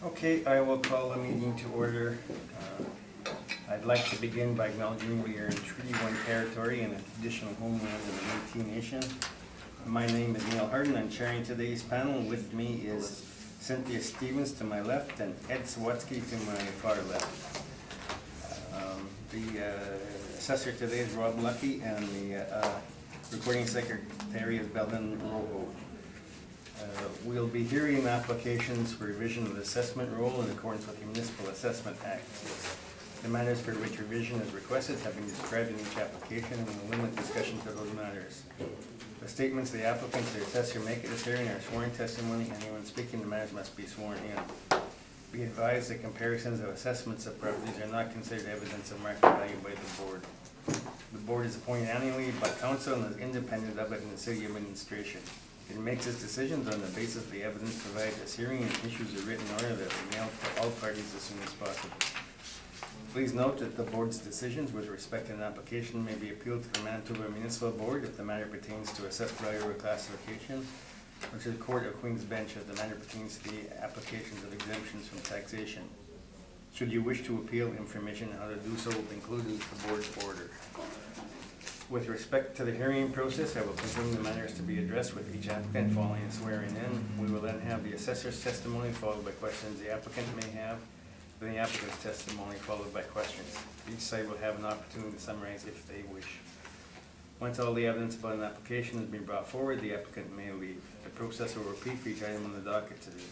Okay, I will call the meeting to order. I'd like to begin by acknowledging we are in Treaty 1 territory and a traditional homeland of the Métis Nation. My name is Neil Harden. I'm chairing today's panel. With me is Cynthia Stevens to my left and Ed Sawatsky to my far left. The assessor today is Rob Lucky and the recording secretary is Belden Rojo. We'll be hearing applications for revision of the assessment roll in accordance with the Municipal Assessment Act. The matters for which revision is requested have been described in each application and will limit discussion to those matters. The statements the applicant or assessor make at this hearing are sworn testimony. Anyone speaking to matters must be sworn in. Be advised that comparisons of assessments of properties are not considered evidence of market value by the board. The board is appointed annually by council and is independent of it in the city administration. It makes its decisions on the basis of the evidence provided at this hearing and issues a written order that will be mailed to all parties as soon as possible. Please note that the board's decisions with respect to an application may be appealed to the Manitoba Municipal Board if the matter pertains to assessed value or classification, or to the Court of Queen's Bench if the matter pertains to the applications of exemptions from taxation. Should you wish to appeal, information on how to do so will be included in the board's order. With respect to the hearing process, I will presume the matters to be addressed with each applicant following a swearing in. We will then have the assessor's testimony followed by questions the applicant may have, then the applicant's testimony followed by questions. Each side will have an opportunity to summarize if they wish. Once all the evidence about an application has been brought forward, the applicant may leave. The process will repeat for each item on the docket today.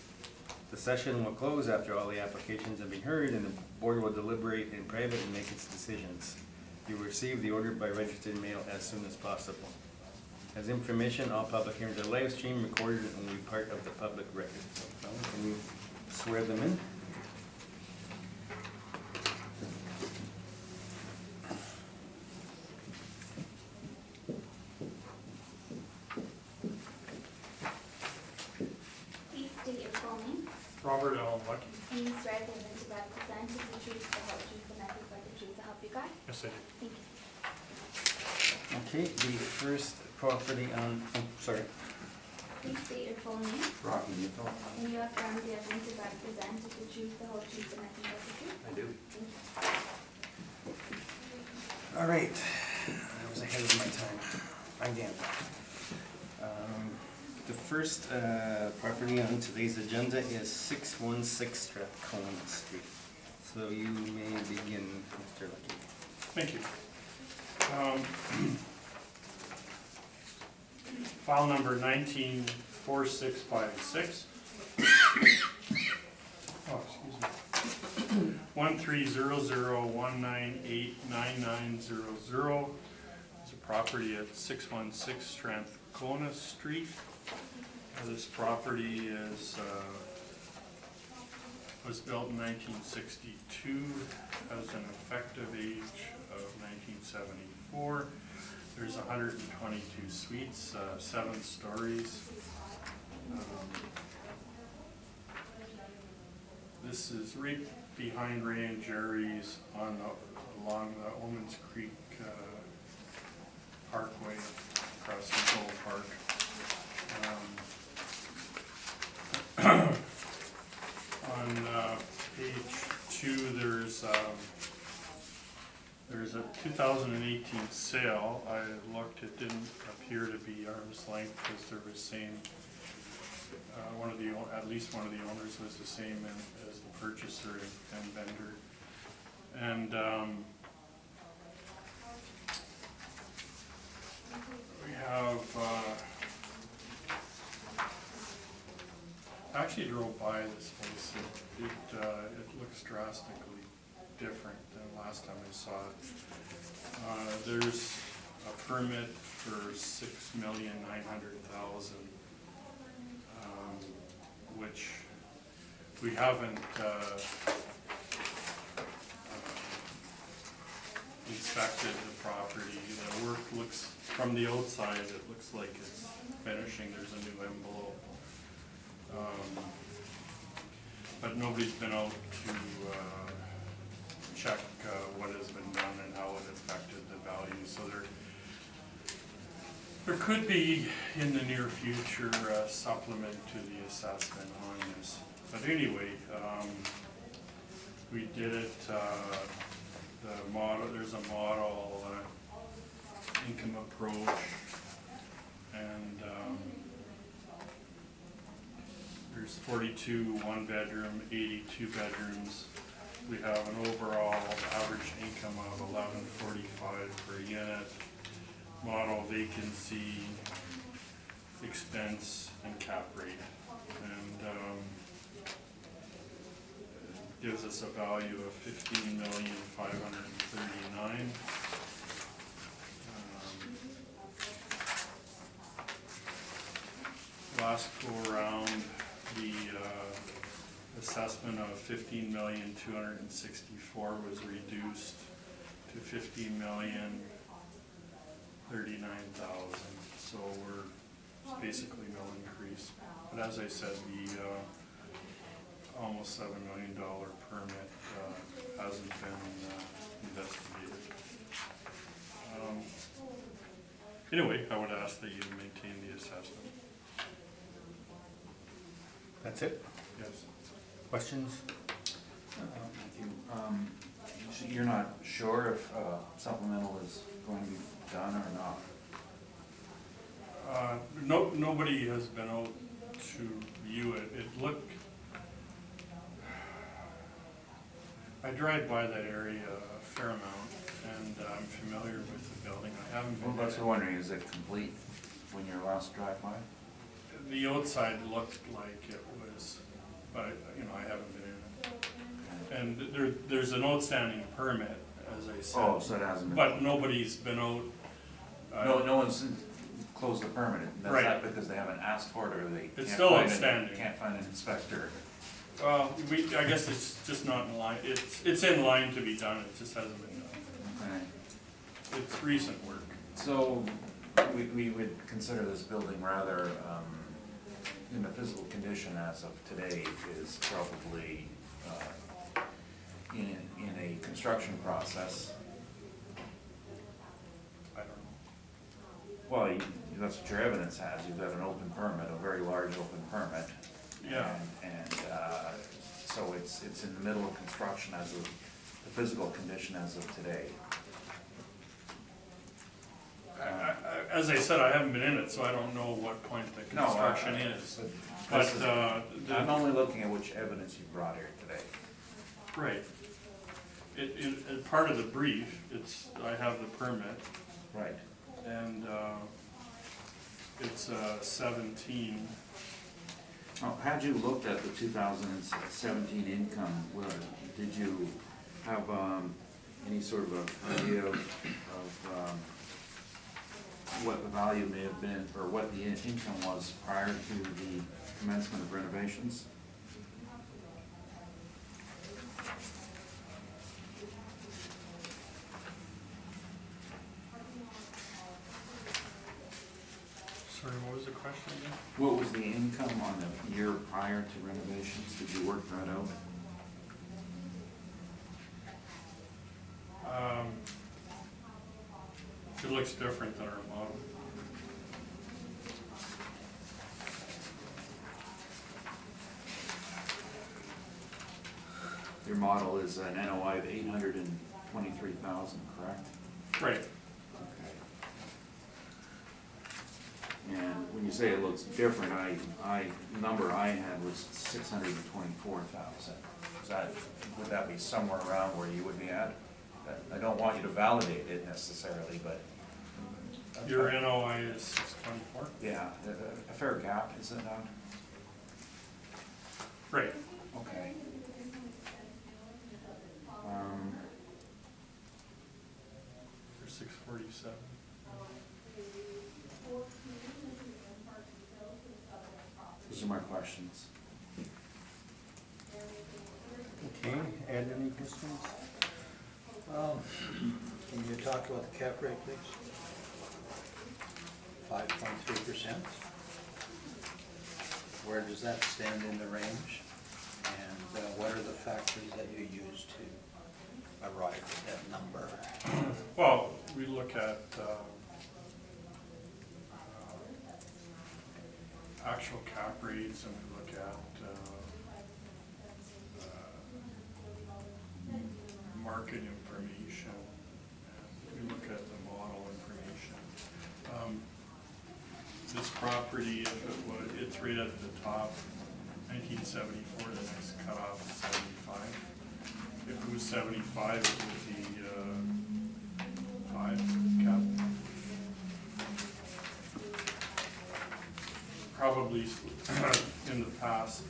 The session will close after all the applications have been heard and the board will deliberate in private and make its decisions. You will receive the order by registered mail as soon as possible. As information, all public hearings are live streamed, recorded, and will be part of the public record. So, can you swear them in? Please state your full name. Robert L. Lucky. And you swear the evidence you represent is the truth, the whole truth, and nothing but the truth to help you God? Yes, I do. Thank you. Okay, the first property on, sorry. Please state your full name. Rocky, you thought? And you affirm the evidence you represent is the truth, the whole truth, and nothing but the truth? I do. Thank you. All right, I was ahead of my time again. The first property on today's agenda is 616 Strathcona Street. So you may begin, Mr. Lucky. Thank you. File number 194656. Oh, excuse me. 13001989900 is a property at 616 Strathcona Street. This property was built in 1962, has an effective age of 1974. There's 122 suites, 7 stories. This is right behind Ray and Jerry's along the Omens Creek Parkway across Central Park. On page 2, there's a 2018 sale. I looked; it didn't appear to be arm's length because there was at least one of the owners was the same as the purchaser and vendor. And we have. I actually drove by this place. It looks drastically different than last time I saw it. There's a permit for $6,900,000, which we haven't inspected the property. The work looks, from the outside, it looks like it's finishing. There's a new envelope. But nobody's been out to check what has been done and how it affected the value. So there could be in the near future a supplement to the assessment on this. But anyway, we did it, the model, there's a model income approach, and there's 42 one-bedroom, 82 bedrooms. We have an overall average income of $11.45 per unit, model vacancy, expense, and cap rate. And gives us a value of $15,539,000. Last go around, the assessment of $15,264,000 was reduced to $15,039,000. So it's basically no increase. But as I said, the almost $7 million permit hasn't been investigated. Anyway, I would ask that you maintain the assessment. That's it? Yes. Questions? Thank you. So you're not sure if supplemental is going to be done or not? Nobody has been out to view it. It looked, I drive by that area a fair amount, and I'm familiar with the building. I haven't Well, been that's in what I'm wondering, is it complete when you last drive by? The outside looked like it was, but I haven't been in it. And there's an outstanding permit, as I said. Oh, so it hasn't been. But nobody's been out. No one's closed the permit. That's Right. not because they haven't asked for it, or they It's can't still find outstanding. Can't find an inspector. Well, I guess it's just not in line. It's in line to be done. It just hasn't been done. Okay. It's recent work. So we would consider this building rather, in the physical condition as of today, is probably in a construction process. I don't know. Well, that's what your evidence has. You've got an open permit, a very large open permit. Yeah. And so it's in the middle of construction as of, the physical condition as of today. As I said, I haven't been in it, so I don't know what point the construction is. But I'm only looking at which evidence you brought here today. right. Part of the brief, I have the permit, Right. and it's 17. Now, had you looked at the 2017 income, did you have any sort of an idea of what the value may have been, or what the income was prior to the commencement of renovations? Sorry, what was the question again? What was the income on the year prior to renovations? Did you work that out? It looks different than our model. Your model is an NOI of 823,000, correct? Right. Okay. And when you say it looks different, the number I had was 624,000. Would that be somewhere around where you would be at? I don't want you to validate it necessarily, but. Your NOI is 624? Yeah, a fair gap, is it not? Right. Okay. For 647. Those are my questions. Okay, Ed, any questions? Can you talk about the cap rate, please? 5.3%. Where does that stand in the range? And what are the factors that you use to arrive at that number? Well, we look at actual cap rates, and we look at market information, and we look at the model information. This property, if it was, it's right at the top, 1974, the next cutoff is 75. If it was 75, it would be 5 cap. Probably in the past,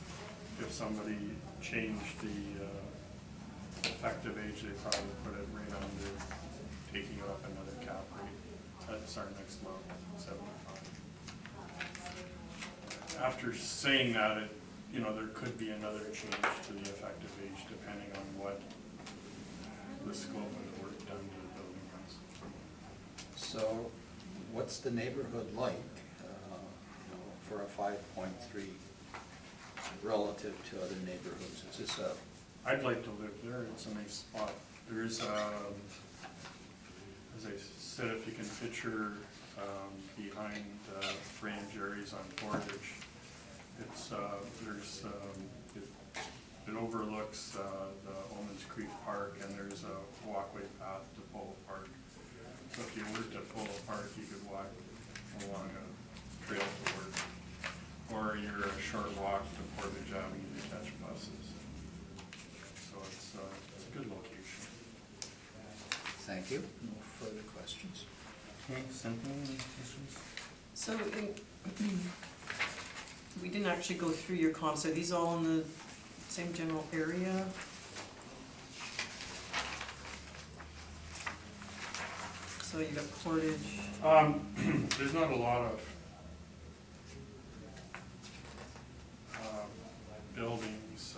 if somebody changed the effective age, they probably put it right under taking up another cap rate. That's our next level, 75. After saying that, it, you know, there could be another change to the effective age depending on what the scope of the work done to the building was. So what's the neighborhood like, you know, for a 5.3 relative to other neighborhoods? Is this a, I'd like to live there, it's a nice spot. There's, as I said, if you can picture behind Fran Jerry's on Portage, it's, it overlooks the Omens Creek Park, and there's a walkway path to Polo Park. So if you worked at Polo Park, you could walk along a trail to work. Or you're a short walk to Portage Avenue to catch buses. So it's a good location. thank you, no further questions? Okay, Cynthia, any questions? So, we didn't actually go through your comps, are these all in the same general area? So you got Portage, There's not a lot of buildings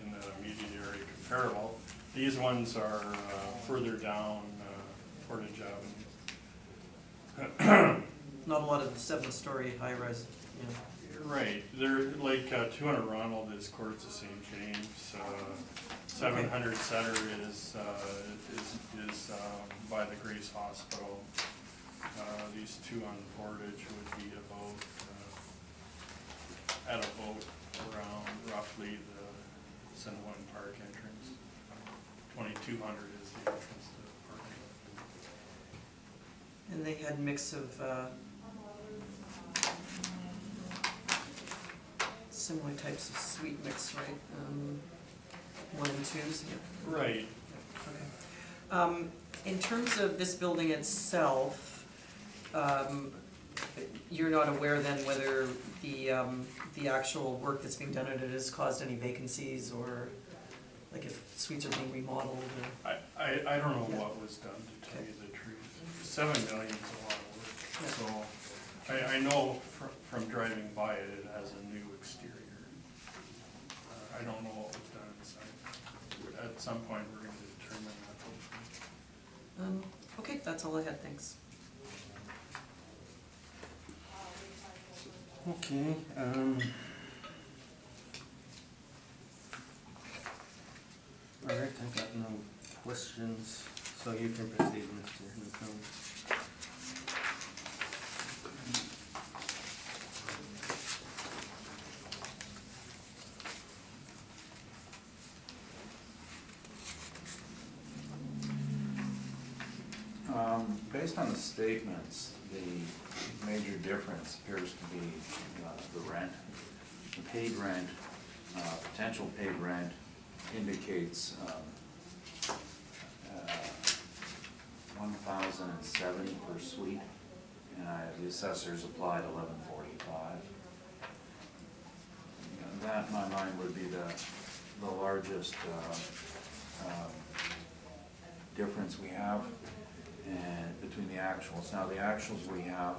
in the immediate area comparable. These ones are further down Portage Avenue. not a lot of the 7-story high-rise, you know. Right, they're like 200 Ronald is Courts of St. James, 700 Center is by the Grace Hospital. These two on Portage would be about at about around roughly the Sinawin Park entrance. 2200 is the entrance to the park. And they had mix of similar types of sweet mix, right? 1 and 2s, yeah. Right. Okay. In terms of this building itself, you're not aware then whether the actual work that's being done at it has caused any vacancies, or like if suites are being remodeled or? I don't know what was done, to tell you the truth. 7 million is a lot of work. So I know from driving by it, it has a new exterior. I don't know what was done inside. At some point, we're going to determine that. Okay, that's all I had, thanks. Okay, all right, I got no questions, so you can proceed, Mr. Newcomb. Based on the statements, the major difference appears to be the rent. The paid rent, potential paid rent indicates 1,070 per suite, and the assessors applied 1,145. That, in my mind, would be the largest difference we have and between the actuals. Now, the actuals we have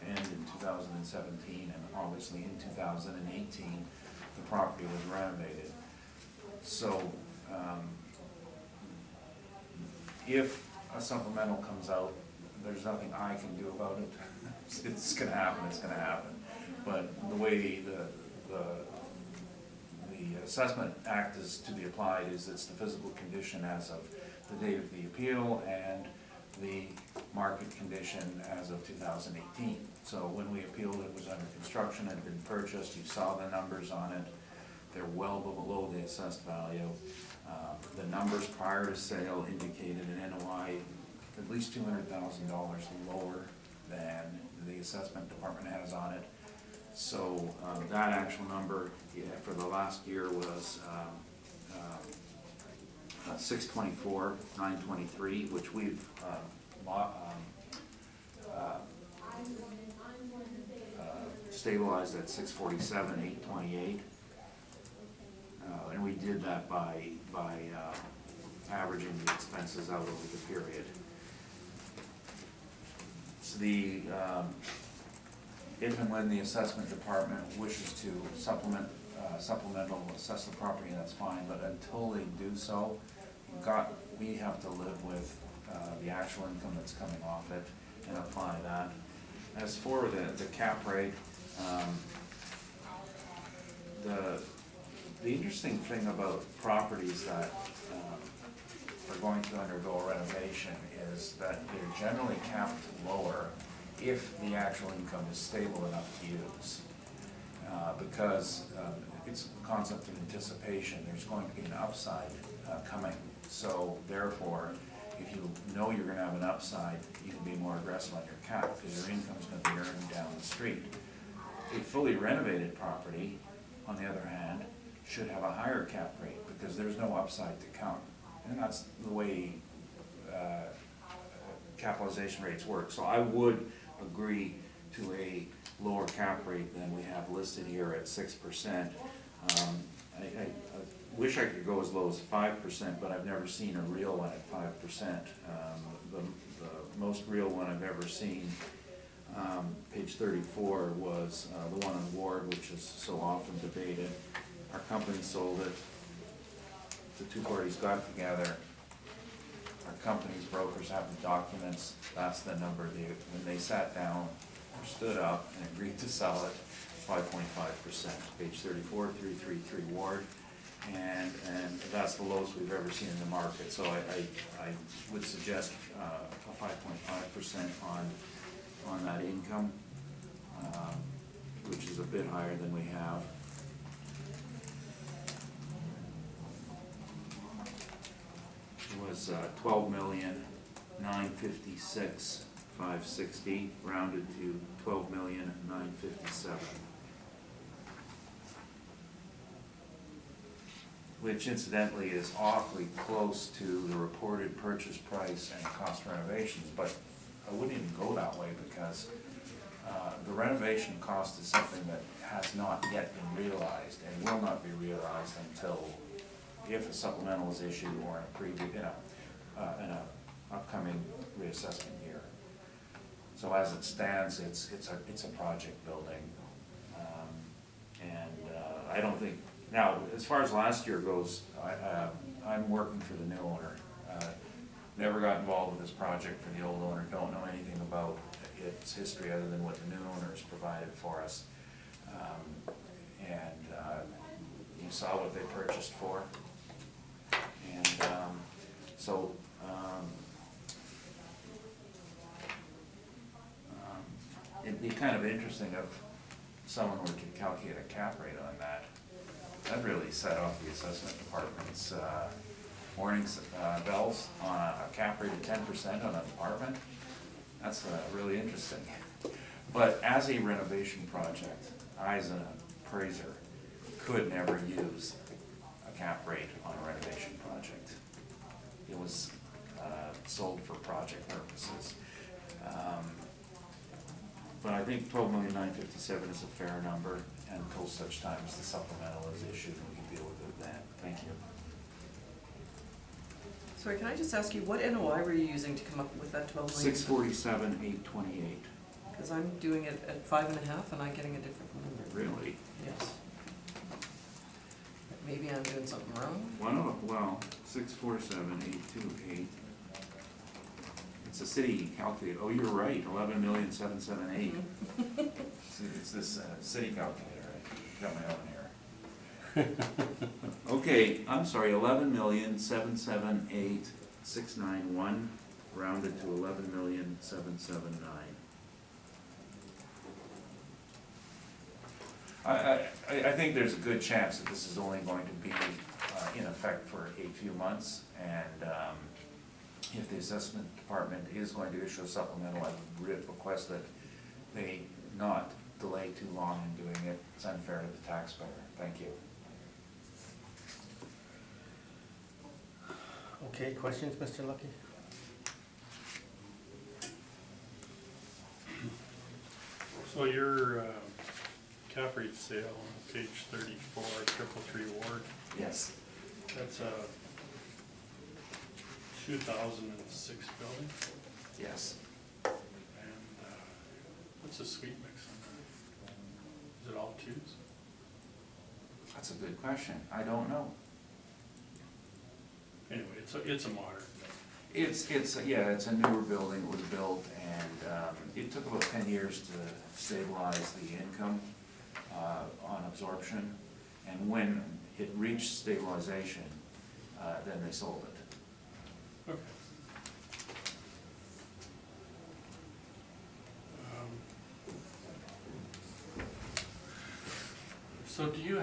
end in 2017, and obviously in 2018, the property was renovated. So, if a supplemental comes out, there's nothing I can do about it. It's gonna happen, it's gonna happen. But the way the Assessment Act is to be applied is it's the physical condition as of the date of the appeal and the market condition as of 2018. So when we appealed, it was under construction, it had been purchased, you saw the numbers on it, they're well below the assessed value. The numbers prior to sale indicated an NOI at least $200,000 lower than the assessment department has on it. So that actual number for the last year was 624,923, which we've stabilized at 647,828. And we did that by averaging the expenses out over the period. So if and when the assessment department wishes to supplemental assess the property, that's fine, but until they do so, we have to live with the actual income that's coming off it and apply that. As for the cap rate, the interesting thing about properties that are going to undergo a renovation is that they're generally capped lower if the actual income is stable enough to use. Because it's a concept of anticipation, there's going to be an upside coming. So therefore, if you know you're gonna have an upside, you can be more aggressive on your cap because your income's gonna be earned down the street. A fully renovated property, on the other hand, should have a higher cap rate because there's no upside to come. And that's the way capitalization rates work. So I would agree to a lower cap rate than we have listed here at 6%. I wish I could go as low as 5%, but I've never seen a real one at 5%. The most real one I've ever seen, page 34, was the one on Ward, which is so often debated. Our company sold it. The two parties got together. Our company's brokers have the documents. That's the number when they sat down, stood up, and agreed to sell it, 5.5%. Page 34, 333 Ward. And that's the lowest we've ever seen in the market. So I would suggest a 5.5% on that income, which is a bit higher than we have. It was 12,956,560, rounded to 12,957,000. Which incidentally is awfully close to the reported purchase price and cost renovations, but I wouldn't even go that way because the renovation cost is something that has not yet been realized and will not be realized until if a supplemental is issued or in a upcoming reassessment year. So as it stands, it's a project building, and I don't think. Now, as far as last year goes, I'm working for the new owner. Never got involved with this project for the old owner, don't know anything about its history other than what the new owner has provided for us. You saw what they purchased for. And it'd be kind of interesting if someone were to calculate a cap rate on that. That really set off the assessment department's warning bells on a cap rate of 10% on an apartment. That's really interesting. But as a renovation project, I as an appraiser could never use a cap rate on a renovation project. It was sold for project purposes. But I think 12,957,000 is a fair number, and until such time as the supplemental is issued, we can deal with it then. Thank you. Sorry, can I just ask you, what NOI were you using to come up with that 12 million? 647,828. Because I'm doing it at 5.5 and I'm getting a different number. Really? Yes. Maybe I'm doing something wrong? Well, 647,828. It's a city calculator. Oh, you're right, 11,778,000. It's this city calculator. I got my own here. Okay, I'm sorry, 11,778,691, rounded to 11,779,000. I think there's a good chance that this is only going to be in effect effect for a few months, and if the assessment department is going to issue a supplemental, I would request that they not delay too long in doing it. It's unfair to the taxpayer. Thank you. Okay, questions, Mr. Lucky? So your cap rate sale on page 34, 333 Ward, Yes. that's a 2006 building, Yes. and what's the suite mix on that? Is it all twos? That's a good question. I don't know. Anyway, it's a modern. It's a newer building. It was built, and it took about 10 years to stabilize the income on absorption. And when it reached stabilization, then they sold it. Okay. So do you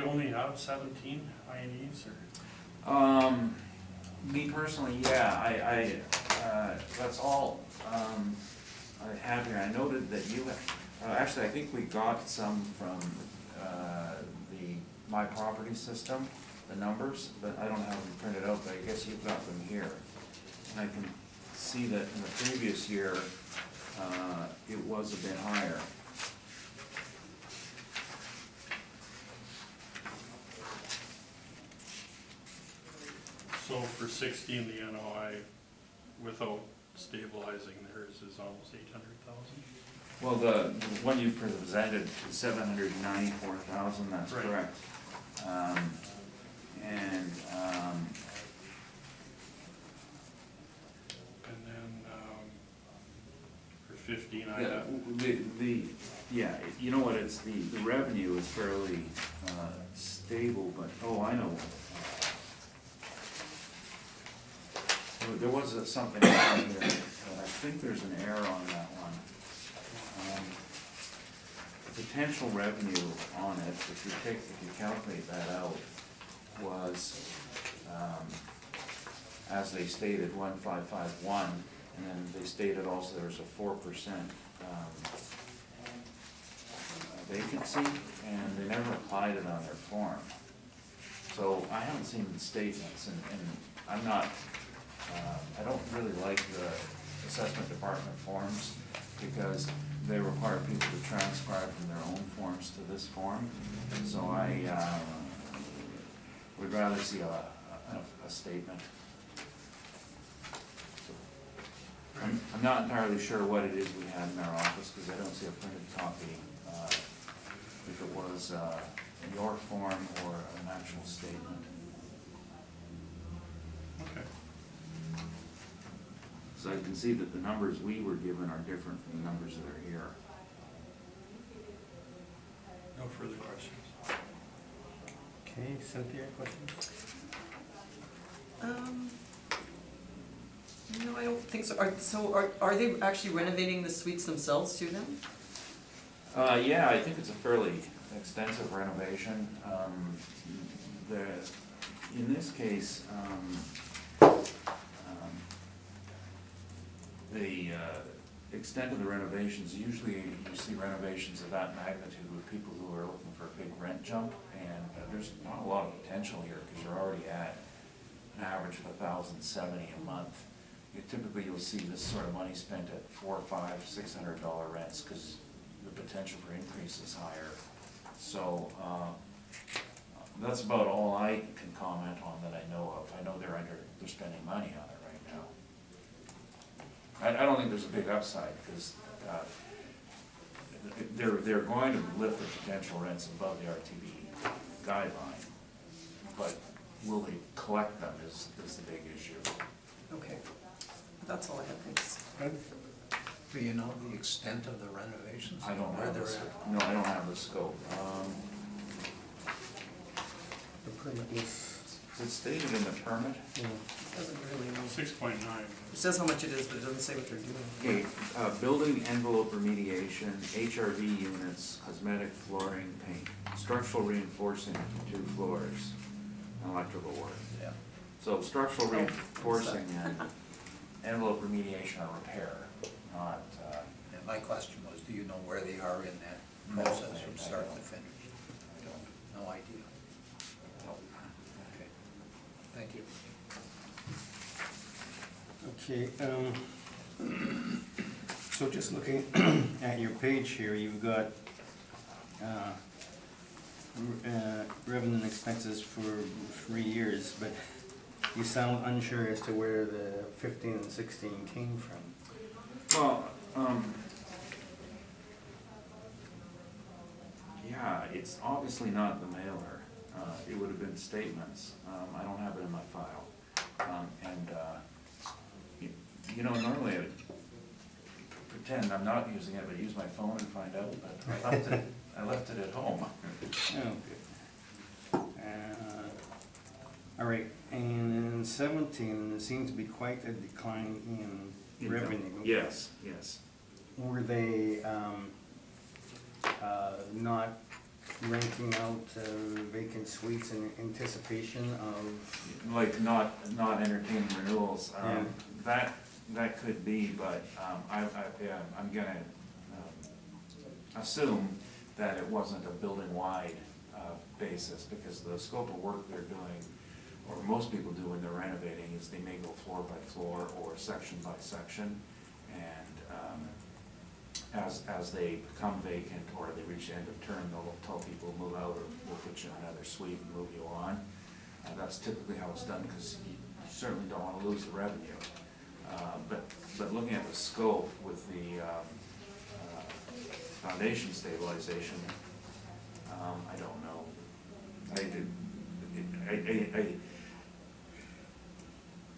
only have 17 INEs, or? Me personally, yeah, that's all I have here. I noted that you, actually, I think we got some from the My Property system, the numbers, but I don't have them printed out, but I guess you've got them here. And I can see that in the previous year, it was a bit higher. So for 16, the NOI without stabilizing theirs is almost 800,000? Well, the one you presented is 794,000, that's Right. correct. And then for 15, I Yeah, have, you know what, it's the revenue is fairly stable, but, oh, I know. There was something down here, but I think there's an error on that one. The potential revenue on it, if you calculate that out, was, as they stated, 1,551, and then they stated also there was a 4% vacancy, and they never applied it on their form. So I haven't seen the statements, and I'm not, I don't really like the assessment department forms, because they require people to transcribe from their own forms to this form. So I would rather see a statement. I'm not entirely sure what it is we had in our office, because I don't see a printed copy, if it was your form or an actual statement. okay. So I can see that the numbers we were given are different from the numbers that are here. No further questions. Okay, Cynthia, questions? No, I don't think so. Are they actually renovating the suites themselves too then? Yeah, I think it's a fairly extensive renovation. In this case, the extent of the renovations, usually you see renovations of that magnitude with people who are looking for a big rent jump, and there's not a lot of potential here, because you're already at an average of $1,070 a month. Typically you'll see this sort of money spent at $400, $500, $600 rents, because the potential for increase is higher. So that's about all I can comment on that I know of. I know they're spending money on it right now. I don't think there's a big upside, because they're going to lift the potential rents above the RTB guideline, but will they collect them is the big issue. Okay, that's all I have, thanks. Do you know the extent of the renovations? I don't Where have they're the, at? no, I don't have the scope. The permit was, Is it stated in the permit? Doesn't really know. 6.9. It says how much it is, but it doesn't say what they're doing. Okay, building envelope remediation, HRV units, cosmetic flooring, paint, structural reinforcing for 2 floors, electrical work. Yeah. So structural reinforcing and envelope remediation or repair, not, And my question was, do you know where they are in that No, process from I start don't. to finish? I don't, no idea. Okay, thank you. Okay, so just looking at your page here, you've got revenue and expenses for 3 years, but you sound unsure as to where the 15 and 16 came from. well, yeah, it's obviously not the mailer. It would have been statements. I don't have it in my file. And, you know, normally I would pretend I'm not using it, but use my phone and find out, but I left it at home. Oh, good. All right, and in 17, there seems to be quite a decline in revenue. Yes, yes. Were they not renting out vacant suites in anticipation of? Like not entertaining renewals. Yeah. That could be, but yeah, I'm gonna assume that it wasn't a building-wide basis, because the scope of work they're doing, or most people do when they're renovating, is they may go floor by floor or section by section, and as they become vacant or they reach the end of term, they'll tell people move out, or we'll put you in another suite and move you on. That's typically how it's done, because you certainly don't want to lose the revenue. But looking at the scope with the foundation stabilization, I don't know.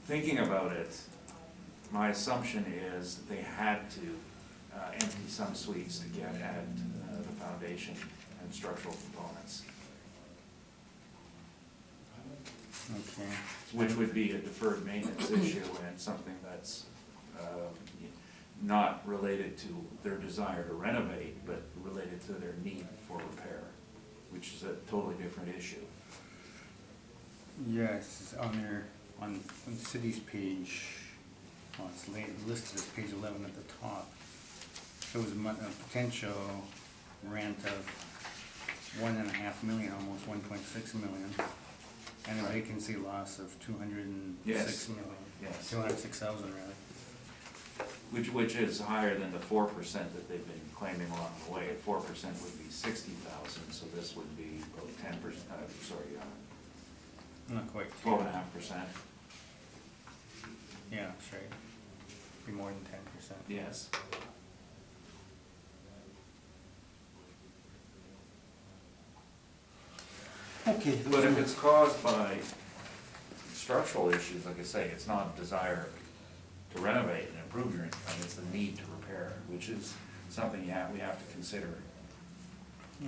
Thinking about it, my assumption is that they had to empty some suites to get at the foundation and structural components, Okay. which would be a deferred maintenance issue and something that's not related to their desire to renovate, but related to their need for repair, which is a totally different issue. Yes, on the city's page, well, it's listed as page 11 at the top. There was a potential rent of 1.5 million, almost 1.6 million, and a Right. vacancy loss of 206 Yes. million. Yes. 206,000 rather. Which is higher than the 4% that they've been claiming along the way. 4% would be 60,000, so this would be about 10%, Not quite. 12.5%. Yeah, that's right. Be more than 10%. Yes. Okay. But if it's caused by structural issues, like I say, it's not a desire to renovate and improve your income, it's the need to repair, which is something we have to consider.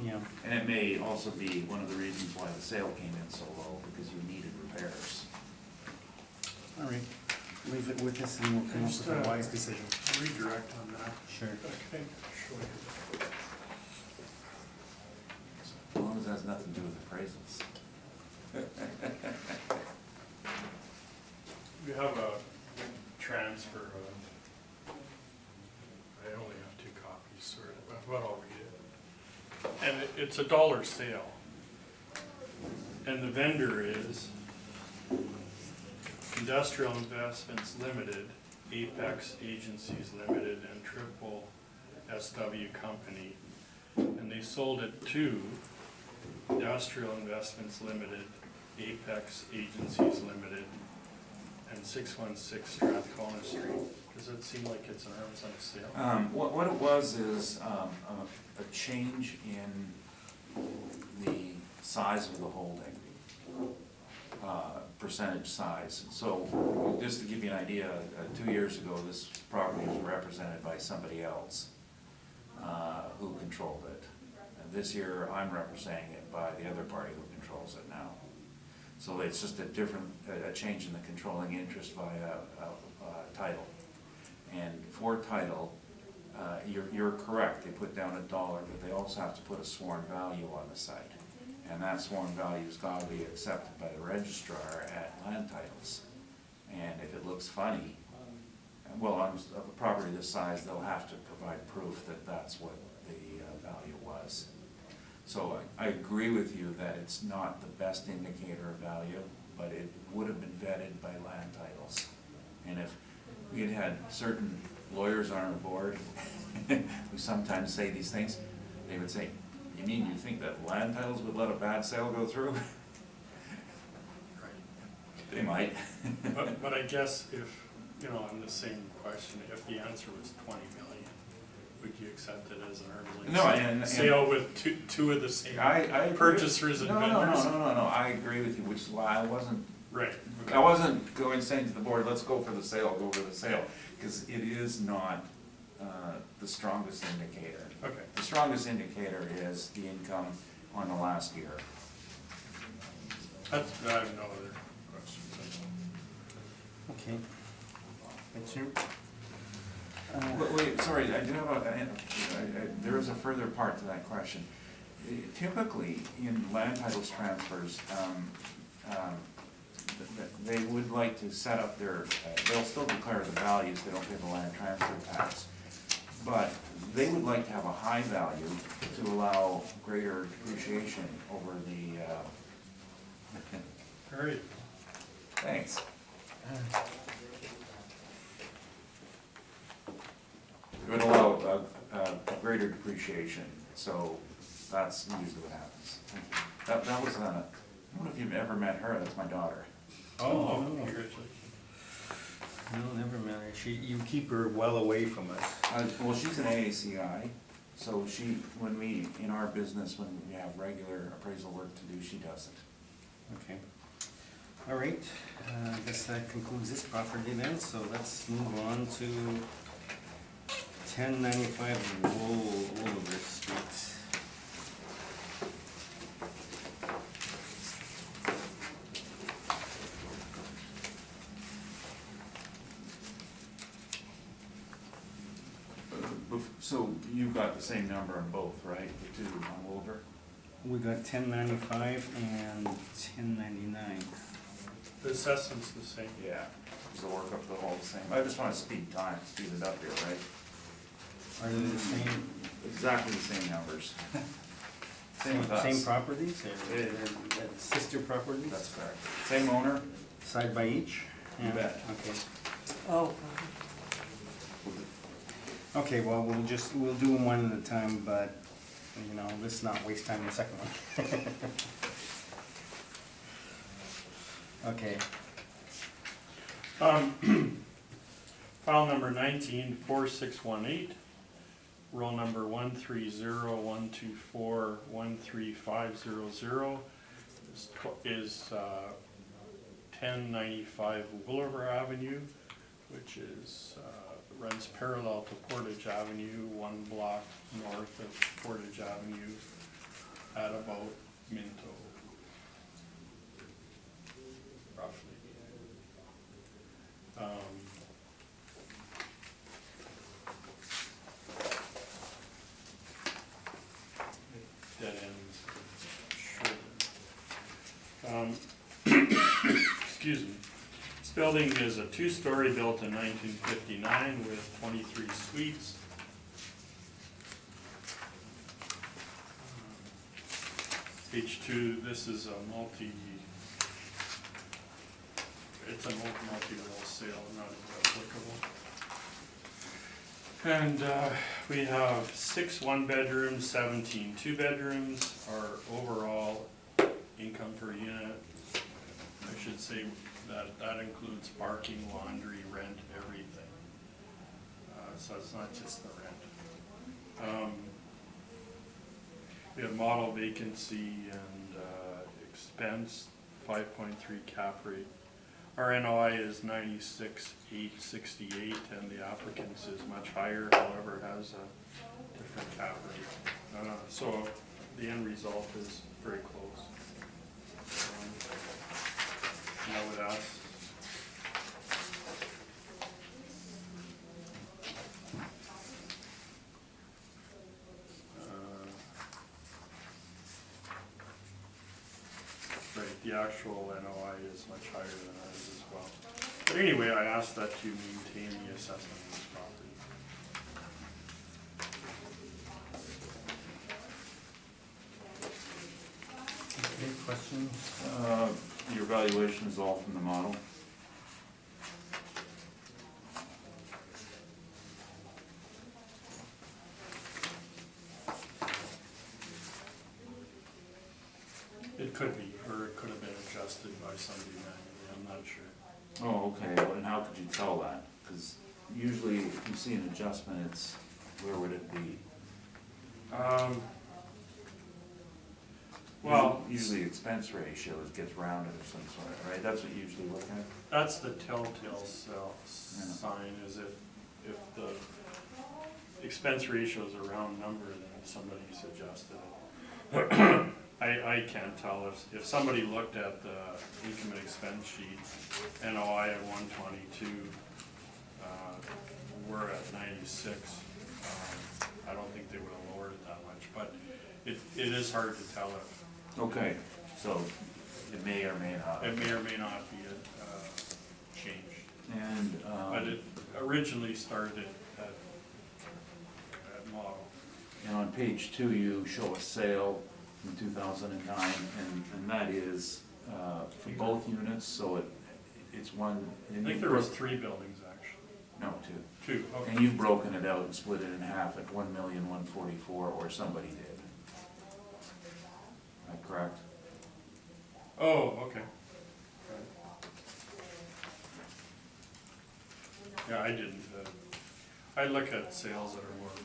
Yeah. And it may also be one of the reasons why the sale came in so low, because you needed repairs. All right. Leave it with us and we'll come up Just, with a wise decision. Redirect on that. Sure. Okay, sure. As long as it has nothing to do with appraisals. We have a transfer of, I only have 2 copies, sorry, but I'll read it. And it's a dollar sale. And the vendor is Industrial Investments Limited, Apex Agencies Limited, and Triple SW Company. And they sold it to Industrial Investments Limited, Apex Agencies Limited, and 616 Strathcona Street. Does it seem like it's an arm's length sale? What it was is a change in the size of the holding, percentage size. So just to give you an idea, 2 years ago, this property was represented by somebody else who controlled it. And this year, I'm representing it by the other party who controls it now. So it's just a change in the controlling interest via title. And for title, you're correct, they put down $1, but they also have to put a sworn value on the site. and that sworn value's gotta be accepted by the registrar at land titles. And if it looks funny, well, on a property this size, they'll have to provide proof that that's what the value was. So I agree with you that it's not the best indicator of value, but it would have been vetted by land titles. And if we had had certain lawyers on our board who sometimes say these things, they would say, you mean you think that land titles would let a bad sale go through? They might. But I guess if, you know, on the same question, if the answer was 20 million, would you accept it as an arm's No, length and sale with two of the same I agree. purchasers and No, vendors? No, I agree with you, which is why I wasn't Right. okay. I wasn't going saying to the board, let's go for the sale, because it is not the strongest indicator. Okay. The strongest indicator is the income on the last year. I have no other questions. Okay. Thanks, sir. Wait, sorry, I do have there is a further part to that question. Typically, in land titles transfers, they would like to set up their, they'll still declare the values, they don't pay the land transfer tax. But they would like to have a high value to allow greater depreciation over the, All right. thanks. It would allow greater depreciation, so that's usually what happens. That was, I don't know if you've ever met her, that's my daughter. Oh, no. congratulations. No, never mind. You keep her well away from us. Well, she's an AACI, so she, when we, in our business, when we have regular appraisal work to do, she does it. Okay. All right, I guess that concludes this property then, so let's move on to 1095 Wolver Street. So you've got the same number on both, right, the two on Wolver? We got 1095 and 1099. The assessment's the same. Yeah. So work up the whole the same. I just want to speed it up here, right? Are they the same? Exactly the same numbers. Same with us. Same properties? Yeah. They're sister properties? That's correct. Same owner? Side by each? You Yeah, bet. Okay. Oh, Okay, well, we'll do them one at a time, but, you know, let's not waste time on the second one. Okay, File number 194618, roll number 130-124-13500 is 1095 Williver Avenue, which is runs parallel to Portage Avenue, one block north of Portage Avenue at about Minto, roughly. Dead ends. Excuse me. This building is a two-story built in 1959 with 23 suites. Page 2, this is a it's a multi-role sale, not applicable. And we have 6 one-bedrooms, 17 two-bedrooms. Our overall income per unit, I should say that includes parking, laundry, rent, everything. So it's not just the rent. We have model vacancy and expense, 5.3 cap rate. Our NOI is 96,868, and the applicant's is much higher, however, has a different cap rate. So the end result is very close. I would ask. the actual NOI is much higher than ours as well. But anyway, I asked that to maintain the assessment of this property. Any questions? Your valuation is all from the model? It could be, or it could have been adjusted by somebody manually, I'm not sure. Oh, okay, well, and how could you tell that? Because usually if you see an adjustment, it's, where would it be? Well, Usually expense ratios gets rounded of some sort, right? That's what you usually look at? that's the telltale sign, is if the expense ratio is a round number, then somebody's adjusted it. I can't tell if somebody looked at the income and expense sheet, NOI at 122, we're at 96. I don't think they would have lowered it that much, but it is hard to tell if. Okay, so it may or may not. It may or may not be changed. And, But it originally started at model. and on page 2, you show a sale in 2009, and that is for both units, so it's one. I think there was 3 buildings actually. No, 2. 2, okay. And you've broken it out and split it in half at 1,144,000, or somebody did. Am I correct? Oh, okay. Yeah, I didn't. I look at sales that are more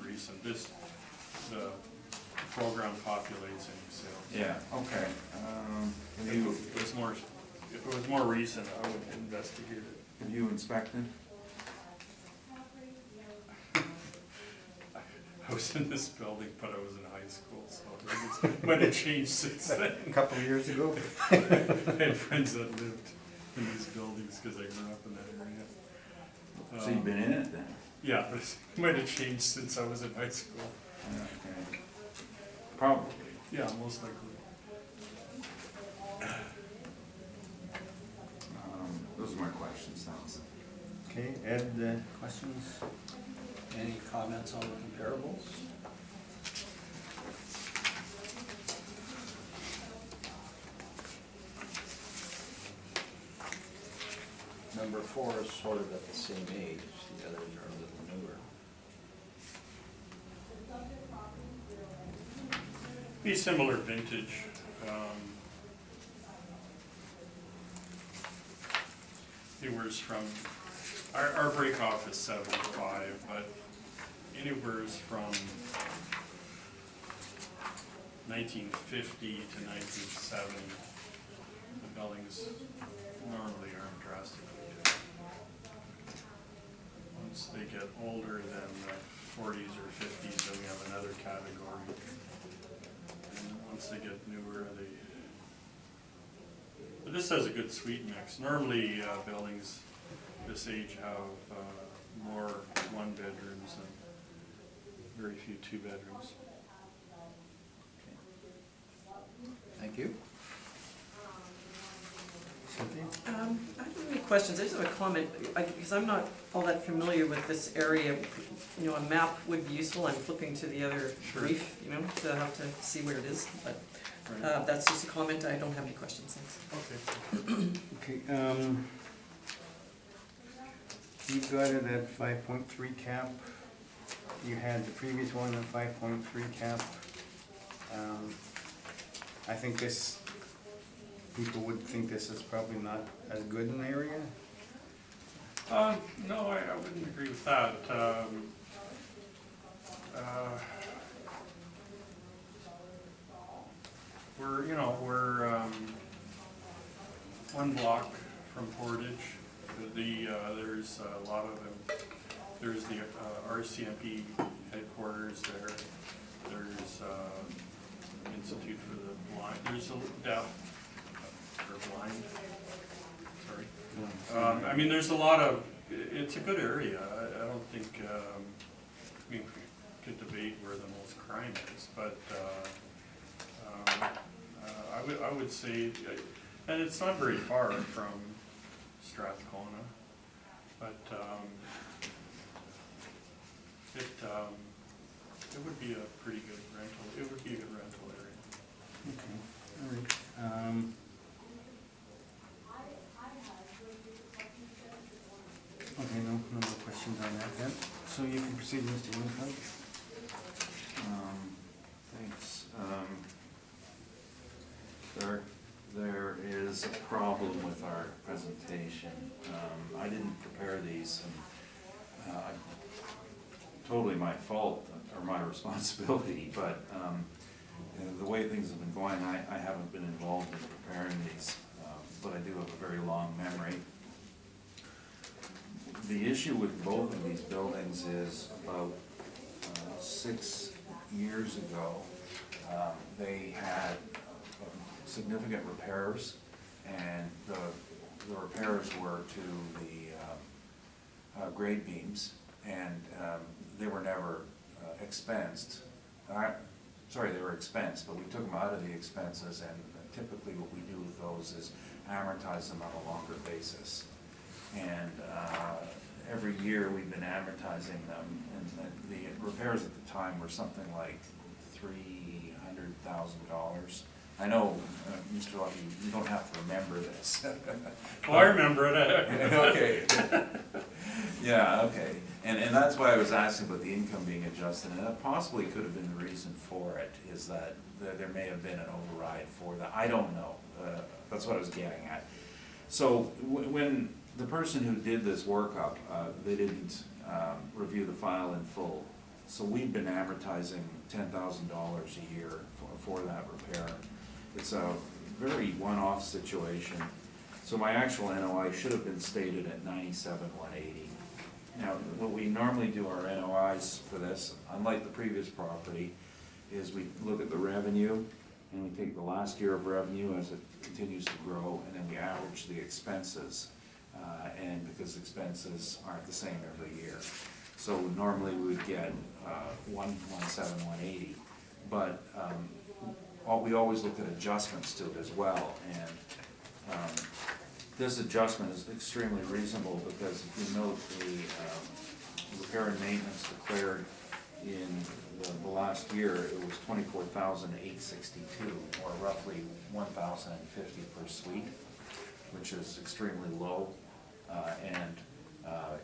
recent. The program populates any sales. Yeah, okay. If it was more recent, I would investigate it. Have you inspected? I was in this building, but I was in high school, so it might have changed since then. A couple of years ago? I had friends that lived in these buildings because I grew up in that area. So you've been in it then? Yeah, but it might have changed since I was in high school. Okay. Probably. Yeah, most likely. Those are my questions, thanks. Okay, Ed, questions? Any comments on the comparables? Number 4 is sort of at the same age, the others are a little newer. Be similar vintage. Anywhere's from, our break off is 75, but anywhere's from 1950 to 1970. The buildings normally aren't drastically different. Once they get older than the 40s or 50s, then we have another category. And once they get newer, but this has a good suite mix. Normally, buildings this age have more 1 bedrooms and very few 2 bedrooms. Thank you. Cynthia? I don't have any questions, I just have a comment, because I'm not all that familiar with this area. You know, a map would be useful, I'm flipping to the other Sure. brief, you know, to have to see where it is, but Right. that's just a comment, I don't have any questions, thanks. Okay. Okay, you've got it at 5.3 cap. You had the previous one at 5.3 cap. I think people would think this is probably not as good an area. No, I wouldn't agree with that. We're 1 block from Portage. There's a lot of them. There's the RCMP headquarters there. There's Institute for the Blind. There's a deaf or blind. Sorry. I mean, there's a lot of. It's a good area. I don't think. We could debate where the most crime is, but I would say, and it's not very far from Strathcona, but, it would be a pretty good rental, it would be a good rental area. Okay, all right. Okay, no more questions on that then. So you can proceed, Mr. Winnipeg. Thanks. There is a problem with our presentation. I didn't prepare these, and totally my fault or my responsibility, but the way things have been going, I haven't been involved in preparing these, but I do have a very long memory. The issue with both of these buildings is about 6 years ago, they had significant repairs, and the repairs were to the grade beams, and they were never expensed. Sorry, they were expensed, but we took them out of the expenses, and typically what we do with those is amortize them on a longer basis. And every year we've been amortizing them, and the repairs at the time were something like $300,000. I know, Mr. Lucky, you don't have to remember this. Well, I remember it. Okay. Yeah, okay. And that's why I was asking about the income being adjusted, and that possibly could have been the reason for it, is that there may have been an override for that. I don't know. That's what I was getting at. So when the person who did this workup, they didn't review the file in full. So we've been amortizing $10,000 a year for that repair. It's a very one-off situation. So my actual NOI should have been stated at $97,180. Now, what we normally do our NOIs for this, unlike the previous property, is we look at the revenue, and we take the last year of revenue as it continues to grow, and then we average the expenses. And because expenses aren't the same every year. So normally we would get 117,180, but we always look at adjustments to it as well, and this adjustment is extremely reasonable, because if you note the repair and maintenance declared in the last year, it was $24,862, or roughly $1,050 per suite, which is extremely low.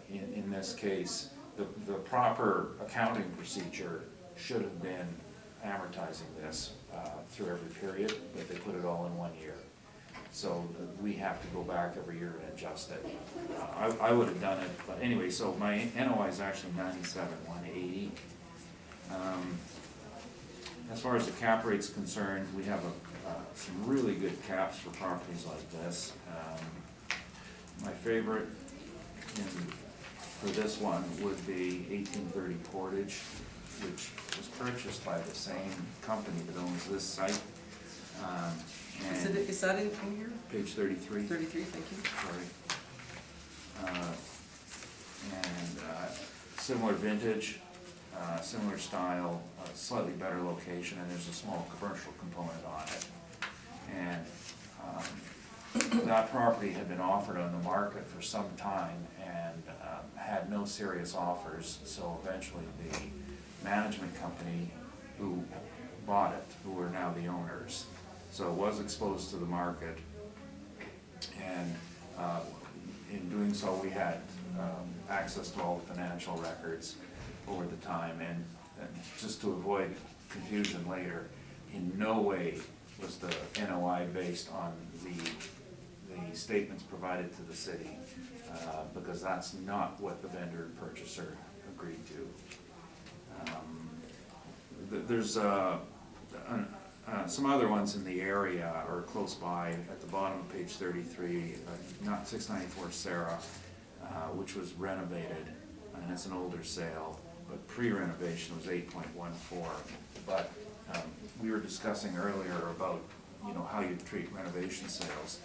In this case, the proper accounting procedure should have been amortizing this through every period, but they put it all in 1 year. So we have to go back every year and adjust it. I would have done it, but anyway, so my NOI is actually $97,180. As far as the cap rate's concerned, we have some really good caps for properties like this. My favorite for this one would be 1830 Portage, which was purchased by the same company that owns this site. Is that in here? Page 33. 33, thank you. Sorry. Similar vintage, similar style, slightly better location, and there's a small commercial component on it. And that property had been offered on the market for some time and had no serious offers, so eventually the management company who bought it, who are now the owners, so it was exposed to the market, and in doing so we had access to all the financial records over the time, and just to avoid confusion later, in no way was the NOI based on the statements provided to the city, because that's not what the vendor and purchaser agreed to. There's some other ones in the area or close by at the bottom of page 33, not 694 Sarah, which was renovated, and it's an older sale, but pre-renovation was 8.14. But we were discussing earlier about, how you treat renovation sales.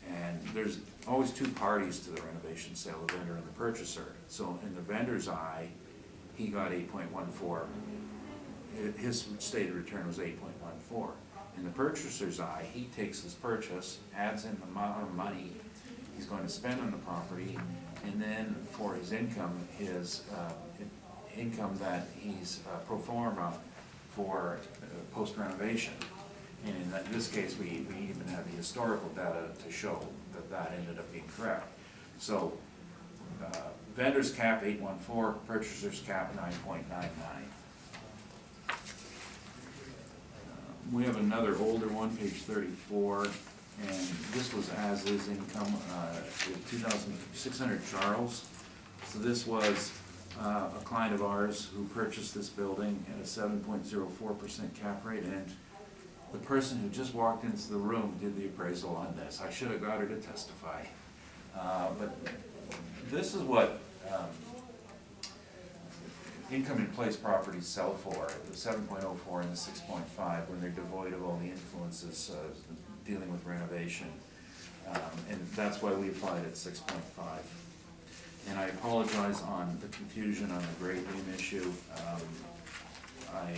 And there's always two parties to the renovation sale, the vendor and the purchaser. So in the vendor's eye, he got 8.14. His stated return was 8.14. In the purchaser's eye, he takes his purchase, adds in the amount of money he's going to spend on the property, and then for his income, income that he's pro forma for post renovation. And in this case, we even have the historical data to show that that ended up being correct. So vendor's cap 814, purchaser's cap 9.99. We have another older one, page 34, and this was as-is income, 2,600 Charles. So this was a client of ours who purchased this building at a 7.04% cap rate, and the person who just walked into the room did the appraisal on this. I should have got her to testify. But this is what income in place properties sell for, the 7.04 and the 6.5, when they're devoid of all the influences dealing with renovation. And that's why we applied at 6.5. And I apologize on the confusion on the grade beam issue. I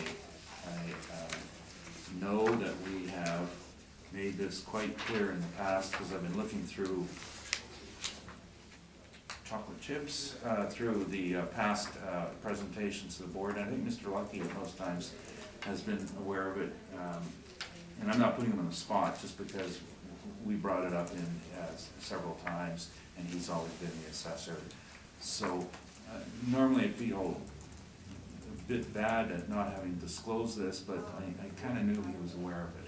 know that we have made this quite clear in the past, because I've been looking through chocolate chips through the past presentations to the board. And I think Mr. Lucky at most times has been aware of it. And I'm not putting him on the spot just because we brought it up in several times, and he's always been the assessor. So normally I feel a bit bad at not having disclosed this, but I kind of knew he was aware of it.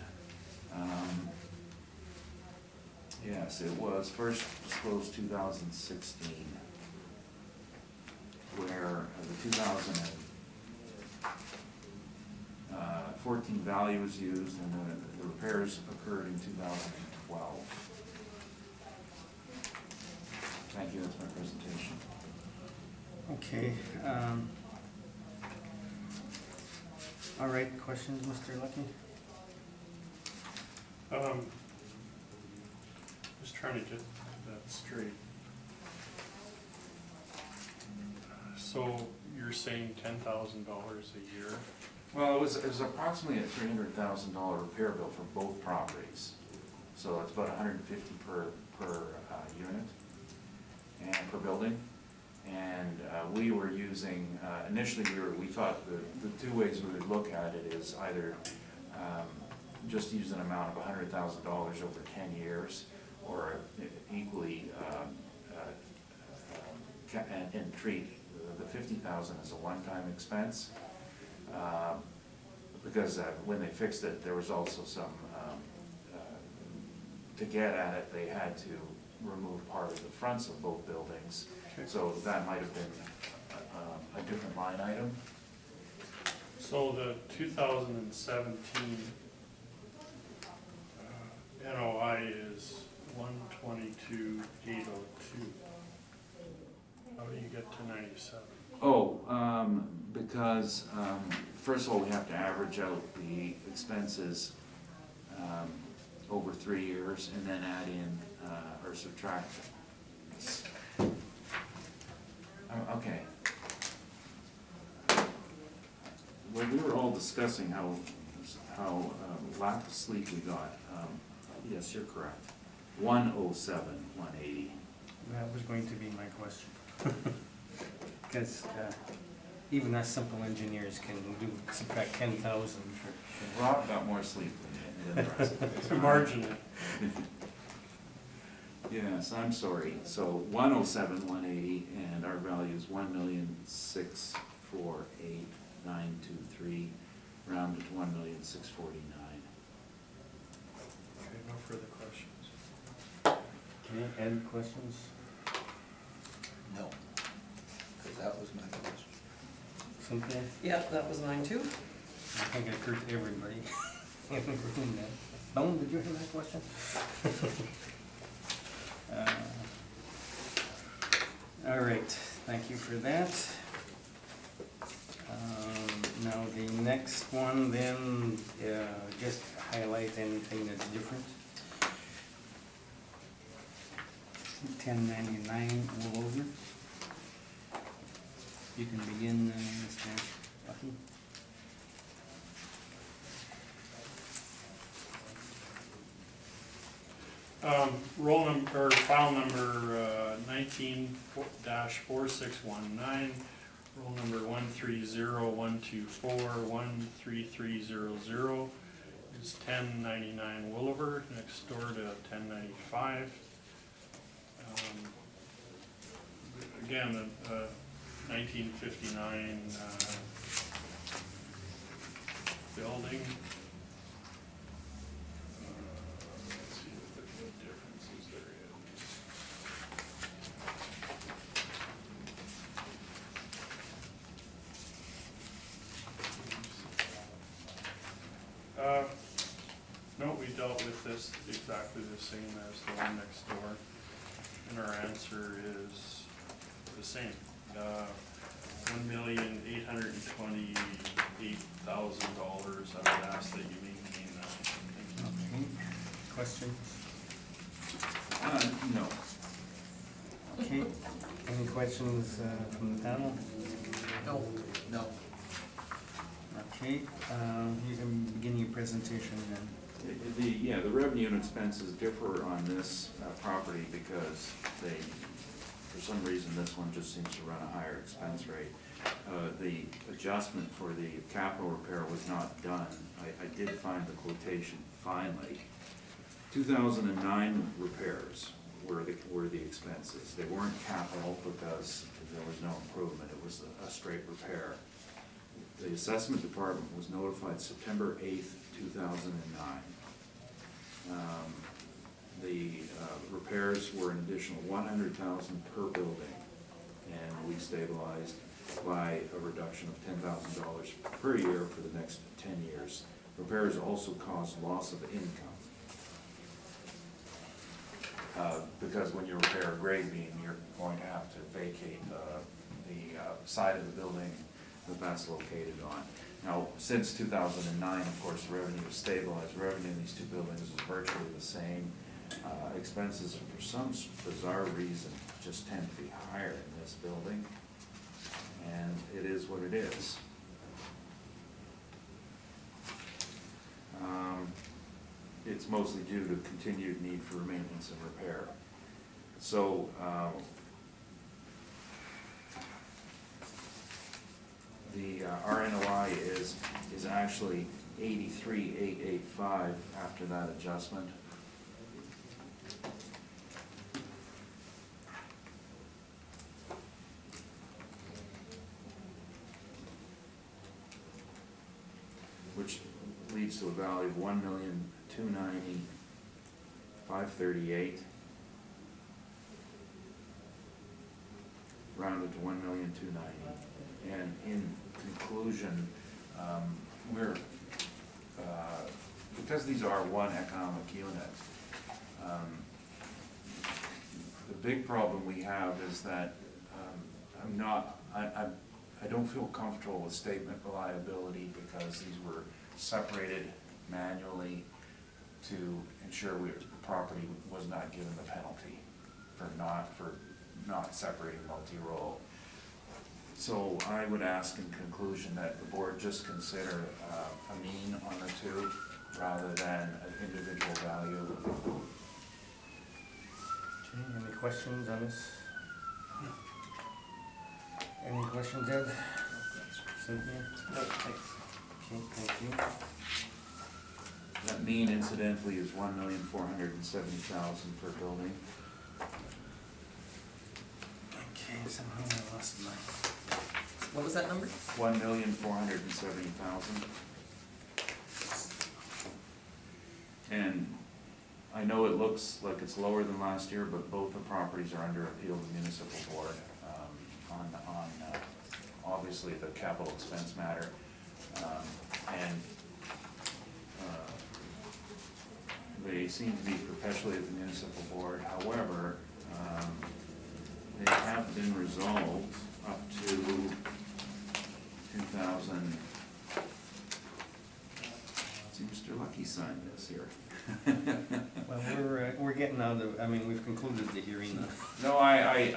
Yes, it was first disclosed 2016, where the 2014 value was used, and the repairs occurred in 2012. Thank you, that's my presentation. Okay. All right, questions, Mr. Lucky? Just trying to get that straight. So you're saying $10,000 a year? Well, it was approximately a $300,000 repair bill for both properties. So it's about $150 per unit and per building. And we were using, initially we thought the two ways we would look at it is either just use an amount of $100,000 over 10 years, or equally and treat the $50,000 as a one-time expense. Because when they fixed it, there was also some, to get at it, they had to remove part of the fronts of both buildings. Okay. So that might have been a different line item. So the 2017 NOI is 122,802. How do you get to 97? Oh, because, first of all, we have to average out the expenses over 3 years, and then add in or subtract. Okay. When we were all discussing how lack of sleep we got, yes, you're correct. 107, 180. That was going to be my question. Because even us simple engineers can subtract 10,000 for. Rob got more sleep than the rest of us. Marginal. Yes, I'm sorry. So 107, 180, and our value is 1,648,923, rounded to 1,649,000. Okay, no further questions. Okay, Ed, questions? No, because that was my question. Cynthia? Yep, that was mine too. I think it occurred to everybody in the room then. Bone, did you hear that question? All right, thank you for that. Now the next one then, just highlight anything that's different. 1099 all over. You can begin, Mr. Lucky. Roll number, or file number 19-4619, roll number 130124-13300 is 1099 Williver, next door to 1095. Again, a 1959 building. Let's see if there's any differences there is. No, we dealt with this exactly the same as the one next door, and our answer is the same. $1,828,000. I would ask that you maintain that. Okay. Questions? No. Okay, any questions from the panel? No. No. Okay, you can begin your presentation then. The revenue and expenses differ on this property because they, for some reason, this one just seems to run a higher expense rate. The adjustment for the capital repair was not done. I did find the quotation finally. 2009 repairs were the expenses. They weren't capital because there was no improvement. It was a straight repair. The assessment department was notified September 8th, 2009. The repairs were an additional $100,000 per building, and we stabilized by a reduction of $10,000 per year for the next 10 years. Repairs also caused loss of income. Because when you repair a grade beam, you're going to have to vacate the side of the building that that's located on. Now, since 2009, of course, the revenue has stabilized. Revenue in these two buildings is virtually the same. Expenses, for some bizarre reason, just tend to be higher in this building, and it is what it is. It's mostly due to continued need for maintenance and repair. So, the RNOI is actually 83,885 after that adjustment. Which leads to a value of $1,290,538, rounded to $1,290,000. And in conclusion, because these are one economic unit, the big problem we have is that I don't feel comfortable with statement reliability because these were separated manually to ensure the property was not given the penalty for not separating multi-roll. So I would ask in conclusion that the board just consider a mean on the two rather than an individual value. Okay, any questions on this? Any questions, Ed? Cynthia? No, thanks. Okay, thank you. That mean incidentally is $1,470,000 per building. Okay, somehow I lost my... What was that number? $1,470,000. And I know it looks like it's lower than last year, but both the properties are under appeal to the municipal board on obviously the capital expense matter. They seem to be perpetually at the municipal board. However, they have been resolved up to 2000. See, Mr. Lucky signed this here. Well, we're getting out of, I mean, we've concluded the hearing now. No, I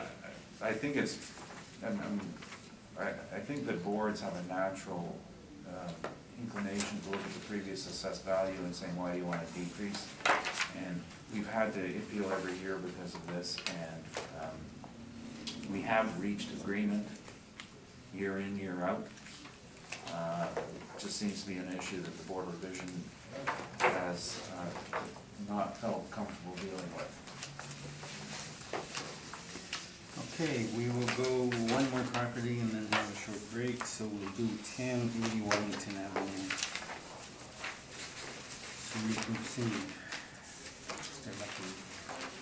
think it's, I think that boards have a natural inclination to look at the previous assessed value and saying, why do you want to decrease? And we've had to appeal every year because of this, and we have reached agreement year in, year out. Just seems to be an issue that the Board of Revision has not felt comfortable dealing with. Okay, we will go one more property and then have a short break, so we'll do 1080 Wellington Avenue. So we can proceed. Mr. Lucky.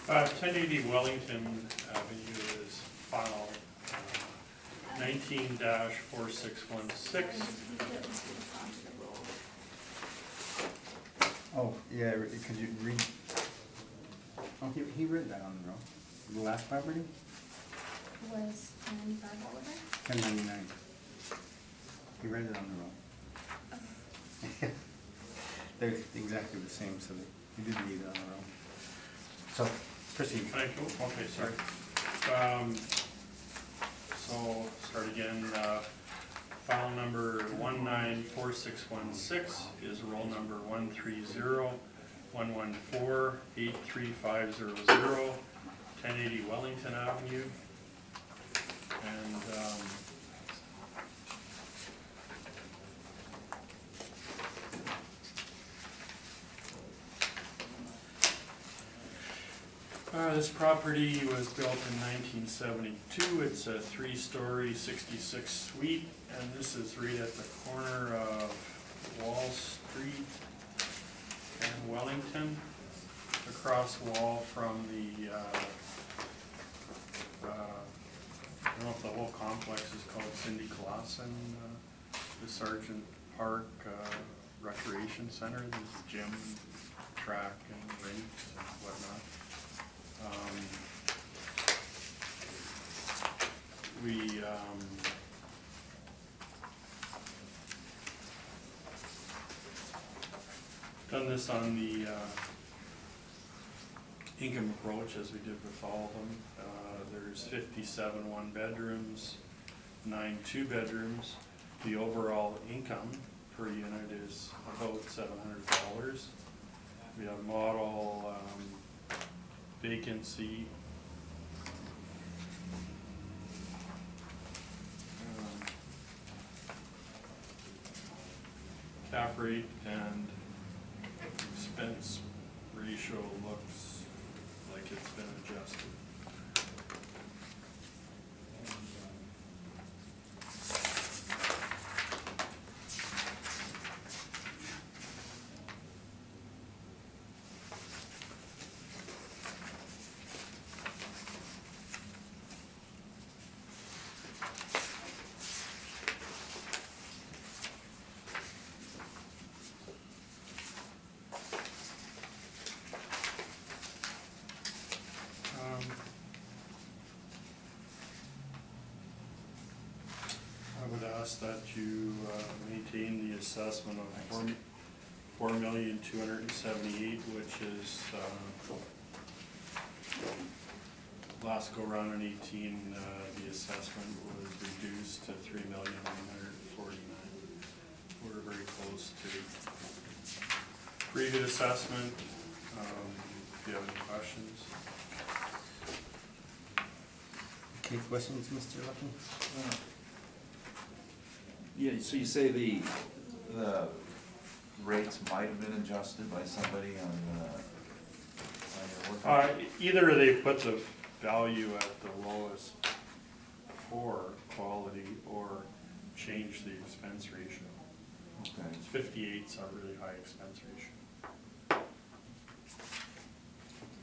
1080 Wellington Avenue is file 19-4616. Oh, yeah, could you read? Oh, he read that on the roll. The last property? Was 95 Oliver? 1099. He read it on the roll. They're exactly the same, so he did read it on the roll. So, proceed. Can I go? Okay, sorry. So, start again. File number 194616 is roll number 130-114-83500, 1080 Wellington Avenue. And this property was built in 1972. It's a 3-story, 66 suite, and this is right at the corner of Wall Street and Wellington, across Wall from the I don't know if the whole complex is called Cindy Clausen, the Sargent Park Recreation Center. There's a gym, track, and rinks and whatnot. We done this on the income approach as we did with all of them. There's 57 1-bedrooms, 9 2-bedrooms. The overall income per unit is about $700. We have model vacancy. Cap rate and expense ratio looks like it's been adjusted. I would ask that you maintain the assessment of $4,278,000, which is last go round in 18, the assessment was reduced to $3,949,000. We're very close to previous assessment. If you have any questions. Okay, questions, Mr. Lucky? Yeah, so you say the rates might have been adjusted by somebody on your work? Either they put the value at the lowest poor quality or change the expense ratio. Okay. 58's a really high expense ratio.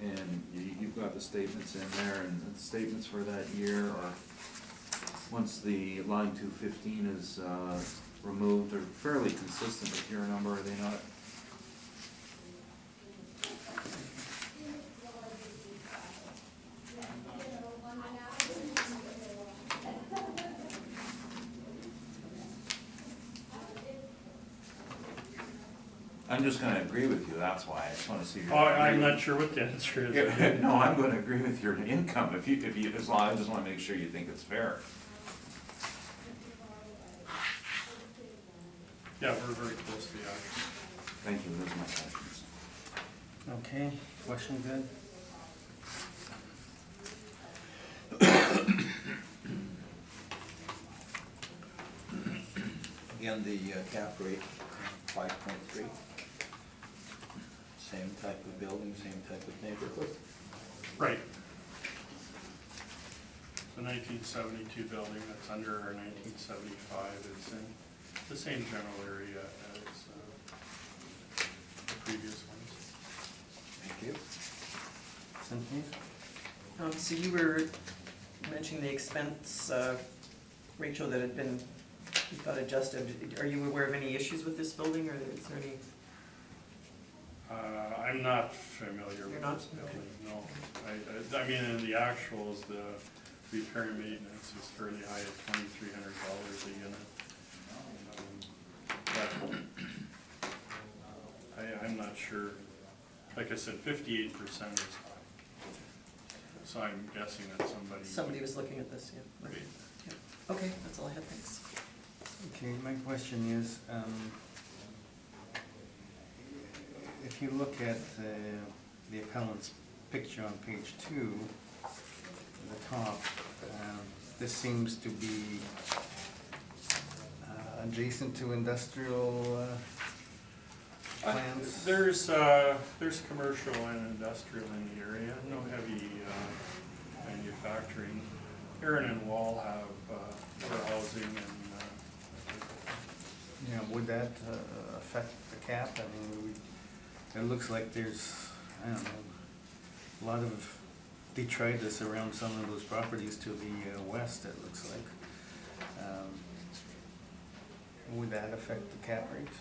And you've got the statements in there, and the statements for that year are, once the line 215 is removed, they're fairly consistent with your number, are they not? I'm just gonna agree with you, that's why, I just wanna see your. I'm not sure what the answer is. No, I'm gonna agree with your income, if you, as long, I just wanna make sure you think it's fair. Yeah, we're very close to the action. Thank you, those are my questions. Okay, question good? Again, the cap rate, 5.3. Same type of building, same type of neighborhood. Right. The 1972 building that's under our 1975 is in the same general area as the previous ones. Thank you. Cynthia? So you were mentioning the expense, Rachel, that had been, you thought adjusted. Are you aware of any issues with this building, or is there any? I'm not familiar You're with not? this building, no. I mean, in the actuals, the repair and maintenance is fairly high at $2,300 a unit. But I'm not sure. Like I said, 58% is high. So I'm guessing that Somebody was looking at this, yeah. Right. Yeah. Okay, that's all I had, thanks. Okay, my question is, if you look at the appellant's picture on page 2, the top, this seems to be adjacent to industrial plants. There's commercial and industrial in the area, no heavy manufacturing. Aaron and Wall have warehousing and Yeah, would that affect the cap? I mean, it looks like there's, I don't know, a lot of detritus around some of those properties to the west, it looks like. Would that affect the cap rate?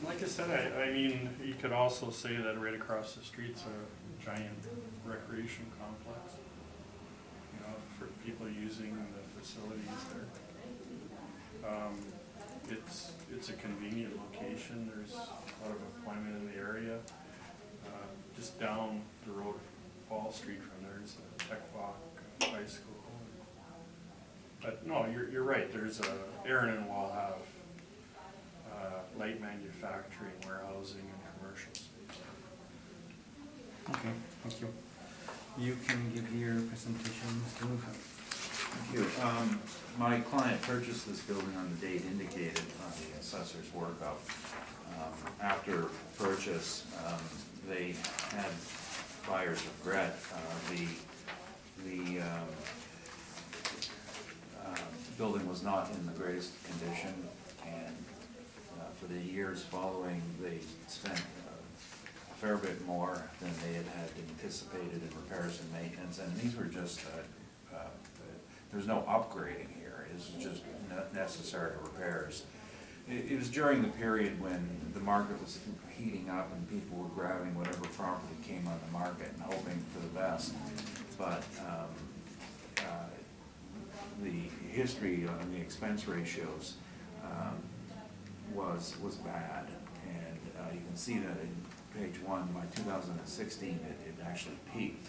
like I said, I mean, you could also say that right across the street's a giant recreation complex, you know, for people using the facilities there. It's a convenient location, there's a lot of employment in the area. Just down the road, Wall Street from there is a Tech Walk High School. But no, you're right, there's Aaron and Wall have light manufacturing, warehousing, and commercial space. Okay, thank you. You can give your presentation, Mr. Luca. Thank you. My client purchased this building on the date indicated on the assessor's workup. After purchase, they had buyer's regret. The building was not in the greatest condition, and for the years following, they spent a fair bit more than they had anticipated in repairs and maintenance, and these were just, there's no upgrading here, this was just necessary repairs. It was during the period when the market was heating up and people were grabbing whatever property came on the market and hoping for the best. But the history on the expense ratios was bad, and you can see that in page 1 by 2016 it actually peaked.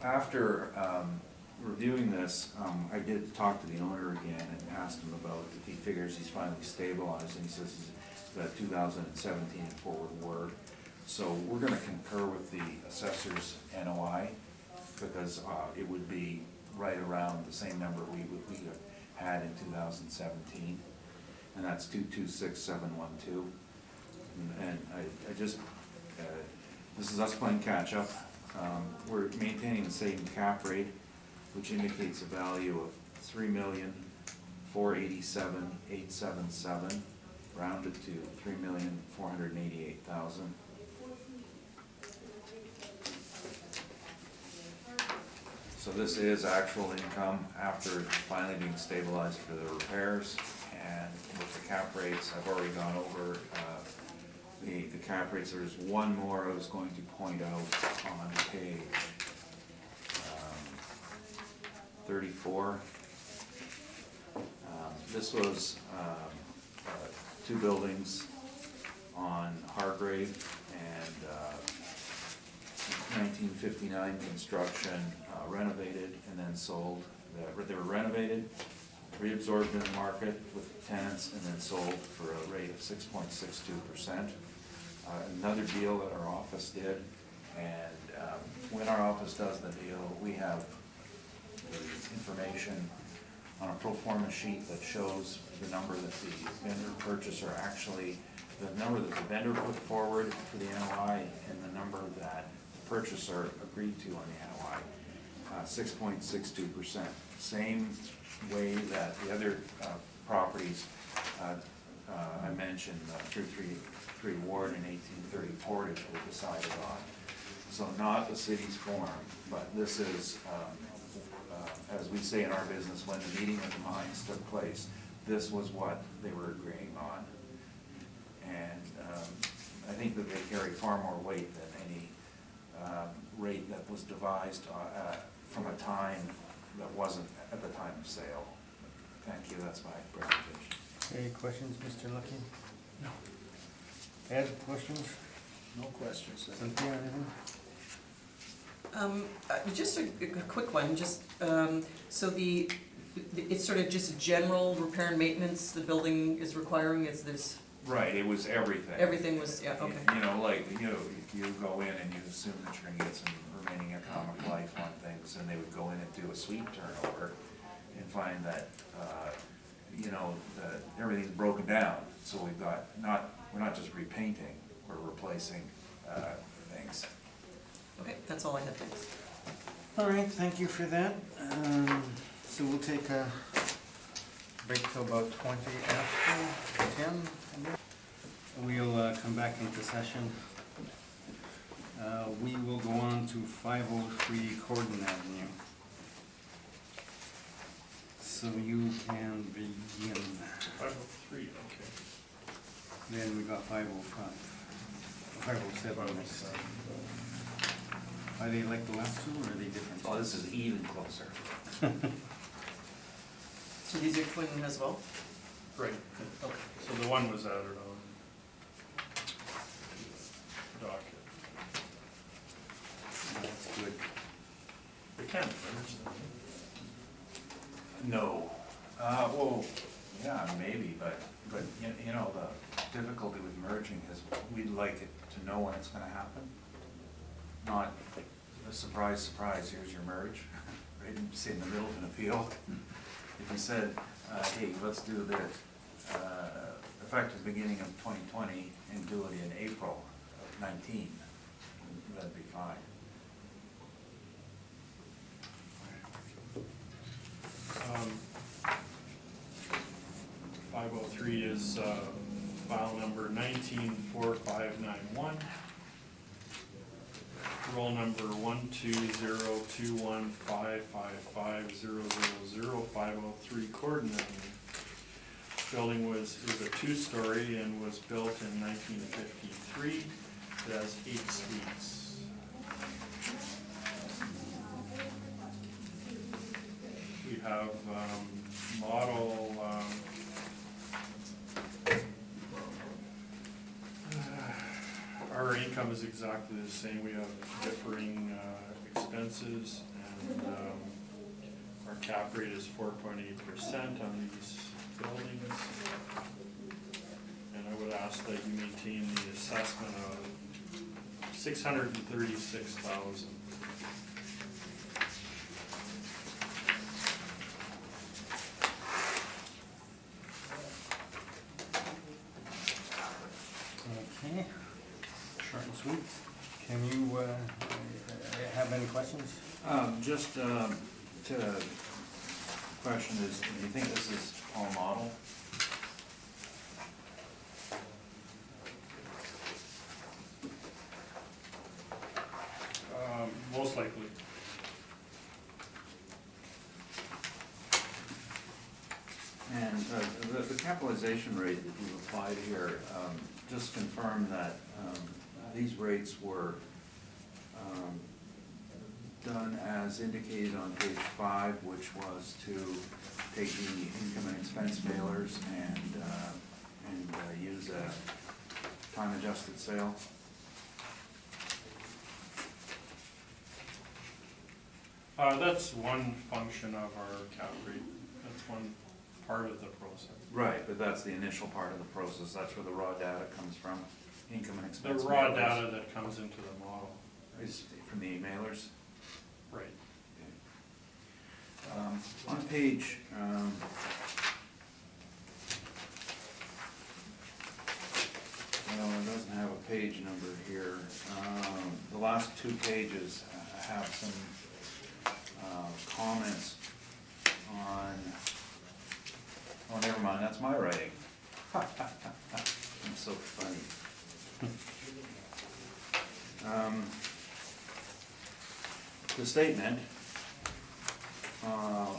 After reviewing this, I did talk to the owner again and asked him about if he figures he's finally stabilized, and he says that 2017 forward word. So we're going to concur with the assessor's NOI, because it would be right around the same number we had in 2017, and that's 226,712. And I just, this is us playing catch up. We're maintaining the same cap rate, which indicates a value of $3,487,877, rounded to $3,488,000. So this is actual income after finally being stabilized for the repairs, and with the cap rates, I've already gone over the cap rates. There's one more I was going to point out on page 34. This was 2 buildings on Hargrave and 1959 construction, renovated and then sold. They were renovated, reabsorbed in the market with tenants and then sold for a rate of 6.62%. Another deal that our office did, and when our office does the deal, we have the information on a pro forma sheet that shows the number that the vendor purchaser actually, the number that the vendor put forward for the NOI and the number that the purchaser agreed to on the NOI. 6.62%. Same way that the other properties I mentioned, 333 Ward and 1830 Portage were decided on. So not the city's form, but this is, as we say in our business, when the meeting of the minds took place, this was what they were agreeing on. And I think that they carry far more weight than any rate that was devised from a time that wasn't at the time of sale. Thank you, that's my presentation. Any questions, Mr. Lucky? No. Ed, questions? No questions. Cynthia, anything? Just a quick one, just, so it's sort of just general repair and maintenance the building is requiring, is this, Right, it was everything. everything was, yeah, okay. You know, like, you go in and you assume that you're gonna get some remaining economic life on things, and they would go in and do a sweep turnover and find that, that everything's broken down. So we're not just repainting, we're replacing things. Okay, that's all I had, thanks. All right, thank you for that. So we'll take a break till about 20 after 10. We'll come back into session. We will go on to 503 Corden Avenue. So you can begin. 503, okay. Then we got 505. 507. next. Are they like the last two, or are they different? Oh, this is even closer. So these are twin as well? Right, okay, so the one was added on the docket. That's good. They can't merge them. No. Well, yeah, maybe, but you know, the difficulty with merging is we'd like it to know when it's gonna happen. Not a surprise, surprise, here's your merge, right, say in the middle of an appeal. If we said, hey, let's do this, effective beginning of 2020 and do it in April of 19, that'd be fine. Um, 503 is file number 194591. Roll number 12021555000 Corden Avenue. Building is a two-story and was built in 1953. It has 8 suites. We have model our income is exactly the same. We have differing expenses, and our cap rate is 4.8% on these buildings. And I would ask that you maintain the assessment of $636,000. Okay, short and sweet. Can you have any questions? Just to question is, do you think this is all model? Most likely. And the capitalization rate that you applied here, just confirm that these rates were done as indicated on page 5, which was to take the income and expense mailers and use a time-adjusted sale. That's one function of our cap rate. That's one part of the process. Right, but that's the initial part of the process, that's where the raw data comes from, income and The expense. raw mailers. data that comes into the model. Is from the emailers. Right. On page, well, it doesn't have a page number here. The last two pages have some comments on, oh, never mind, that's my writing. I'm so funny. The statement, on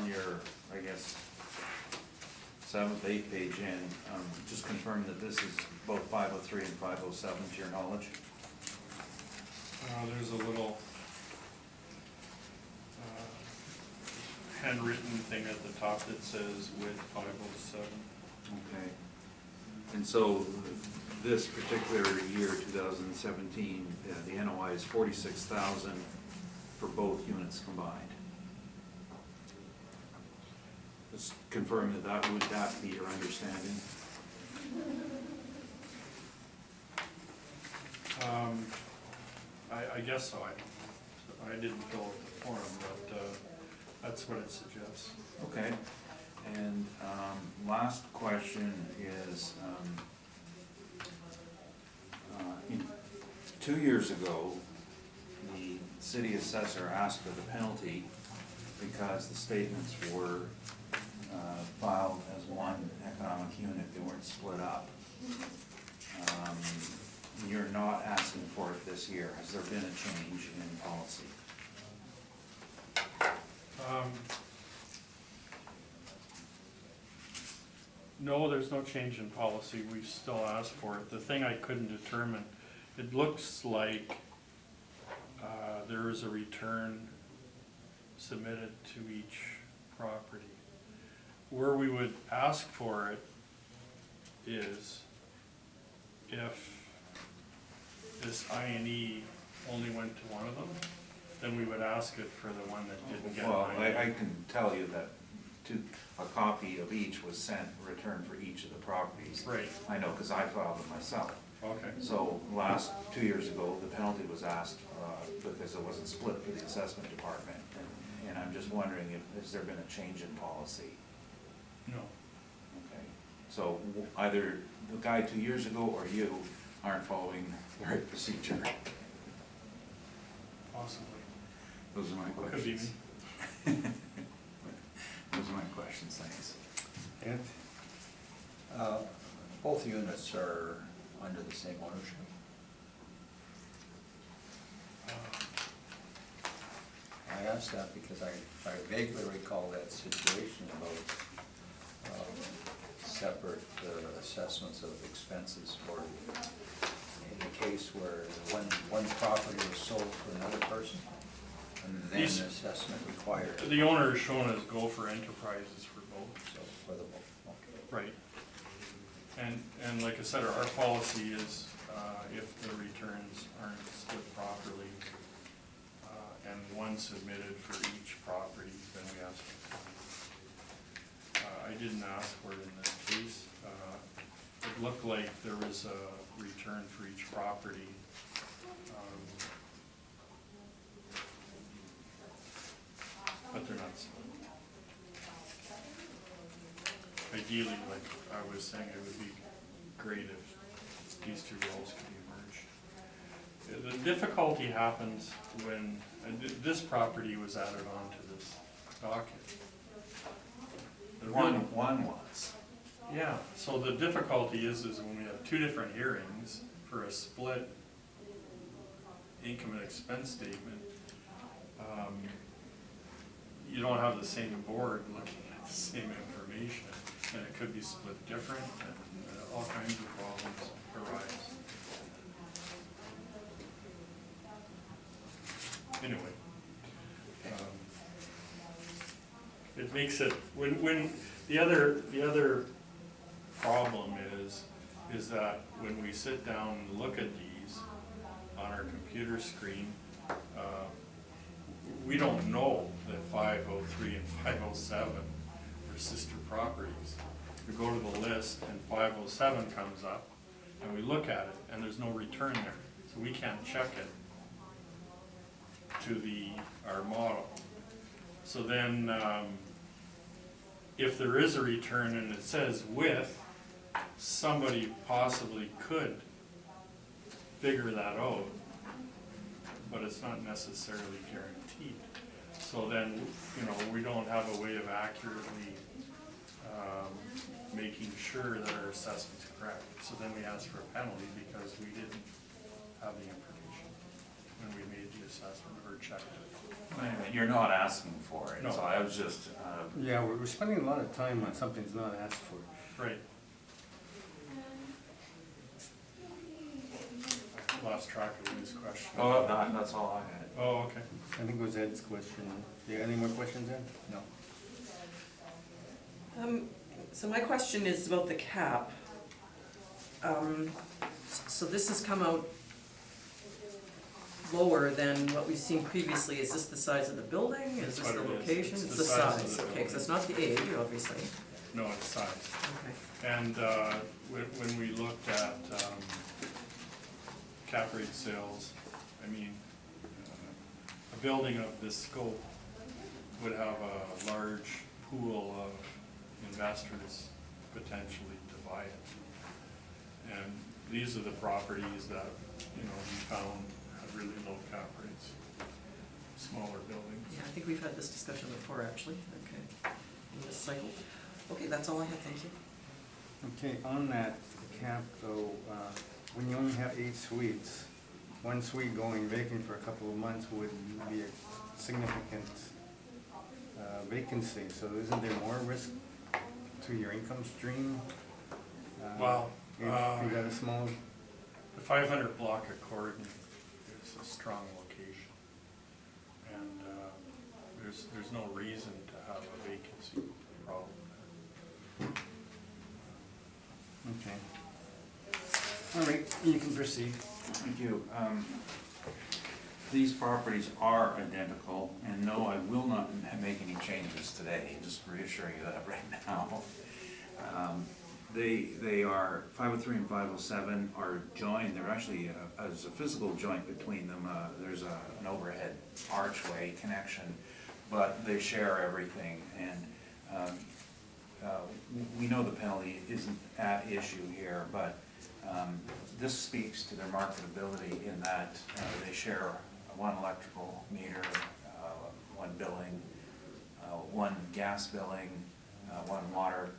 your, I guess, 7th, 8th page in, just confirm that this is both 503 and 507 to your knowledge. There's a little handwritten thing at the top that says with 507. Okay. And so this particular year, 2017, the NOI is 46,000 for both units combined. Just confirm that would that be your understanding? I guess so. I didn't fill out the form, but that's what it suggests. Okay. And last question is, 2 years ago, the city assessor asked for the penalty because the statements were filed as one economic unit, they weren't split up. You're not asking for it this year. Has there been a change in policy? No, there's no change in policy. We still ask for it. The thing I couldn't determine, it looks like there is a return submitted to each property. Where we would ask for it is if this I&E only went to one of them, then we would ask it for the one that didn't get Well, I&E. I can tell you that a copy of each was sent, returned for each of the properties. Right, I know, because I filed it myself. okay. So 2 years ago, the penalty was asked because it wasn't split for the assessment department. And I'm just wondering if, has there been a change in policy? No. Okay. So either the guy 2 years ago or you aren't following the right procedure. Possibly. Those are my Could be questions. me. Those are my questions, thanks. Ed? Both units are under the same ownership. I asked that because I vaguely recall that situation about separate assessments of expenses for, in the case where one property was sold to another person, and then These- an assessment required. The owner is shown as Gopher Enterprises for both. So for the both, okay. Right. And like I said, our policy is, if the returns aren't split properly, and one submitted for each property, then we ask for it. I didn't ask for it in this case. It looked like there was a return for each property. But they're not split. Ideally, like I was saying, it would be great if these two roles could be merged. The difficulty happens when, and this property was added on to this docket. The real- One was. Yeah, so the difficulty is when we have two different hearings for a split income and expense statement, you don't have the same board looking at the same information, and it could be split different, and all kinds of problems arise. Anyway, it makes it, when, the other problem is that when we sit down and look at these on our computer screen, we don't know that 503 and 507 or sister properties. We go to the list and 507 comes up, and we look at it, and there's no return there, so we can't check it to our model. So then, if there is a return and it says with, somebody possibly could figure that out, but it's not necessarily guaranteed. So then, we don't have a way of accurately making sure that our assessment's correct. So then we ask for a penalty because we didn't have the information when we made the assessment or checked it. Wait a minute, you're not asking for it, No. so I was just, Yeah, we're spending a lot of time on something's not asked for. Right. I lost track of his question. oh, that's all I had. Oh, okay. I think it was Ed's question. Do you have any more questions, Ed? No. So my question is about the cap. So this has come out lower than what we've seen previously. Is this the size of the building? Is That's this what the it is. location? It's It's the the size of size, the okay, building. 'cause it's not the age, obviously. No, it's size. Okay. And when we looked at cap rate sales, I mean, a building of this scope would have a large pool of investors potentially to buy it. And these are the properties that, we found had really low cap rates, smaller buildings. Yeah, I think we've had this discussion before, actually, okay, in this cycle. Okay, that's all I had, thank you. Okay, on that cap though, when you only have 8 suites, one suite going vacant for a couple of months would be a significant vacancy, so isn't there more risk to your income stream? Well, If you got a small, the 500 block of Corridon is a strong location. And there's no reason to have a vacancy problem there. okay. All right, you can proceed. Thank you. These properties are identical, and no, I will not make any changes today, just reassuring you that right now. They are, 503 and 507 are joined, they're actually, there's a physical joint between them, there's an overhead archway connection, but they share everything, and we know the penalty isn't at issue here, but this speaks to their marketability in that they share one electrical meter, one billing, one gas billing, one water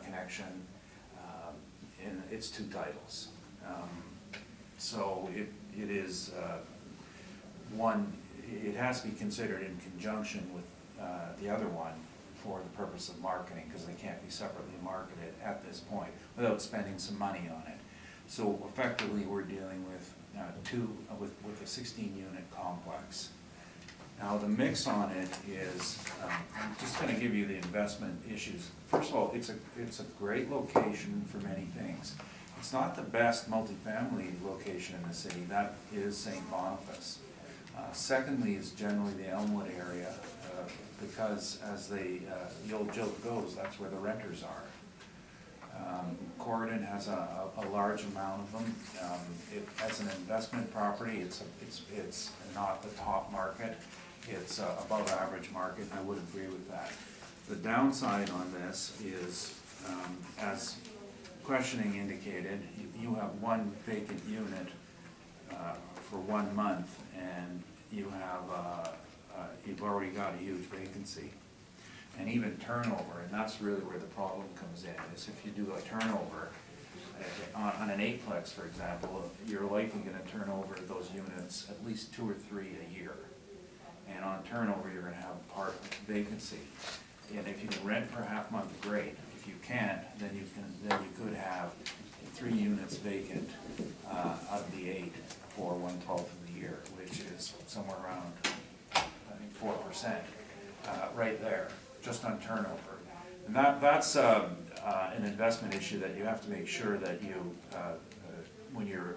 connection, and it's 2 titles. So it is one, it has to be considered in conjunction with the other one for the purpose of marketing, because they can't be separately marketed at this point without spending some money on it. So effectively, we're dealing with with a 16-unit complex. Now, the mix on it is, I'm just gonna give you the investment issues. First of all, it's a great location for many things. It's not the best multifamily location in the city, that is St. Boniface. Secondly is generally the Elmwood area, because as the old joke goes, that's where the renters are. Corridon has a large amount of them. As an investment property, it's not the top market. It's above average market, and I would agree with that. The downside on this is, as questioning indicated, you have one vacant unit for 1 month, and you have you've already got a huge vacancy. And even turnover, and that's really where the problem comes in, is if you do a turnover, on an 8-plex, for example, you're likely gonna turn over those units at least 2 or 3 a year. And on turnover, you're gonna have part vacancy. And if you can rent for a half month, great. If you can't, then you could have 3 units vacant out of the 8 for 1/12 of the year, which is somewhere around, I think, 4%, right there, just on turnover. And that's an investment issue that you have to make sure that you, when you're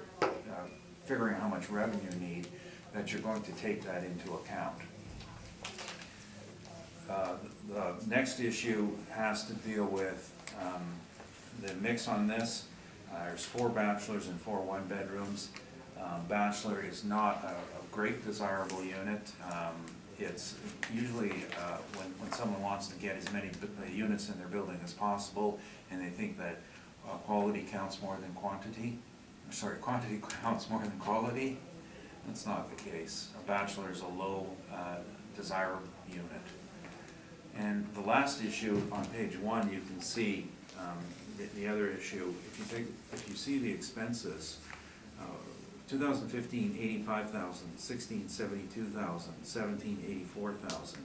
figuring how much revenue you need, that you're going to take that into account. The next issue has to deal with the mix on this. There's 4 bachelors and 4 one-bedrooms. Bachelor is not a great desirable unit. It's usually when someone wants to get as many units in their building as possible, and they think that quality counts more than quantity. Sorry, quantity counts more than quality. That's not the case. A bachelor is a low desirable unit. And the last issue on page 1, you can see the other issue. If you see the expenses, 2015, 85,000, 16, 72,000, 17, 84,000.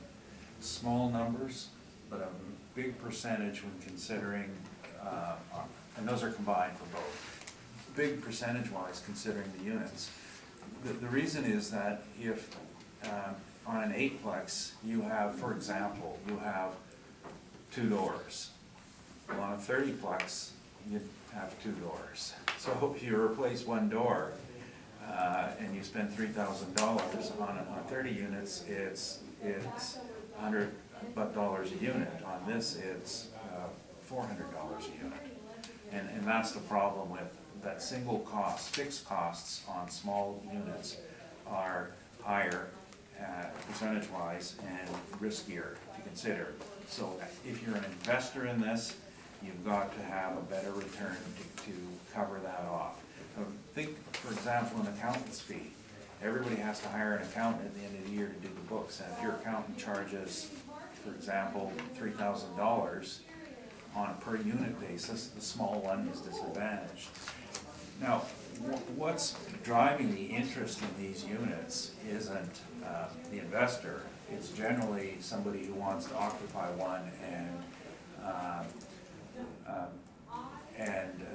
Small numbers, but a big percentage when considering, and those are combined for both. Big percentage-wise considering the units. The reason is that if on an 8-plex you have, for example, you have 2 doors. Well, on a 30-plex you have 2 doors. So if you replace 1 door and you spend $3,000 on 30 units, it's $100 a unit. On this, it's $400 a unit. And that's the problem with that single cost. Fixed costs on small units are higher percentage-wise and riskier to consider. So if you're an investor in this, you've got to have a better return to cover that off. Think, for example, an accountant's fee. Everybody has to hire an accountant at the end of the year to do the books. And if your accountant charges, for example, $3,000 on a per unit basis, the small one is disadvantaged. Now, what's driving the interest in these units isn't the investor. It's generally somebody who wants to occupy one and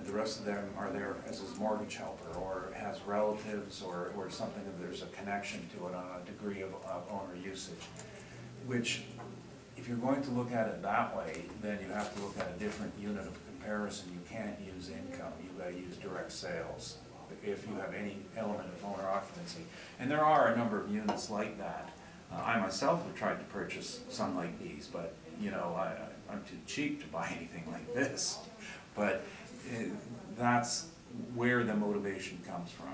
the rest of them are there as his mortgage helper or has relatives or something that there's a connection to it on a degree of owner usage. Which, if you're going to look at it that way, then you have to look at a different unit of comparison. You can't use income, you've got to use direct sales if you have any element of owner occupancy. And there are a number of units like that. I myself have tried to purchase some like these, but I'm too cheap to buy anything like this. But that's where the motivation comes from.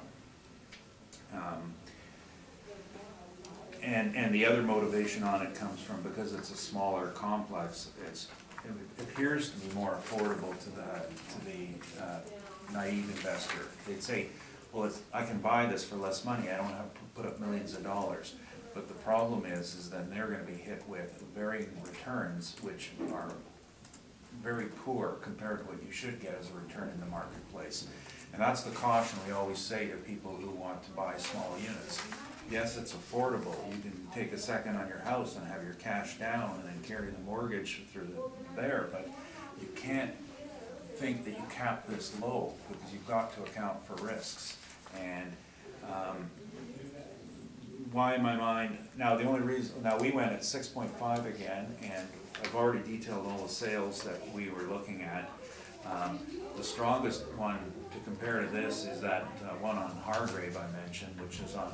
And the other motivation on it comes from, because it's a smaller complex, it appears to be more affordable to the naive investor. They'd say, well, I can buy this for less money, I don't have to put up millions of dollars. But the problem is then they're going to be hit with varying returns, which are very poor compared to what you should get as a return in the marketplace. And that's the caution we always say to people who want to buy small units. Yes, it's affordable. You can take a second on your house and have your cash down and then carry the mortgage through there, but you can't think that you cap this low because you've got to account for risks. And why in my mind, now the only reason, now we went at 6.5 again, and I've already detailed all the sales that we were looking at. The strongest one to compare to this is that one on Hargrave I mentioned, which is on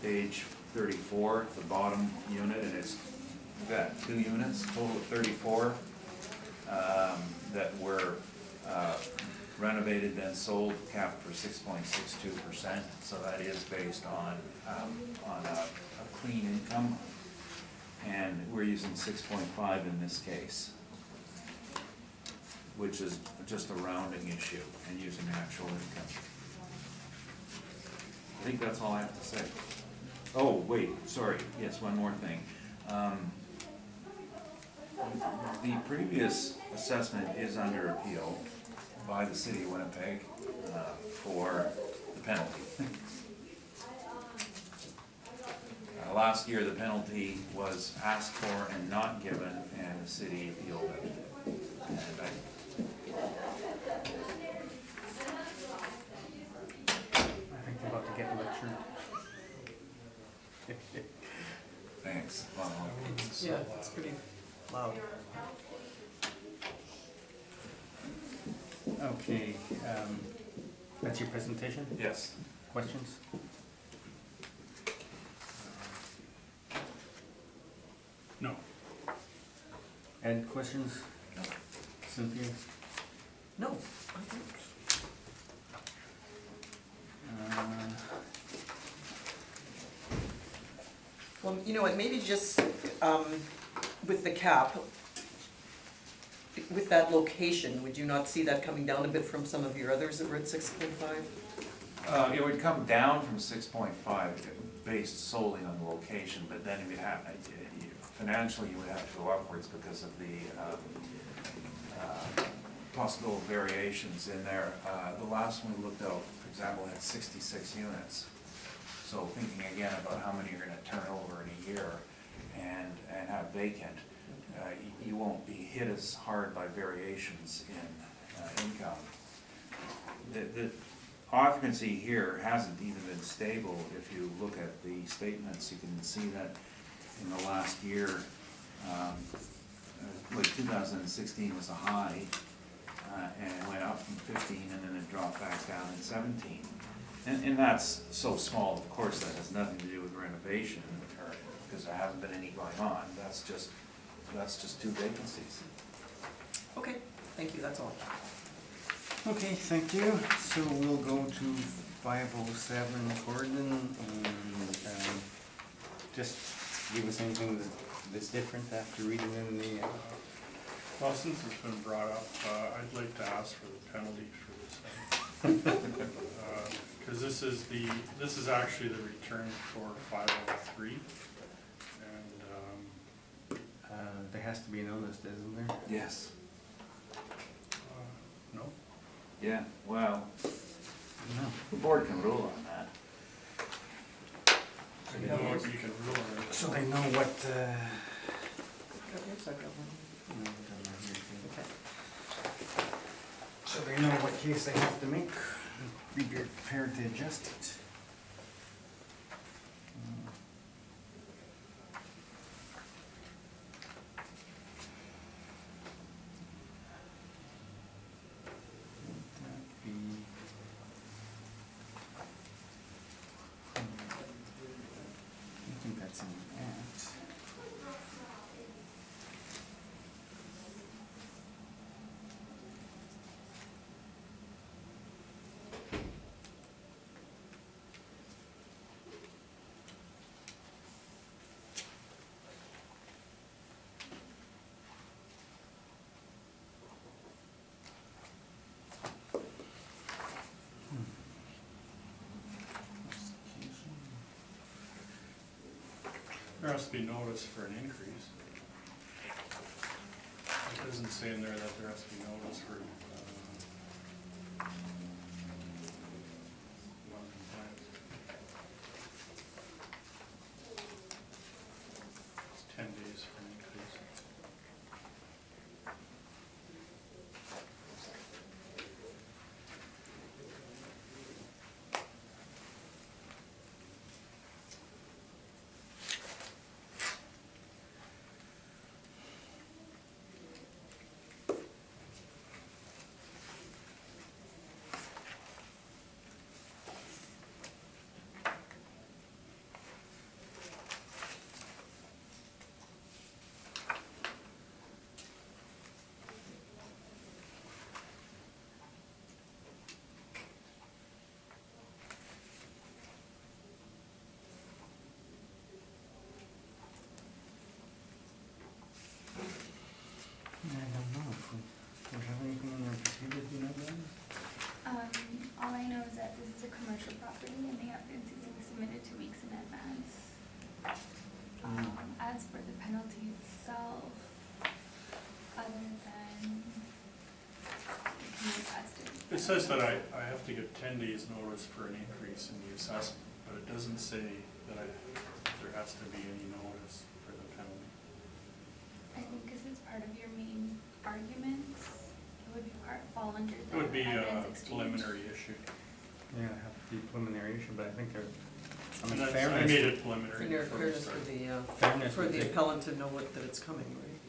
page 34, the bottom unit, and it's got 2 units, total of 34 that were renovated, then sold, capped for 6.62%. So that is based on a clean income, and we're using 6.5 in this case, which is just a rounding issue and using actual income. I think that's all I have to say. Oh, wait, sorry, yes, one more thing. The previous assessment is under appeal by the city of Winnipeg for the penalty. Last year, the penalty was asked for and not given, and the city appealed it. And I think they're about to get lectured. Thanks. Yeah, it's pretty loud. Okay, That's your presentation? Yes. Questions? No. Ed, questions? Cynthia? No, I think, Uh, well, you know what, maybe just, with the cap, with that location, would you not see that coming down a bit from some of your others that were at 6.5? It would come down from 6.5 based solely on the location, but then you have, financially, you would have to go upwards because of the possible variations in there. The last one we looked at, for example, had 66 units. So thinking again about how many you're gonna turn over in a year and have vacant, you won't be hit as hard by variations in income. The occupancy here hasn't even been stable. If you look at the statements, you can see that in the last year, like 2016 was a high, and it went up from 15, and then it dropped back down in 17. And that's so small, of course, that has nothing to do with renovation, or, because there hasn't been any going on. That's just 2 vacancies. Okay, thank you, that's all. Okay, thank you. So we'll go to 507 Gordon, and just give us anything that's different after reading in the, Well, since it's been brought up, I'd like to ask for the penalty for this. Because this is actually the return for 503. And, there has to be a notice, isn't there? Yes. no? Yeah, well, No. the board can rule on that. You know what you can rule on it. So they know what, Yes, I got one. no, down there here too. Okay. So they know what case they have to make, be prepared to adjust it. Would that be- I think that's in the act. There has to be notice for an increase. It doesn't say in there that there has to be notice for, non-compliance. It's 10 days for an increase. I don't know if we, do we have anything in our procedures, you know, Ben? All I know is that this is a commercial property and the occupancy is submitted 2 weeks in advance. As for the penalty itself, other than It says that I have to give 10 days notice for an increase in the assessment, but it doesn't say that there has to be any notice for the penalty. I think because it's part of your main arguments, it would be fall under It the would be a evidence exchange. preliminary issue. Yeah, it have to be preliminary issue, but I think they're, I And mean, that's, I fairness. made it preliminary Fair- before we Fairness started. Fairness for would the take- appellant to know that it's coming, right,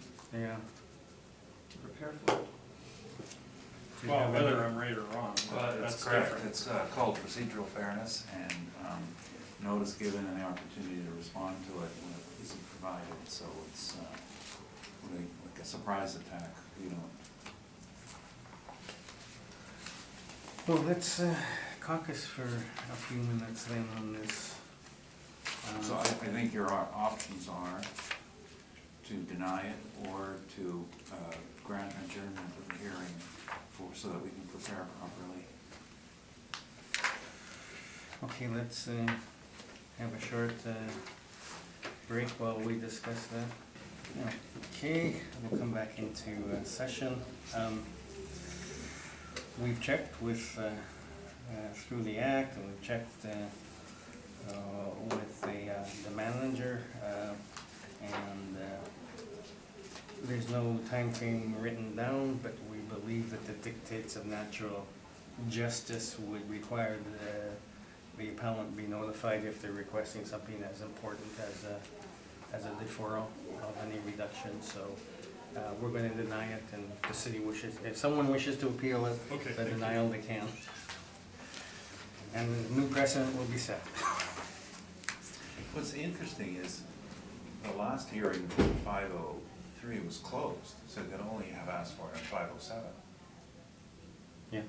Yeah. to prepare for it. you Well, have whether any- I'm right or wrong, But that's it's correct, different. it's called procedural fairness, and notice given and the opportunity to respond to it when it isn't provided, so it's really like a surprise attack, you know. Well, let's caucus for a few minutes then on this. So I think your options are to deny it or to grant an adjournment of the hearing so that we can prepare properly. Okay, let's have a short break while we discuss that. Yeah, okay, we'll come back into session. We've checked with, through the act, and we've checked with the manager, and there's no time frame written down, but we believe that the dictates of natural justice would require the appellant be notified if they're requesting something as important as a deferral of any reduction, so we're gonna deny it, and the city wishes, if someone wishes to appeal it, Okay, the thank you. denial they can. And a new precedent will be set. What's interesting is the last hearing, 503, was closed, so they could only have asked for it in 507. Yeah.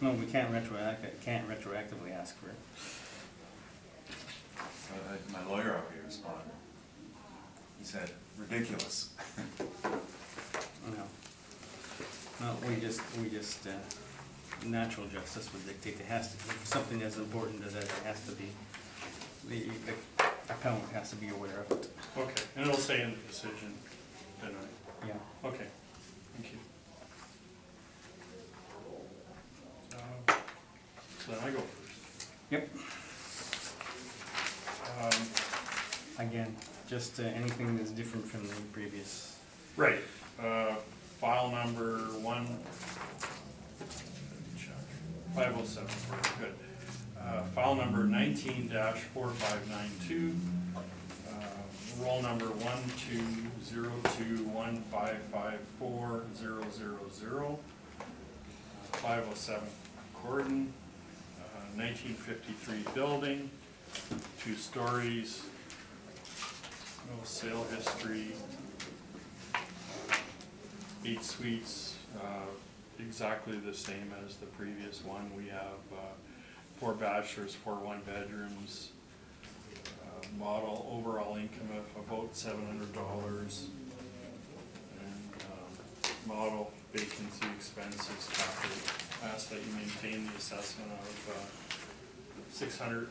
No, we can't retroactively ask for it. My lawyer up here responded. He said, ridiculous. No. No, we just, natural justice would dictate, it has to, if something as important as that, it has to be, the appellant has to be aware of it. Okay, and it'll say in the decision, denied. Yeah. Okay, thank you. So then I go first. Yep. Um, Again, just anything that's different from the previous. Right, file number 507, good. File number 19-4592, roll number 1202155400, 507 Gordon, 1953 building, 2 stories, no sale history, 8 suites, exactly the same as the previous one. We have 4 bachelors, 4 1-bedrooms, model overall income of about $700, and model vacancy expenses cap rate. Ask that you maintain the assessment of $636,000,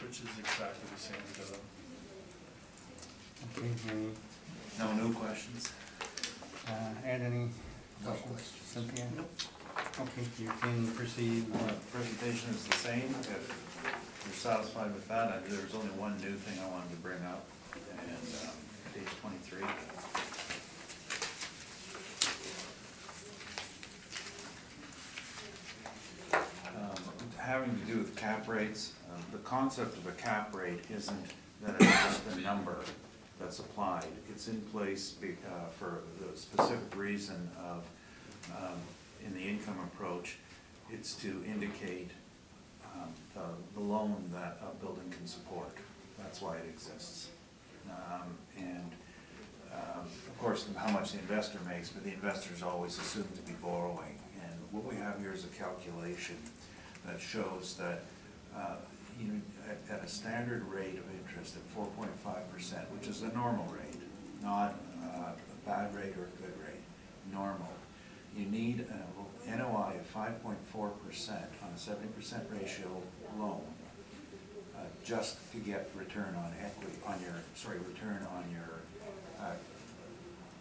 which is exactly the same as the. Okay, any, No new questions? add any No questions, questions. Cynthia? Nope. Okay, you can proceed. Presentation is the same. If you're satisfied with that, there's only one new thing I wanted to bring up, and page 23. Having to do with cap rates, the concept of a cap rate isn't that it's just a number that's applied. It's in place for the specific reason of, in the income approach, it's to indicate the loan that a building can support. That's why it exists. Of course, how much the investor makes, but the investor is always assumed to be borrowing. And what we have here is a calculation that shows that at a standard rate of interest at 4.5%, which is a normal rate, not a bad rate or a good rate, normal, you need an NOI of 5.4% on a 70% ratio loan just to get return on equity,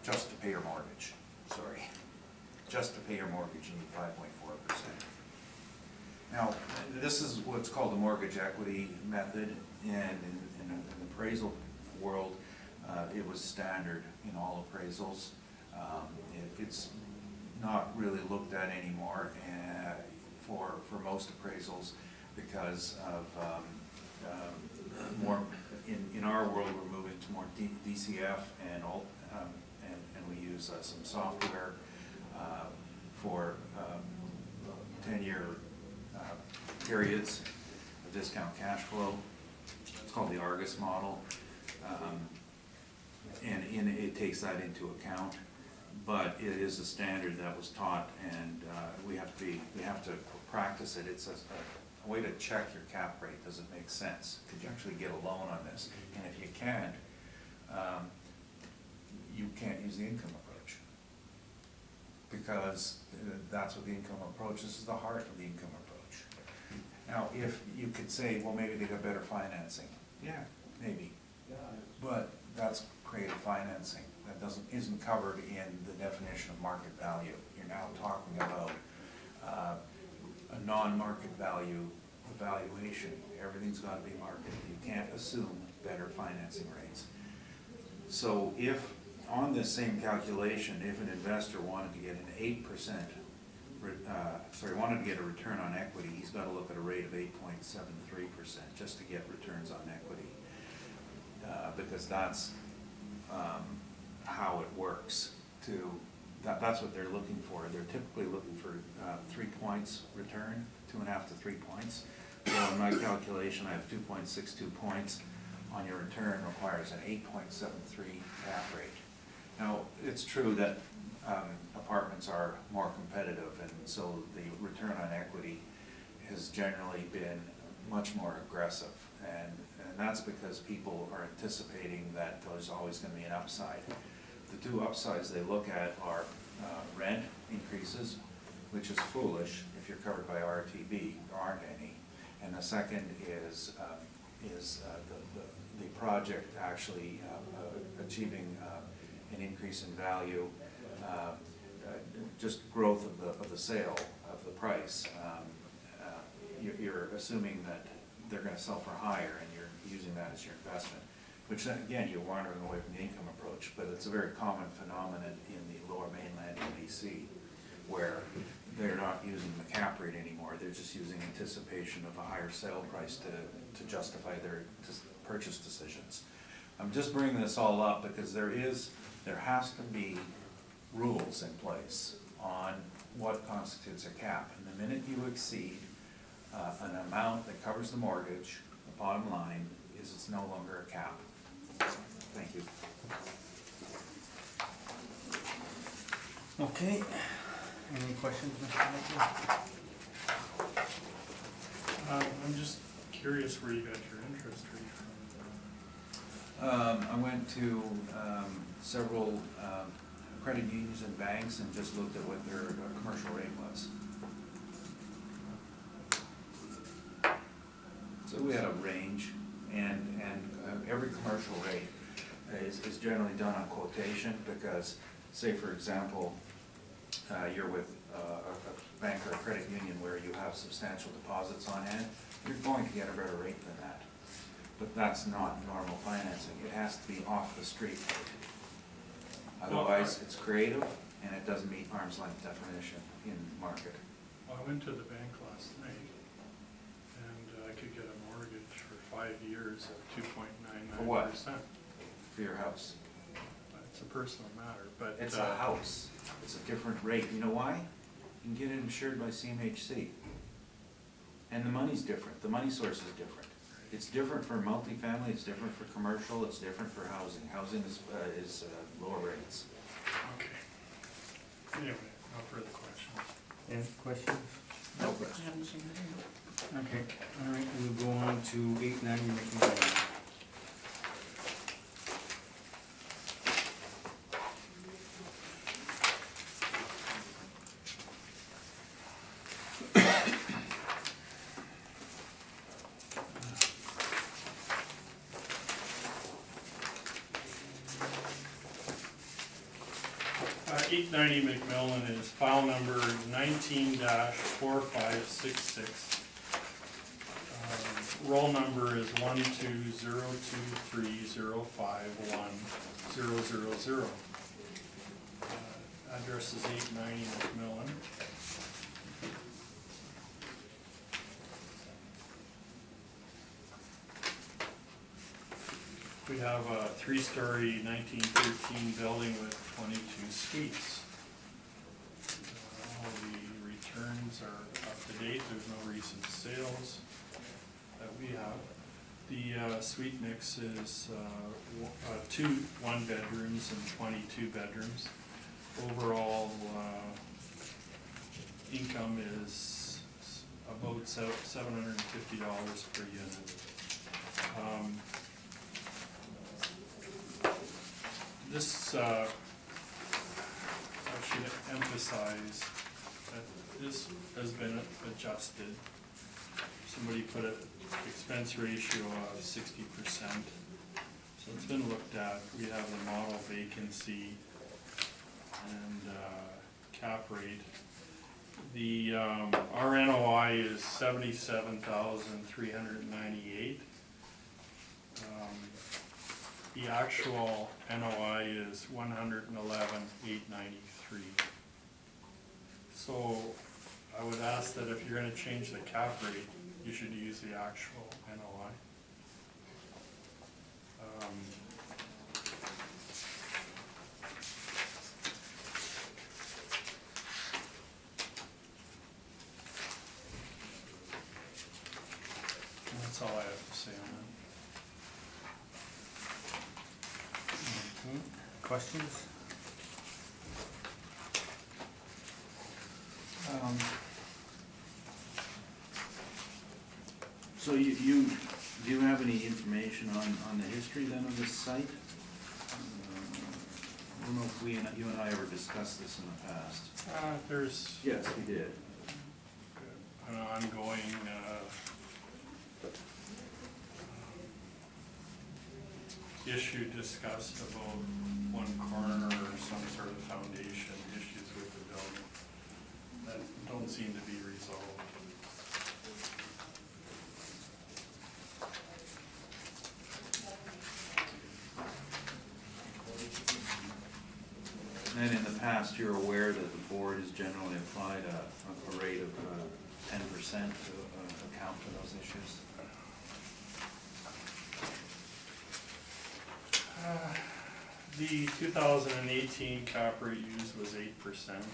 just to pay your mortgage, just to pay your mortgage, you need 5.4%. Now, this is what's called the mortgage equity method, and in the appraisal world, it was standard in all appraisals. It's not really looked at anymore for most appraisals because of more, in our world, we're moving to more DCF and all, and we use some software for 10-year periods of discount cash flow. It's called the Argus model. And it takes that into account, but it is a standard that was taught, and we have to practice it. It's a way to check your cap rate. Does it make sense? Could you actually get a loan on this? And if you can't, you can't use the income approach, because that's what the income approach, this is the heart of the income approach. Now, if you could say, well, maybe they got better financing. Yeah, maybe. But that's creative financing. That isn't covered in the definition of market value. You're now talking about a non-market value evaluation. Everything's got to be market. You can't assume better financing rates. So if, on this same calculation, if an investor wanted to get an 8%, wanted to get a return on equity, he's got to look at a rate of 8.73% just to get returns on equity. Because that's how it works. That's what they're looking for. They're typically looking for 3 points return, 2.5 to 3 points. So in my calculation, I have 2.62 points on your return requires an 8.73 cap rate. Now, it's true that apartments are more competitive, and so the return on equity has generally been much more aggressive. And that's because people are anticipating that there's always going to be an upside. The two upsides they look at are rent increases, which is foolish if you're covered by RTB. There aren't any. And the second is the project actually achieving an increase in value, just growth of the sale of the price. You're assuming that they're going to sell for higher, and you're using that as your investment, which then again, you're wandering away from the income approach. But it's a very common phenomenon in the Lower Mainland in BC, where they're not using the cap rate anymore. They're just using anticipation of a higher sale price to justify their purchase decisions. I'm just bringing this all up because there has to be rules in place on what constitutes a cap. And the minute you exceed an amount that covers the mortgage, the bottom line is it's no longer a cap. Thank you. Okay, any questions, Mr. Mitchell? I'm just curious where you got your interest rate from. I went to several credit unions and banks and just looked at what their commercial rate was. So we had a range, and every commercial rate is generally done on quotation, because, say for example, you're with a bank or a credit union where you have substantial deposits on hand, you're going to get a better rate than that. But that's not normal financing. It has to be off the street. Otherwise, it's creative, and it doesn't meet arm's length definition in market. Well, I went to the bank last night, and I could get a mortgage for 5 years at 2.99%. For what? For your house. It's a personal matter, but. It's a house. It's a different rate. You know why? You can get it insured by CMHC. And the money's different. The money source is different. It's different for multifamily, it's different for commercial, it's different for housing. Housing is lower rates. Okay. Anyway, no further questions. Any questions? No I question. haven't seen it. Okay, all right, we'll go on to 890 McMillan. Eight 890 McMillan is file number 19-4566. Roll number is 12023051000. Address is 890 McMillan. We have a three-story 1913 building with 22 suites. All the returns are up to date, there's no recent sales that we have. The suite mix is two one-bedrooms and 22 bedrooms. Overall income is about $750 per unit. This, I should emphasize that this has been adjusted. Somebody put an expense ratio of 60%. So it's been looked at. We have the model vacancy and cap rate. The our NOI is 77,398. The actual NOI is 111,893. So I would ask that if you're going to change the cap rate, you should use the actual NOI. That's all I have to say on that. Okay. Questions? So do you have any information on the history then of this site? I don't know if you and I ever discussed this in the past. There's Yes, we did. an ongoing issue discussed about one corner or some sort of foundation issues with the building that don't seem to be resolved. And in the past, you're aware that the board has generally applied a rate of 10% to account for those issues? The 2018 cap rate used was 8%,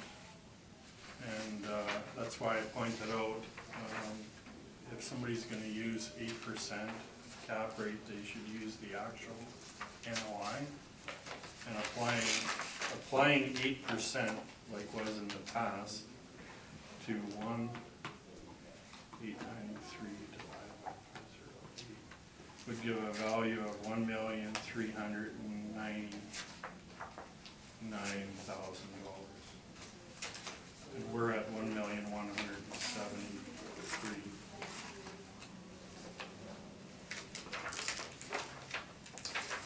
and that's why I pointed out, if somebody's gonna use 8% cap rate, they should use the actual NOI. And applying 8% like was in the past to 1,893 divided by 0.08 would give a value of $1,399,000. And we're at 1,173,000.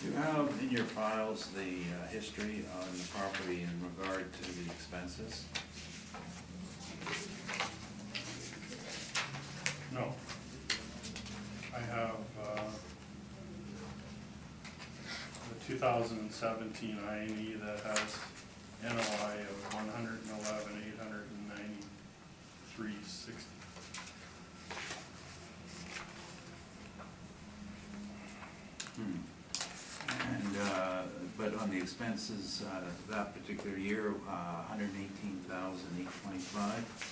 Do you have in your files the history on the property in regard to the expenses? No. I have the 2017 INE that has NOI of 111,893.60. And, but on the expenses, that particular year, 118,825.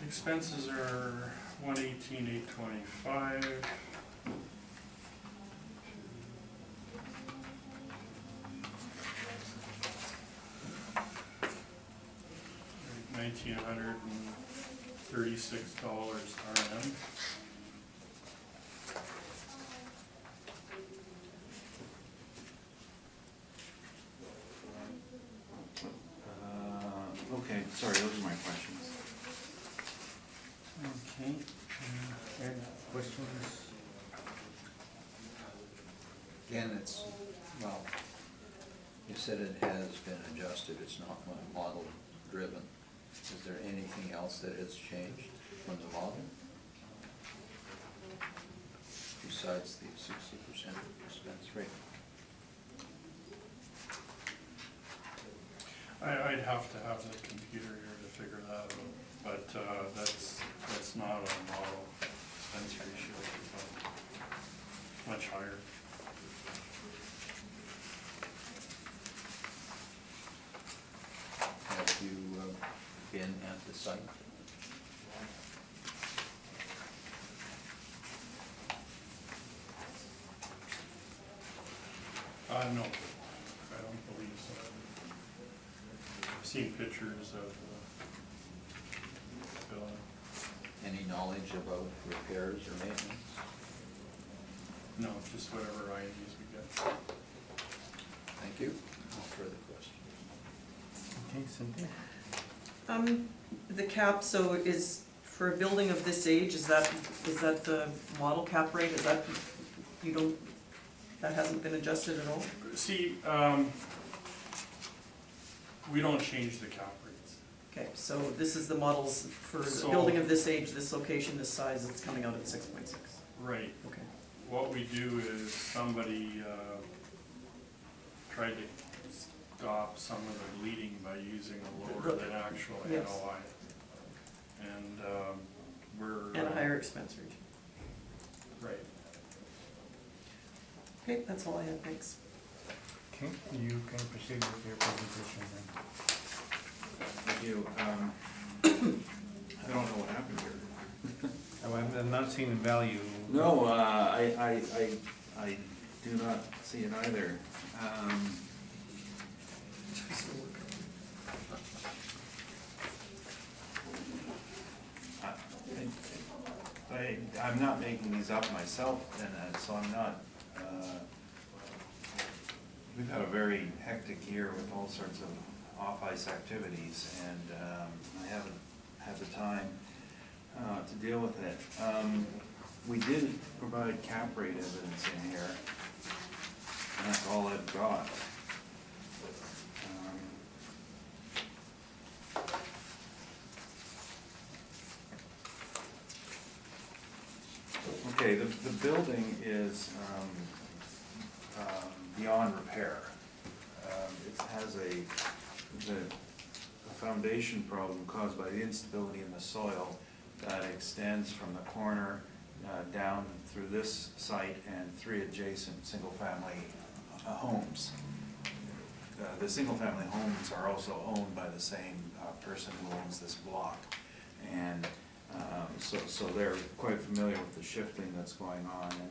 Expenses are 118,825. 1,936 RM. Okay, sorry, those are my questions. Okay. Any questions? Again, it's, well, you said it has been adjusted, it's not model driven. Is there anything else that has changed from the model? Besides the 60% expense rate? have to have the computer here to figure that out, but, that's not a model expense ratio, but much higher. Have you been at the site? No, I don't believe so. I've seen pictures of the building. Any knowledge about repairs or maintenance? No, just whatever IDs we get. Thank you. No further questions. Okay, Cynthia? The cap, so is, for a building of this age, is that the model cap rate, is that, you don't, that hasn't been adjusted at all? See, we don't change the cap rates. Okay, so this is the models for a So- building of this age, this location, this size, it's coming out at 6.6. Right. Okay. What we do is somebody tried to stop some of the bleeding by using a lower than actual Yes. NOI. And we're. And a higher expense region. Right. Okay, that's all I had, thanks. Okay, you can proceed with your presentation then. Thank you. I don't know what happened here. Oh, I'm not seeing the value. No, I do not see it either. I'm not making these up myself, and so I'm not, we've had a very hectic year with all sorts of off-ice activities, and I haven't had the time to deal with it. We did provide cap rate evidence in here, and that's all I've got. Okay, the building is beyond repair. It has a foundation problem caused by the instability in the soil that extends from the corner down through this site and 3 adjacent single-family homes. The single-family homes are also owned by the same person who owns this block. And so they're quite familiar with the shifting that's going on. And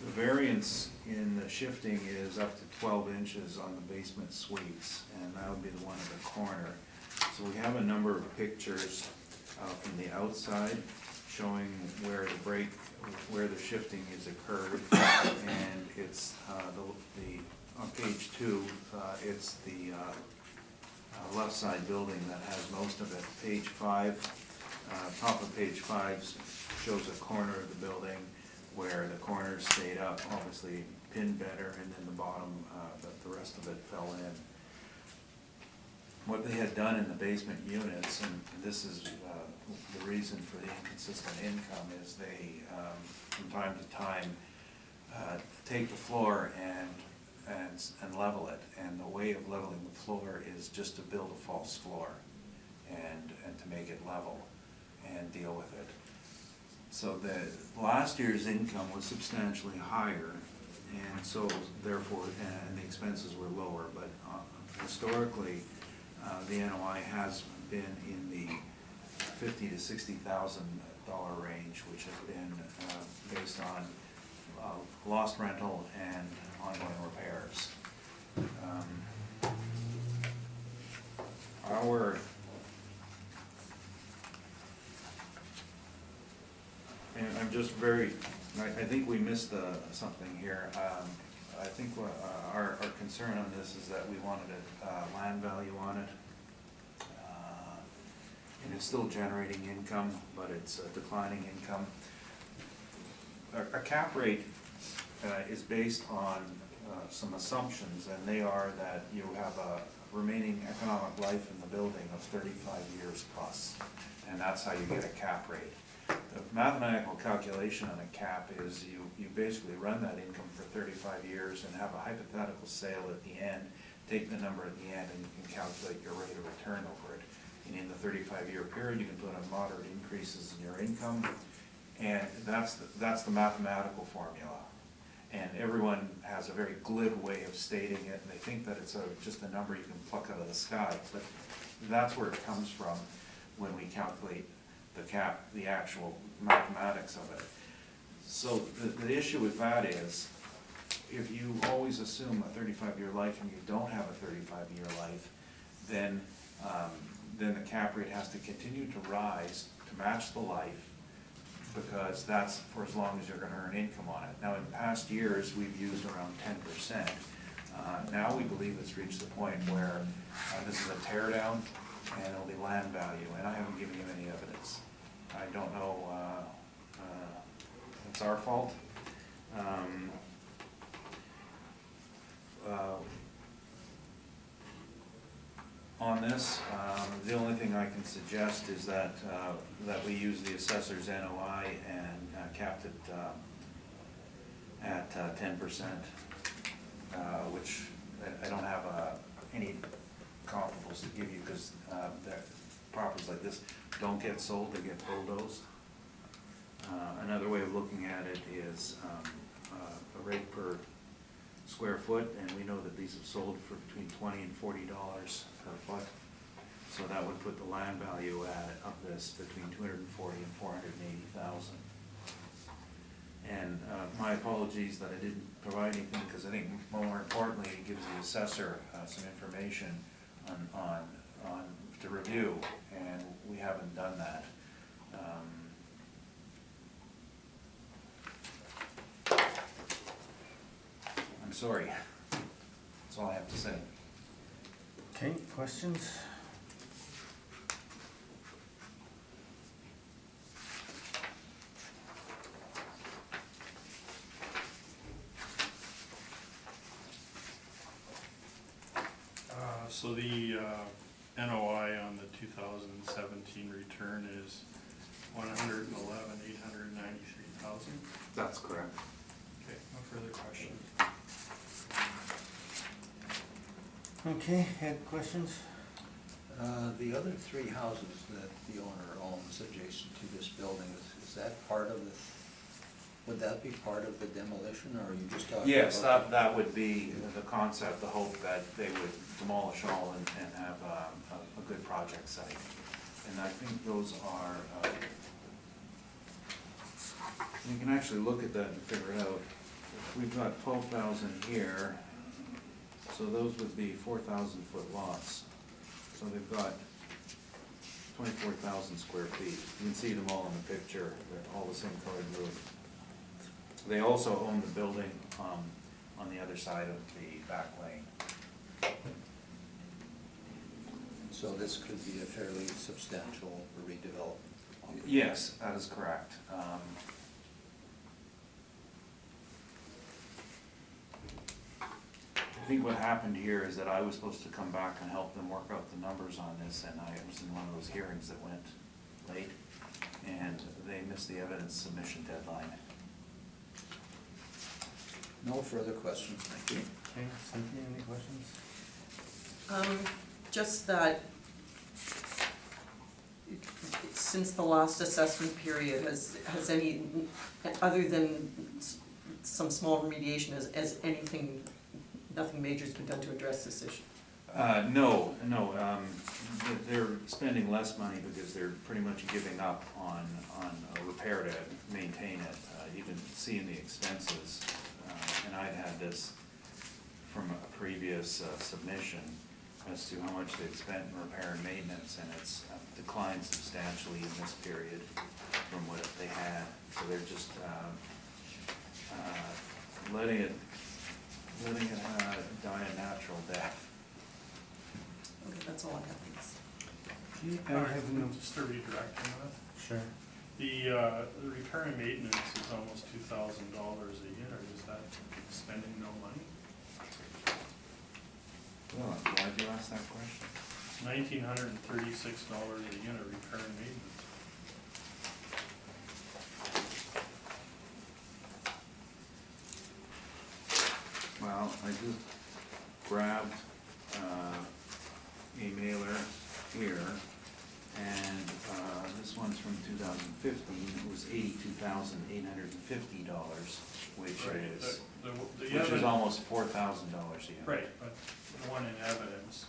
the variance in the shifting is up to 12 inches on the basement suites, and that would be the one in the corner. So we have a number of pictures from the outside showing where the shifting has occurred, and it's on page 2, it's the left side building that has most of it. Page 5, top of page 5 shows a corner of the building where the corners stayed up, obviously pinned better, and then the bottom, but the rest of it fell in. What they had done in the basement units, and this is the reason for the inconsistent income, is they, from time to time, take the floor and level it. And the way of leveling the floor is just to build a false floor and to make it level and deal with it. So the last year's income was substantially higher, and so therefore, and the expenses were lower, but historically, the NOI has been in the $50,000 to $60,000 range, which has been based on lost rental and ongoing repairs. And I'm just I think we missed something here. I think our concern on this is that we wanted a land value on it. And it's still generating income, but it's declining income. A cap rate is based on some assumptions, and they are that you have a remaining economic life in the building of 35 years plus, and that's how you get a cap rate. The mathematical calculation on a cap is you basically run that income for 35 years and have a hypothetical sale at the end, take the number at the end and you can calculate your rate of return over it. And in the 35-year period, you can put on moderate increases in your income, and that's the mathematical formula. And everyone has a very glib way of stating it, and they think that it's just a number you can pluck out of the sky, but that's where it comes from when we calculate the actual mathematics of it. So the issue with that is, if you always assume a 35-year life and you don't have a 35-year life, then the cap rate has to continue to rise to match the life, because that's for as long as you're gonna earn income on it. Now, in past years, we've used around 10%. Now we believe it's reached the point where this is a tear down and it'll be land value, and I haven't given you any evidence. I don't know, it's our fault. On this, the only thing I can suggest is that we use the assessor's NOI and capped it at 10%, which I don't have any comparables to give you, because properties like this don't get sold, they get bulldozed. Another way of looking at it is a rate per square foot, and we know that these have sold for between $20 and $40 per foot. So that would put the land value of this between $240,000 and $480,000. And my apologies that I didn't provide anything, because I think more importantly, it gives the assessor some information on to review, and we haven't done that. I'm sorry. That's all I have to say. Okay, questions? So the NOI on the 2017 return is $111,893,000. That's correct. Okay, no further questions. Okay, Ed, questions? The other three houses that the owner owns adjacent to this building, is that part of the, would that be part of the demolition, or are you just talking about? Yes, that would be the concept, the hope that they would demolish all and have a good project site. And I think those are, you can actually look at that and figure it out. We've got 12,000 here, so those would be 4,000 foot lots. So they've got 24,000 square feet. You can see them all in the picture, they're all the same colored wood. They also own the building on the other side of the back lane. So this could be a fairly substantial redevelopment? Yes, that is correct. I think what happened here is that I was supposed to come back and help them work out the numbers on this, and I was in one of those hearings that went late, and they missed the evidence submission deadline. No further questions, thank you. Okay, Cynthia, any questions? Just that, since the last assessment period, has any, other than some small remediation, has anything, nothing major has been done to address this issue? No, they're spending less money because they're pretty much giving up on a repair to maintain it. You can see in the expenses, and I'd had this from a previous submission as to how much they've spent in repair and maintenance, and it's declined substantially in this period from what they had. So they're just letting it die a natural death. Okay, that's all I have, thanks. I have no. Just to redirect on that. Sure. The repair and maintenance is almost $2,000 a year. Is that spending no money? Well, why'd you ask that question? $1,936 a unit repair and maintenance. Well, I just grabbed a mailer here, and this one's from 2015, it was $82,850, which Right, is, the which is evidence- almost $4,000 a year. Right, but the one in evidence,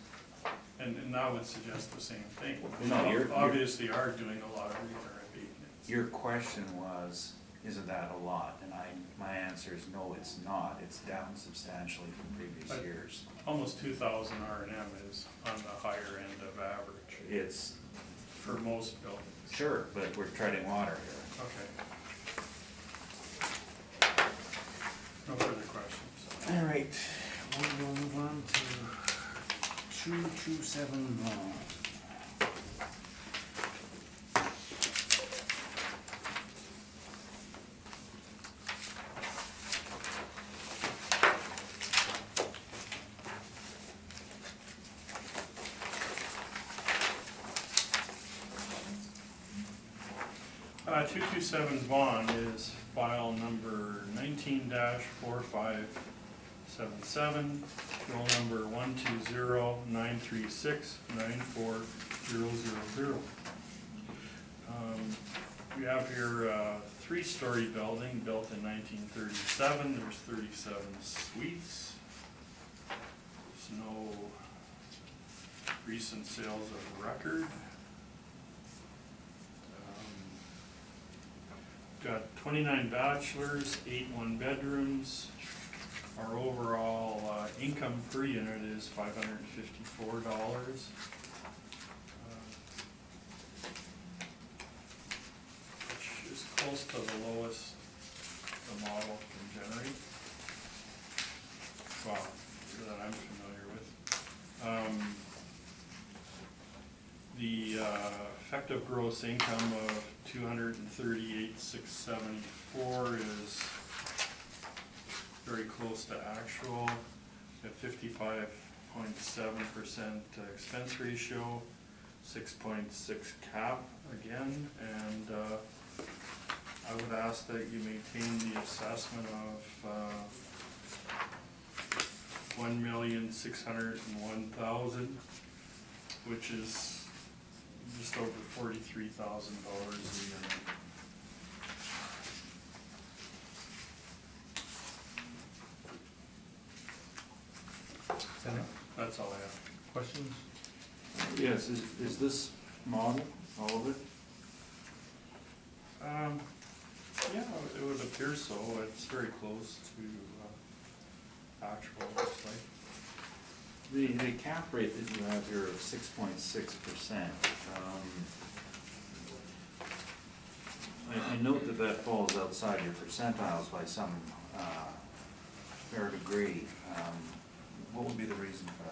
and that would suggest the same thing. No, We you're- obviously are doing a lot of repair and maintenance. Your question was, isn't that a lot? And my answer is no, it's not. It's down substantially from previous But- years. Almost 2,000 R&M is on the higher end of average It's, for most buildings. sure, but we're treading water here. Okay. No further questions. All right, we'll move on to 227 Vaughan. Uh, 227 Vaughan is file number 19-4577, bill number 120-936-94000. We have here a three-story building built in 1937. There's 37 suites. There's no recent sales of record. Got 29 bachelors, 8 one-bedrooms. Our overall income per unit is $554. Which is close to the lowest the model can generate. Well, that I'm familiar with. The effective gross income of $238,674 is very close to actual. At 55.7% expense ratio, 6.6 cap again, and I would ask that you maintain the assessment of $1,601,000, which is just over $43,000 a year. That's all I have. Questions? Yes, is this model, all of it? Yeah, it would appear so. It's very close to actual, looks like. The cap rate that you have here of 6.6%, I note that that falls outside your percentiles by some fair degree. What would be the reason for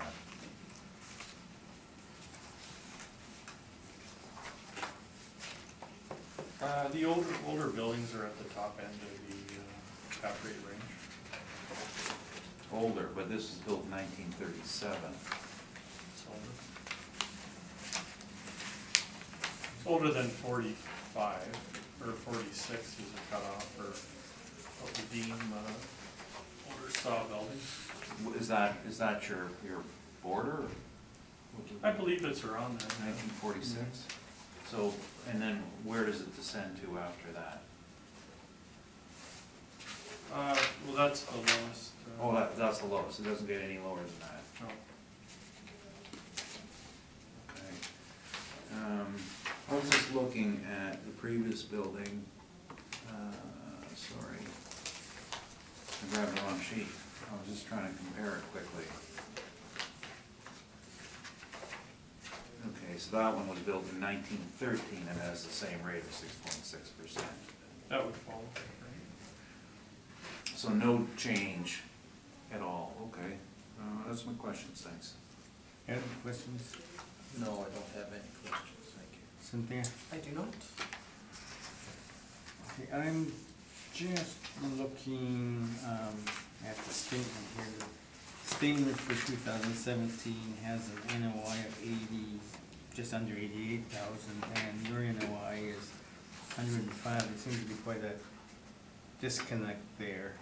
that? The older buildings are at the top end of the cap rate range. Older, but this is built 1937. It's older. It's older than 45, or 46 is a cutoff for what we deem older style buildings. Is that your border? I believe it's around there. 1946? So, and then where does it descend to after that? Well, that's the lowest. Oh, that's the lowest, it doesn't get any lower than that. No. Okay. I was just looking at the previous building, sorry, I grabbed the wrong sheet. I was just trying to compare it quickly. Okay, so that one was built in 1913 and has the same rate of 6.6%. That would fall, right? So no change at all, okay. That's my questions, thanks. Any questions? No, I don't have any questions, thank you. Cynthia? I do not. Okay, I'm just looking at the statement here. The statement for 2017 has an NOI of 80, just under 88,000, and your NOI is 105. There seems to be quite a disconnect there.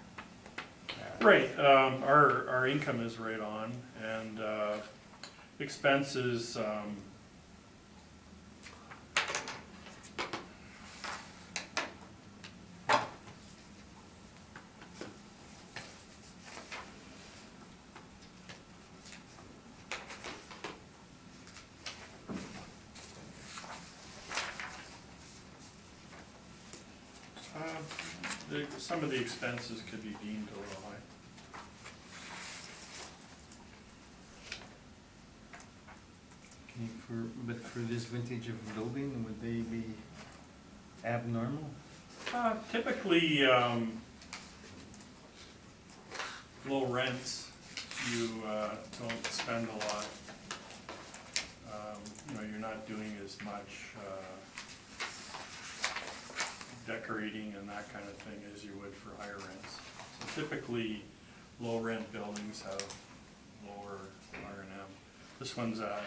Right, our income is right on, and Expenses, some of the expenses could be deemed a little high. Okay, but for this vintage of building, would they be abnormal? Typically, low rents, you don't spend a lot. You know, you're not doing as much decorating and that kind of thing as you would for higher rents. So typically, low rent buildings have lower R&M. This one's at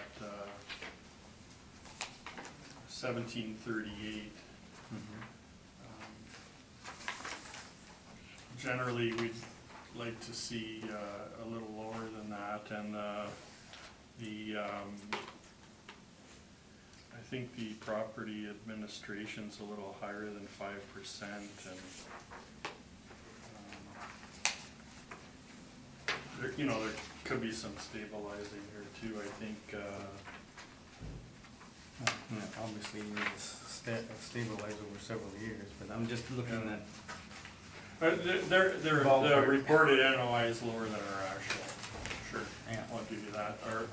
1738. Generally, we'd like to see a little lower than that, and I think the property administration's a little higher than 5%, and there, you know, there could be some stabilizing here too. I think. Yeah, obviously, you need to stabilize over several years, but I'm just looking Yeah. at, The Ballpark. reported NOI is lower than our actual, sure, Yeah. I'll give you that, our,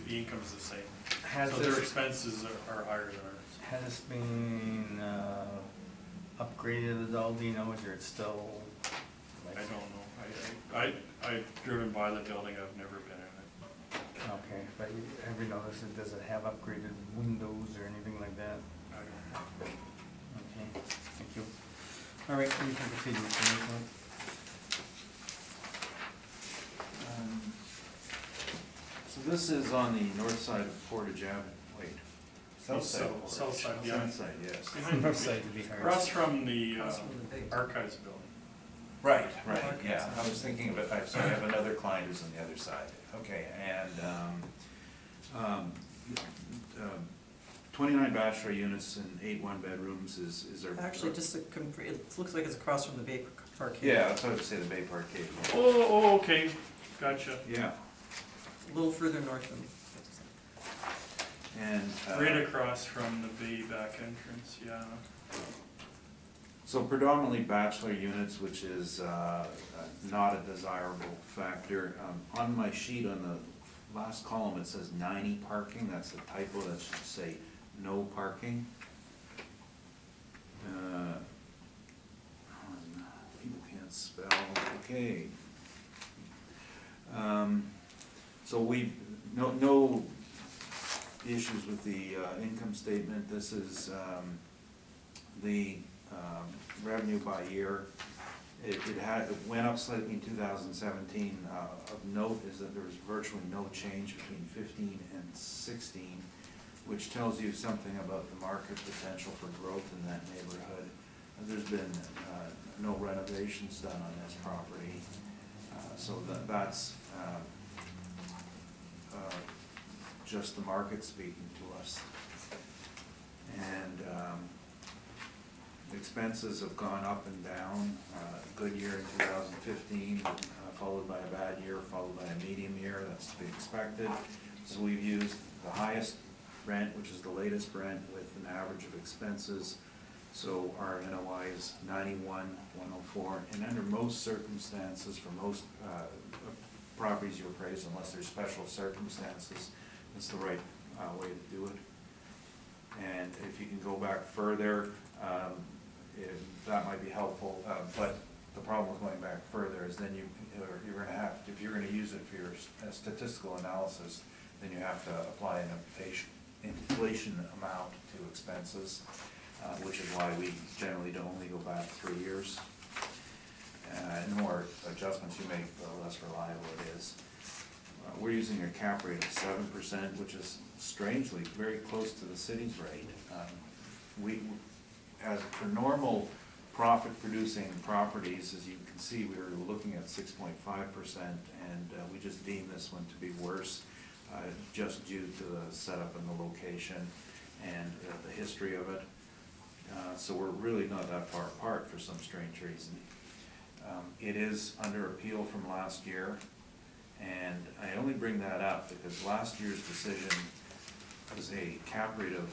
the income's the same. has So their this, expenses are higher than ours. has this been upgraded at all, do you know, or it's still? I don't know, I've driven by the building, I've never been in it. Okay, but have you noticed, does it have upgraded windows or anything like that? I don't know. Okay, thank you. All right, you can proceed with the next one. So this is on the north side of Portage Avenue, wait. South side of Portage. South side, yeah. South side, yes. Behind North the- side would be hard. Across from the Across from the big- archives building. Right, yeah, I was thinking of it, so I have another client who's on the other side, okay, and, 29 bachelor units and 8 one-bedrooms is our. Actually, just it looks like it's across from the Bay Park. Yeah, that's what I would say, the Bay Parkade. Oh, okay, gotcha. Yeah, A little further north than. and. Right across from the bay back entrance, yeah. So predominantly bachelor units, which is not a desirable factor. On my sheet, on the last column, it says 90 parking, that's a typo, that should say no parking. People can't spell, okay. So no issues with the income statement. This is the revenue by year. It went up slightly in 2017. Of note is that there was virtually no change between 15 and 16, which tells you something about the market potential for growth in that neighborhood. There's been no renovations done on this property, so that's just the market speaking to us. And expenses have gone up and down. Good year in 2015, followed by a bad year, followed by a medium year. That's to be expected. So we've used the highest rent, which is the latest rent, with an average of expenses. So our NOI is 91,104, and under most circumstances, for most properties you appraise, unless there's special circumstances, it's the right way to do it. And if you can go back further, that might be helpful, but the problem with going back further is then you're gonna have, if you're gonna use it for your statistical analysis, then you have to apply an inflation amount to expenses, which is why we generally don't only go back 3 years. The more adjustments you make, the less reliable it is. We're using a cap rate of 7%, which is strangely very close to the city's rate. As for normal profit-producing properties, as you can see, we were looking at 6.5%, and we just deemed this one to be worse. just due to the setup and the location and the history of it. So we're really not that far apart for some strange reason. It is under appeal from last year, and I only bring that up because last year's decision was a cap rate of,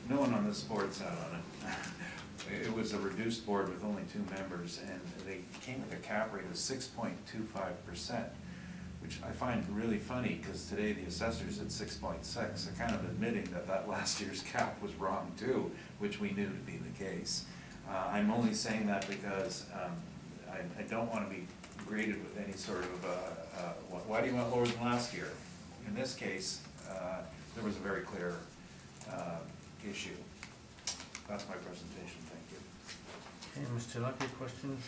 no one on this board sat on it. It was a reduced board with only 2 members, and they came with a cap rate of 6.25%, which I find really funny, because today the assessor's at 6.6, so kind of admitting that that last year's cap was wrong too, which we knew to be the case. I'm only saying that because I don't want to be graded with any sort of, why do you want lower than last year? In this case, there was a very clear issue. That's my presentation, thank you. Okay, Mr. Lucky, questions?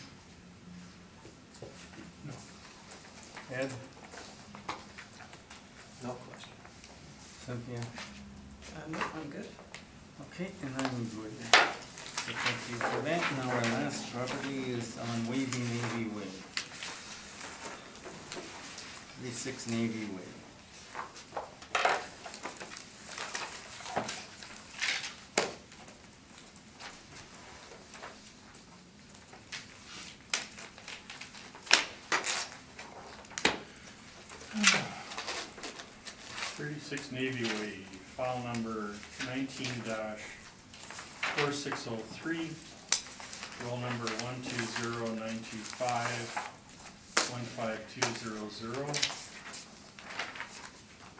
No. Ed, No question. Cynthia? No, I'm good. Okay, and I'm good. So thank you for that. Now our last property is on Wavy Navy Way. 36 Navy Way. Navy Way, file number 19-4603, roll number 120925-15200.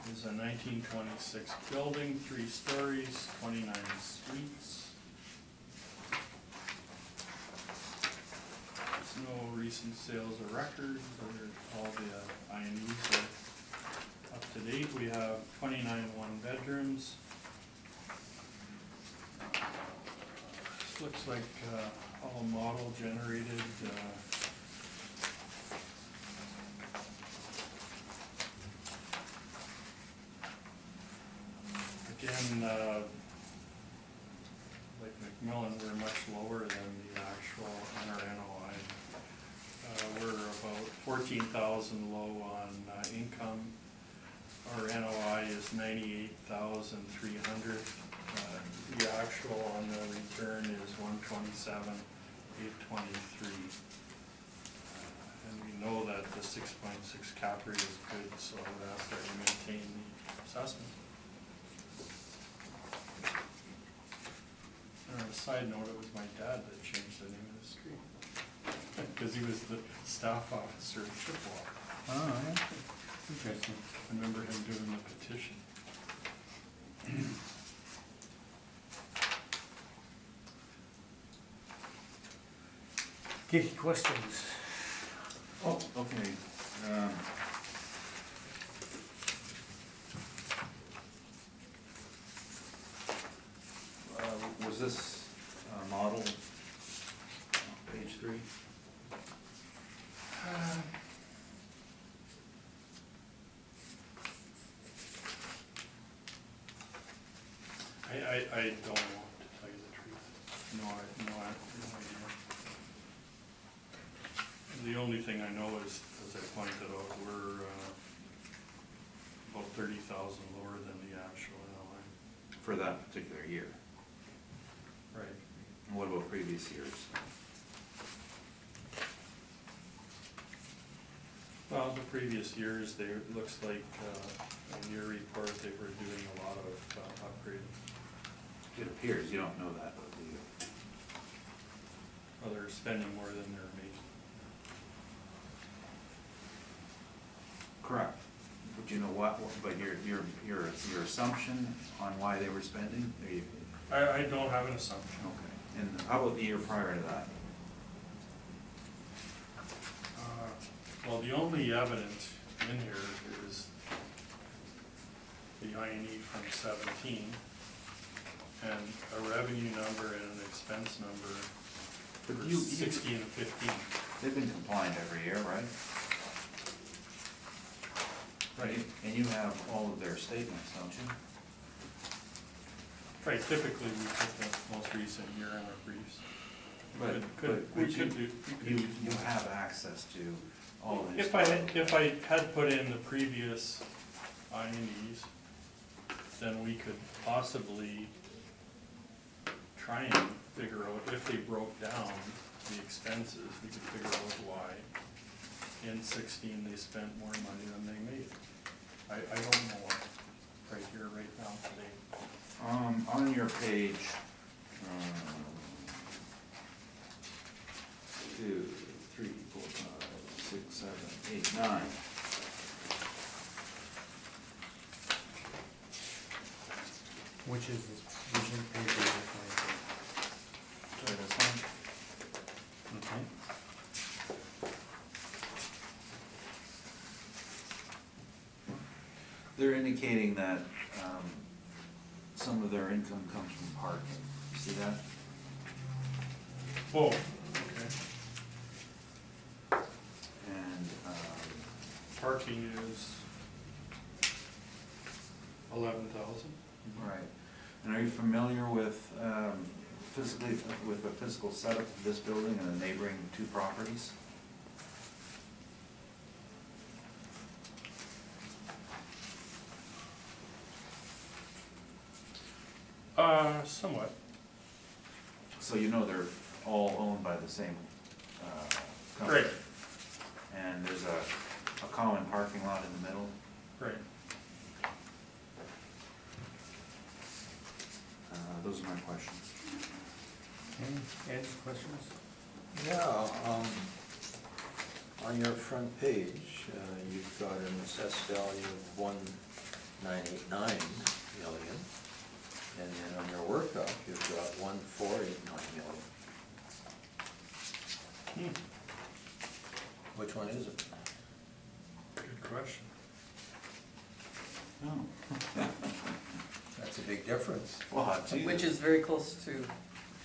This is a 1926 building, 3 stories, 29 suites. There's no recent sales or records, all the INEs are up to date. We have 29 one-bedrooms. This looks like all model generated. Again, like McMillan, we're much lower than the actual NRNOI. We're about 14,000 low on income. Our NOI is 98,300. The actual on the return is 127,823. And we know that the 6.6 cap rate is good, so I would ask that you maintain the assessment. And on a side note, it was my dad that changed the name of the street. Because he was the staff officer at Chippewa. Oh, yeah. Interesting. I remember him doing the petition. Okay, questions? Oh, okay. Was this model page 3? I don't want to tell you the truth. No idea. The only thing I know is, as I pointed out, we're about 30,000 lower than the actual NOI. For that particular year. Right. And what about previous years? Well, the previous years, it looks like in your report, they were doing a lot of upgrading. It appears, you don't know that, though, do you? Well, they're spending more than they're making. Correct. But you know what, but your assumption on why they were spending? Are you, I don't have an assumption. okay. And how about the year prior to that? Well, the only evidence in here is the INE from 17, and a revenue number and an expense number for But 16 and 15. They've been compliant every year, right? Right. And you have all of their statements, don't you? Right, typically we put the most recent year in our briefs. But We could do. You have access to all of these. If I had put in the previous I&Es, then we could possibly try and figure out, if they broke down the expenses, we could figure out why in 16 they spent more money than they made. I don't know right here, right now, today. On your page, 2, 3, 4, 5, 6, 7, 8, 9. Which is this, which is page you're referring Sorry, this one? to? Okay. They're indicating that some of their income comes from parking. You see that? Oh, okay. And Parking is 11,000. right. And are you familiar with physically with the physical setup of this building and the neighboring 2 properties? Somewhat. So you know they're all owned by the same company. Right, And there's a common parking lot in the middle. right. Those are my questions. Okay, Ed, questions? Yeah, on your front page, you've got an assessed value of 1,989 million, and then on your workup, you've got 1,489 million. Which one is it? Good question. Oh. That's a big difference. Well, gee. Which is very close to,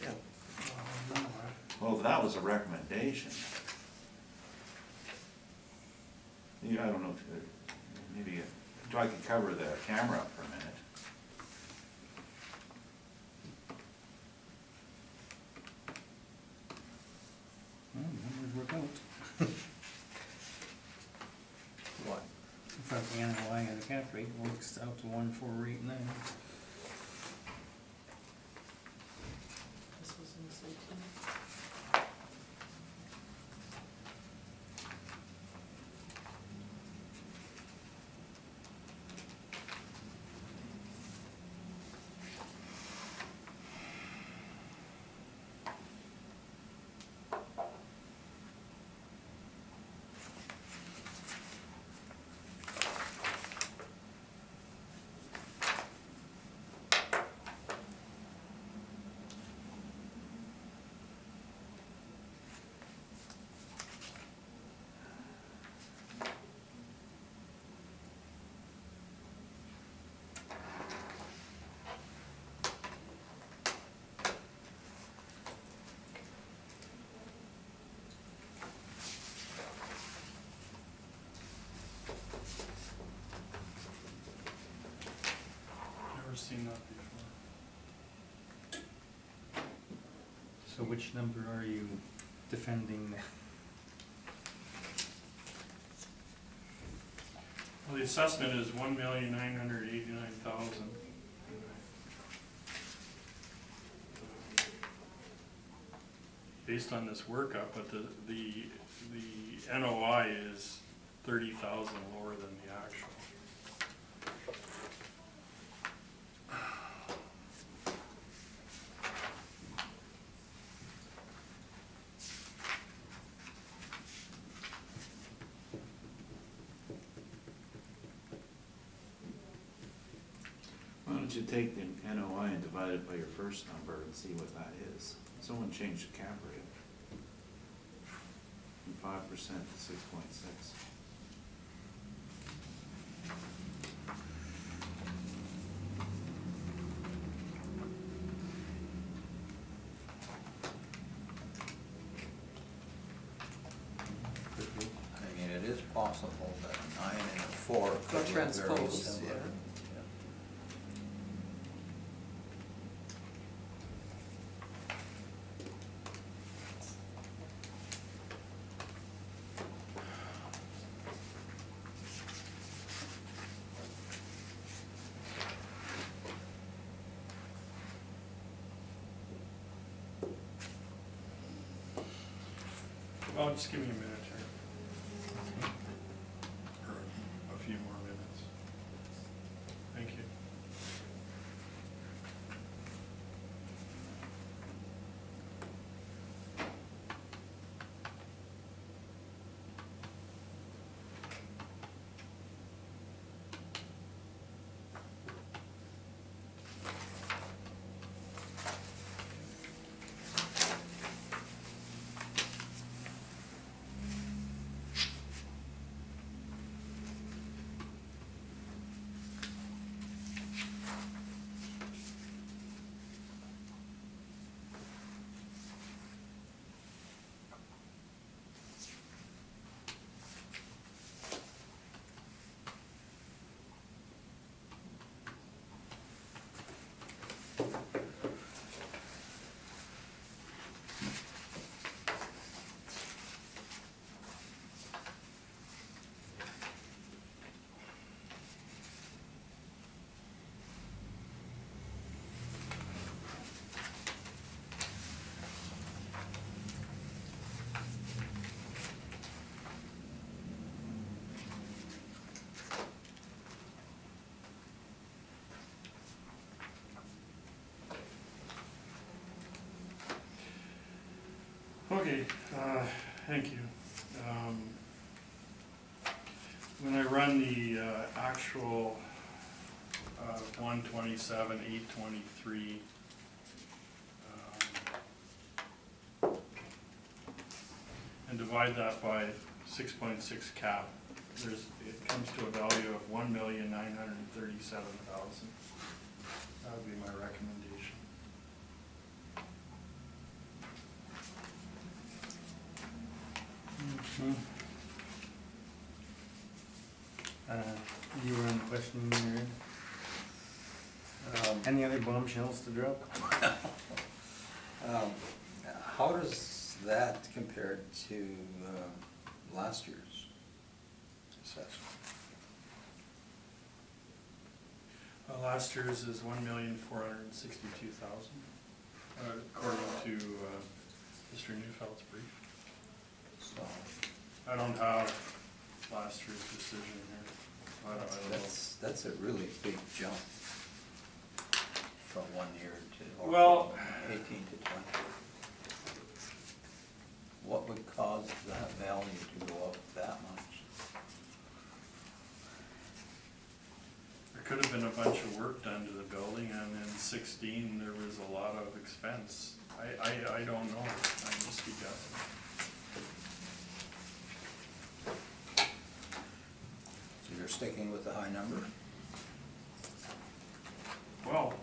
yeah. Well, that was a recommendation. Yeah, I don't know if, maybe, I could cover the camera up for a minute. Numbers work out. What? From the NOI and the cap rate works out to 1,489. This was in the same thing. Never seen that before. So which number are you defending? Well, the assessment is 1,989,000. Based on this workup, but the NOI is 30,000 lower than the actual. Why don't you take the NOI and divide it by your first number and see what that is? Someone changed the cap rate from 5% to 6.6. I mean, it is possible that a 9 and a 4 could Got look very transposed, similar. yeah. Oh, just give me a minute here. Or a few more minutes. Thank you. Okay, thank you. When I run the actual 127,823 and divide that by 6.6 cap, it comes to a value of 1,937,000. That would be my recommendation. You were on the question, Mary? Any other bombshells to drop? How does that compare to last year's assessment? Last year's is 1,462,000, according to Mr. Neufeld's brief. So I don't have last year's decision here. I don't know. that's a really big jump from 1 year to, or Well- from 18 to 20. What would cause that value to go up that much? There could have been a bunch of work done to the building, and in 16, there was a lot of expense. I don't know, I'm just guessing. So you're sticking with the high number? Well,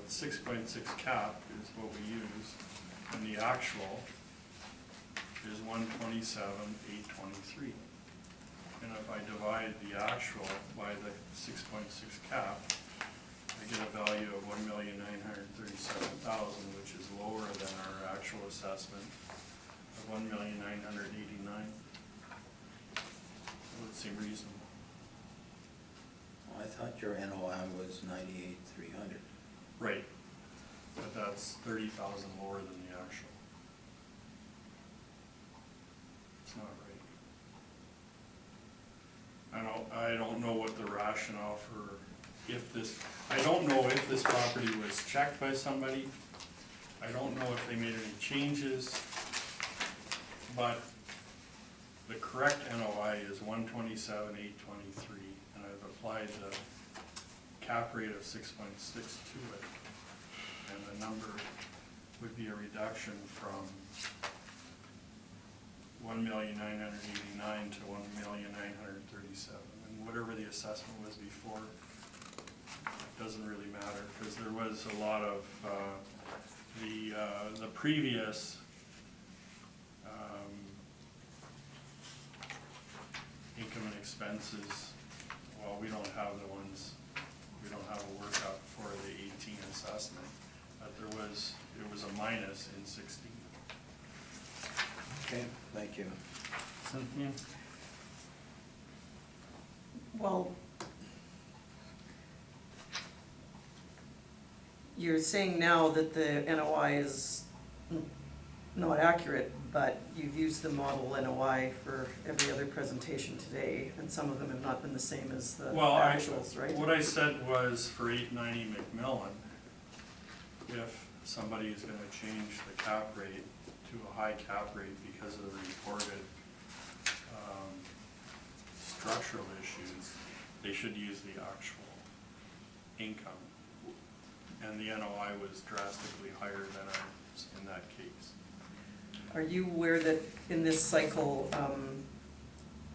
6.6 cap is what we use, and the actual is 127,823. And if I divide the actual by the 6.6 cap, I get a value of 1,937,000, which is lower than our actual assessment of 1,989,000. That would seem reasonable. Well, I thought your NOI was 98,300. Right, but that's 30,000 lower than the actual. It's not right. I don't know what the rationale for, I don't know if this property was checked by somebody. I don't know if they made any changes, but the correct NOI is 127,823, and I've applied the cap rate of 6.6 to it, and the number would be a reduction from 1,989,000 to 1,937,000, and whatever the assessment was before, it doesn't really matter, because there was a lot of, the previous income and expenses, well, we don't have a workup for the 18 assessment, but it was a minus in 16. Okay, thank you. Cynthia? Well, you're saying now that the NOI is not accurate, but you've used the model NOI for every other presentation today, and some of them have not been the same as the Well, actuals, right? what I said was for 890 McMillan, if somebody is gonna change the cap rate to a high cap rate because of the reported structural issues, they should use the actual income. And the NOI was drastically higher than ours in that case. Are you aware that in this cycle,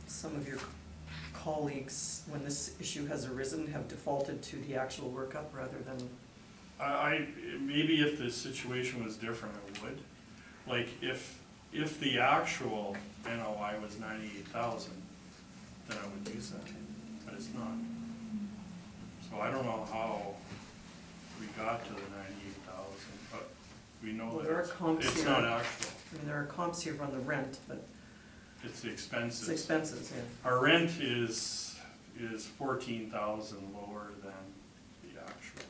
some of your colleagues, when this issue has arisen, have defaulted to the actual workup rather than? Maybe if the situation was different, I would. Like, if the actual NOI was 98,000, then I would use that, but it's not. So I don't know how we got to the 98,000, but we know Well, there are that comps it's here. not actual, I mean, there are comps here on the rent, but it's the it's expenses. expenses, yeah. Our rent is 14,000 lower than the actual.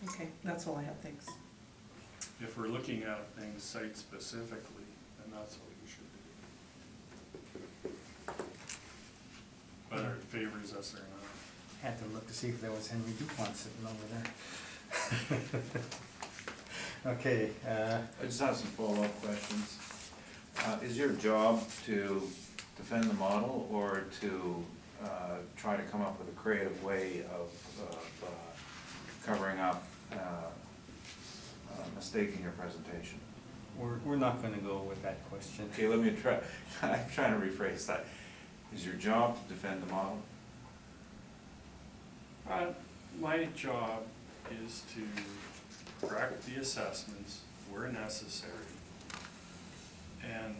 Okay, that's all I have, thanks. If we're looking at things site specifically, then that's what we should do. Whether it favors us or not. Had to look to see if there was Henry DuPont sitting over there. Okay, I just have some follow-up questions. Is your job to defend the model or to try to come up with a creative way of covering up a mistake in your presentation? we're not gonna go with that question. Okay, let me try, I'm trying to rephrase that. Is your job to defend the model? My job is to correct the assessments where necessary. And,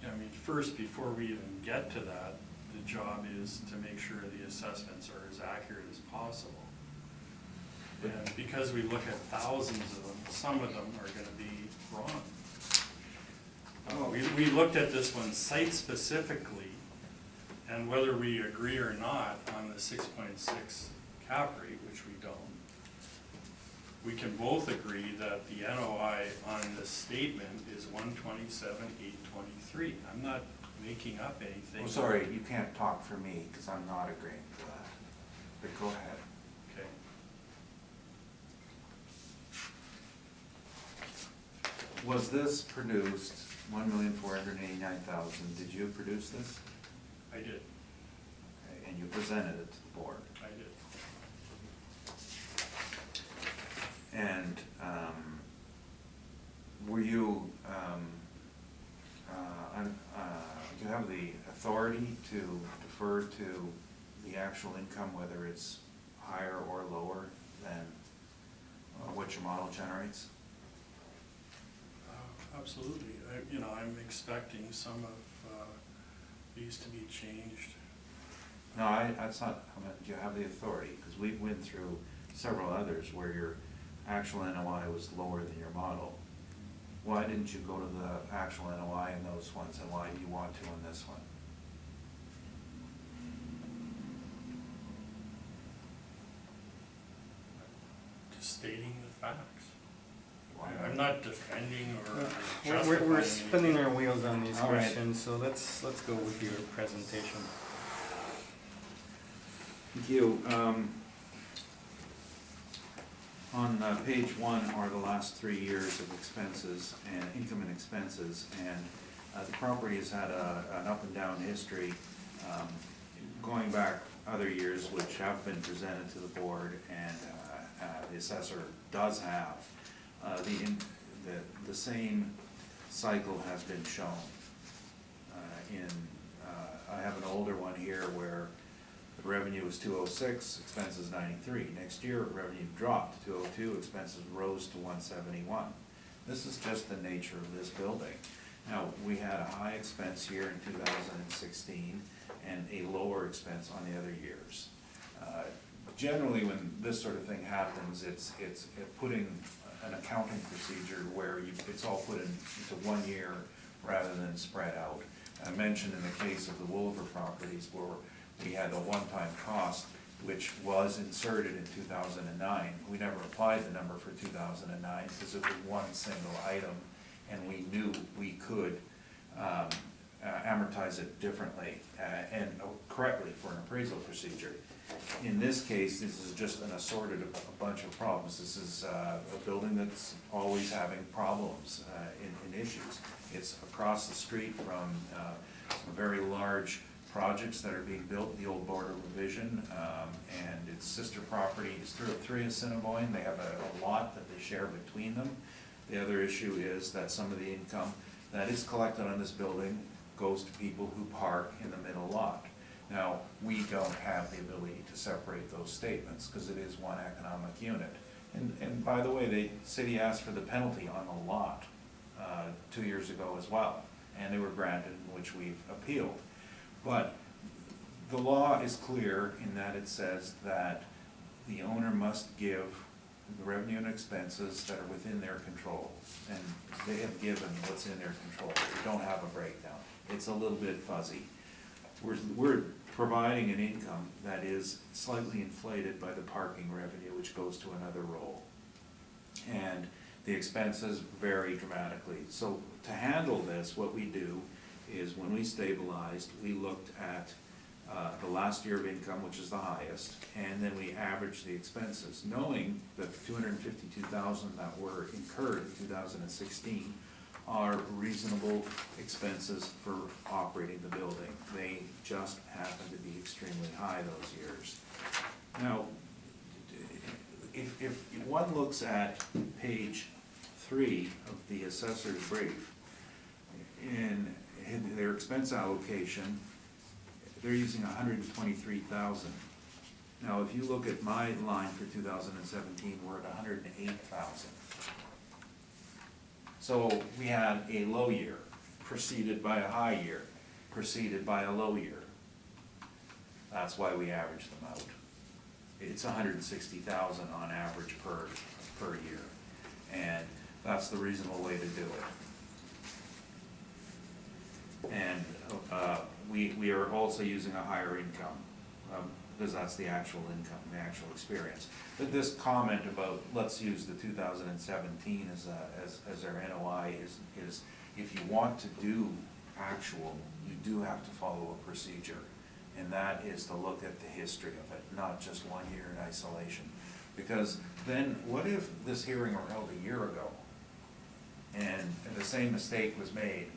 I mean, first, before we even get to that, the job is to make sure the assessments are as accurate as possible. And because we look at thousands of them, some of them are gonna be wrong. We looked at this one site specifically, and whether we agree or not on the 6.6 cap rate, which we don't, we can both agree that the NOI on this statement is 127,823. I'm not making up anything. Oh, sorry, you can't talk for me, because I'm not agreeing to that. But go ahead. Okay. Was this produced, 1,489,000, did you produce this? I did, Okay, and you presented it to the board? I did. And were you, do you have the authority to defer to the actual income, whether it's higher or lower than what your model generates? Absolutely. I'm expecting some of these to be changed. No, that's not, do you have the authority? Because we went through several others where your actual NOI was lower than your model. Why didn't you go to the actual NOI in those ones, and why do you want to in this one? Just stating the facts. Why I'm not defending or We're justifying. spinning our wheels on these All right. questions, so let's go with your presentation. Thank you. On page 1 are the last 3 years of expenses and income and expenses, and the property has had an up and down history, going back other years which have been presented to the board, and the assessor does have. The same cycle has been shown. I have an older one here where the revenue was 206, expenses 93. Next year, revenue dropped to 202, expenses rose to 171. This is just the nature of this building. Now, we had a high expense year in 2016 and a lower expense on the other years. Generally, when this sort of thing happens, it's putting an accounting procedure where it's all put into 1 year rather than spread out. I mentioned in the case of the Wolver properties where we had a one-time cost which was inserted in 2009. We never applied the number for 2009 because it was one single item, and we knew we could amortize it differently and correctly for an appraisal procedure. In this case, this is just an assorted a bunch of problems. This is a building that's always having problems in issues. It's across the street from some very large projects that are being built, the old Boardroom revision, and its sister property is 303 Assiniboine. They have a lot that they share between them. The other issue is that some of the income that is collected on this building goes to people who park in the middle lot. Now, we don't have the ability to separate those statements because it is one economic unit. And by the way, the city asked for the penalty on the lot 2 years ago as well, and they were granted, which we've appealed. But the law is clear in that it says that the owner must give the revenue and expenses that are within their control, and they have given what's in their control. We don't have a breakdown. It's a little bit fuzzy. We're providing an income that is slightly inflated by the parking revenue, which goes to another role. And the expenses vary dramatically. So to handle this, what we do is when we stabilized, we looked at the last year of income, which is the highest, and then we averaged the expenses, knowing that the $252,000 that were incurred in 2016 are reasonable expenses for operating the building. They just happen to be extremely high those years. Now, if one looks at page 3 of the assessor's brief, in their expense allocation, they're using $123,000. Now, if you look at my line for 2017, we're at $108,000. So we had a low year, preceded by a high year, preceded by a low year. That's why we average them out. It's $160,000 on average per year, and that's the reasonable way to do it. And we are also using a higher income, because that's the actual income, the actual experience. But this comment about let's use the 2017 as our NOI is if you want to do actual, you do have to follow a procedure. And that is to look at the history of it, not just 1 year in isolation. Because then what if this hearing were held a year ago and the same mistake was made?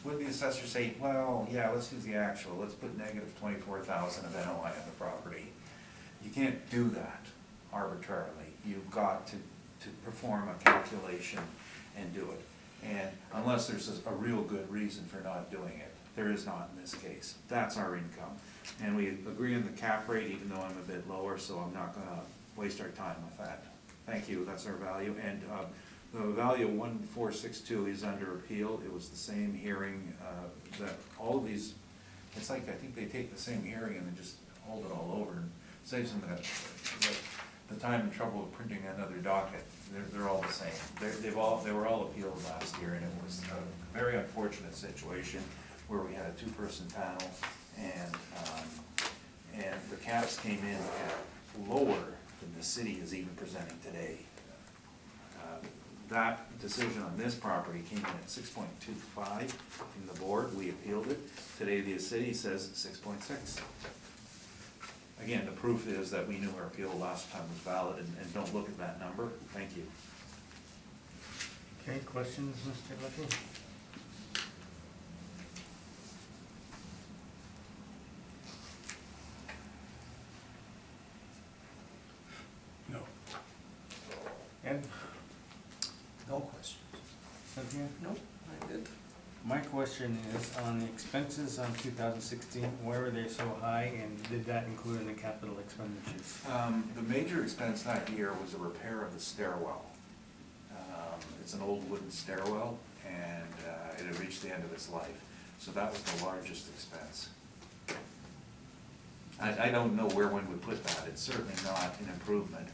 Would the assessor say, well, yeah, let's use the actual, let's put negative 24,000 of NOI on the property? You can't do that arbitrarily. You've got to perform a calculation and do it. And unless there's a real good reason for not doing it, there is not in this case. That's our income. And we agree on the cap rate, even though I'm a bit lower, so I'm not gonna waste our time with that. Thank you, that's our value. And the value of 1462 is under appeal. It was the same hearing that all of these, it's like I think they take the same hearing and they just hold it all over and saves them the time and trouble of printing another docket. They're all the same. They were all appealed last year, and it was a very unfortunate situation where we had a two-person panel, and the caps came in at lower than the city is even presenting today. That decision on this property came in at 6.25 from the board. We appealed it. Today the city says 6.6. Again, the proof is that we knew our appeal last time was valid, and don't look at that number. Thank you. Okay, questions, Mr. Lucky? No. Ed? No questions. Cynthia? Nope, I did. My question is on the expenses on 2016, why were they so high, and did that include in the capital expenditures? The major expense that year was the repair of the stairwell. It's an old wooden stairwell, and it had reached the end of its life. So that was the largest expense. I don't know where one would put that. It's certainly not an improvement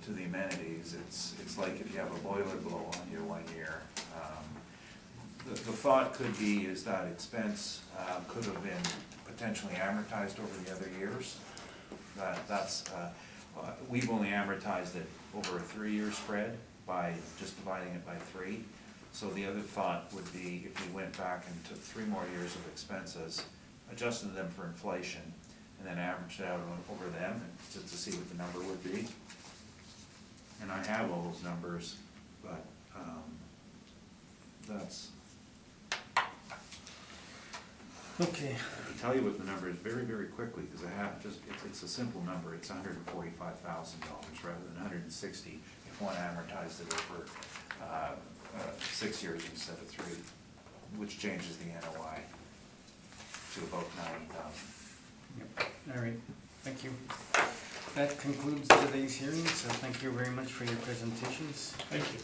to the amenities. It's like if you have a boiler blow on you 1 year. The thought could be is that expense could have been potentially amortized over the other years. We've only amortized it over a 3-year spread by just dividing it by 3. So the other thought would be if we went back and took 3 more years of expenses, adjusted them for inflation, and then averaged it out over them to see what the number would be. And I have all those numbers, but that's, Okay, I can tell you what the number is very, very quickly, because I have just, it's a simple number, it's $145,000 rather than 160 if one amortized it over 6 years instead of 3, which changes the NOI to about 90,000. yep, all right, thank you. That concludes today's hearing, so thank you very much for your presentations. Thank you.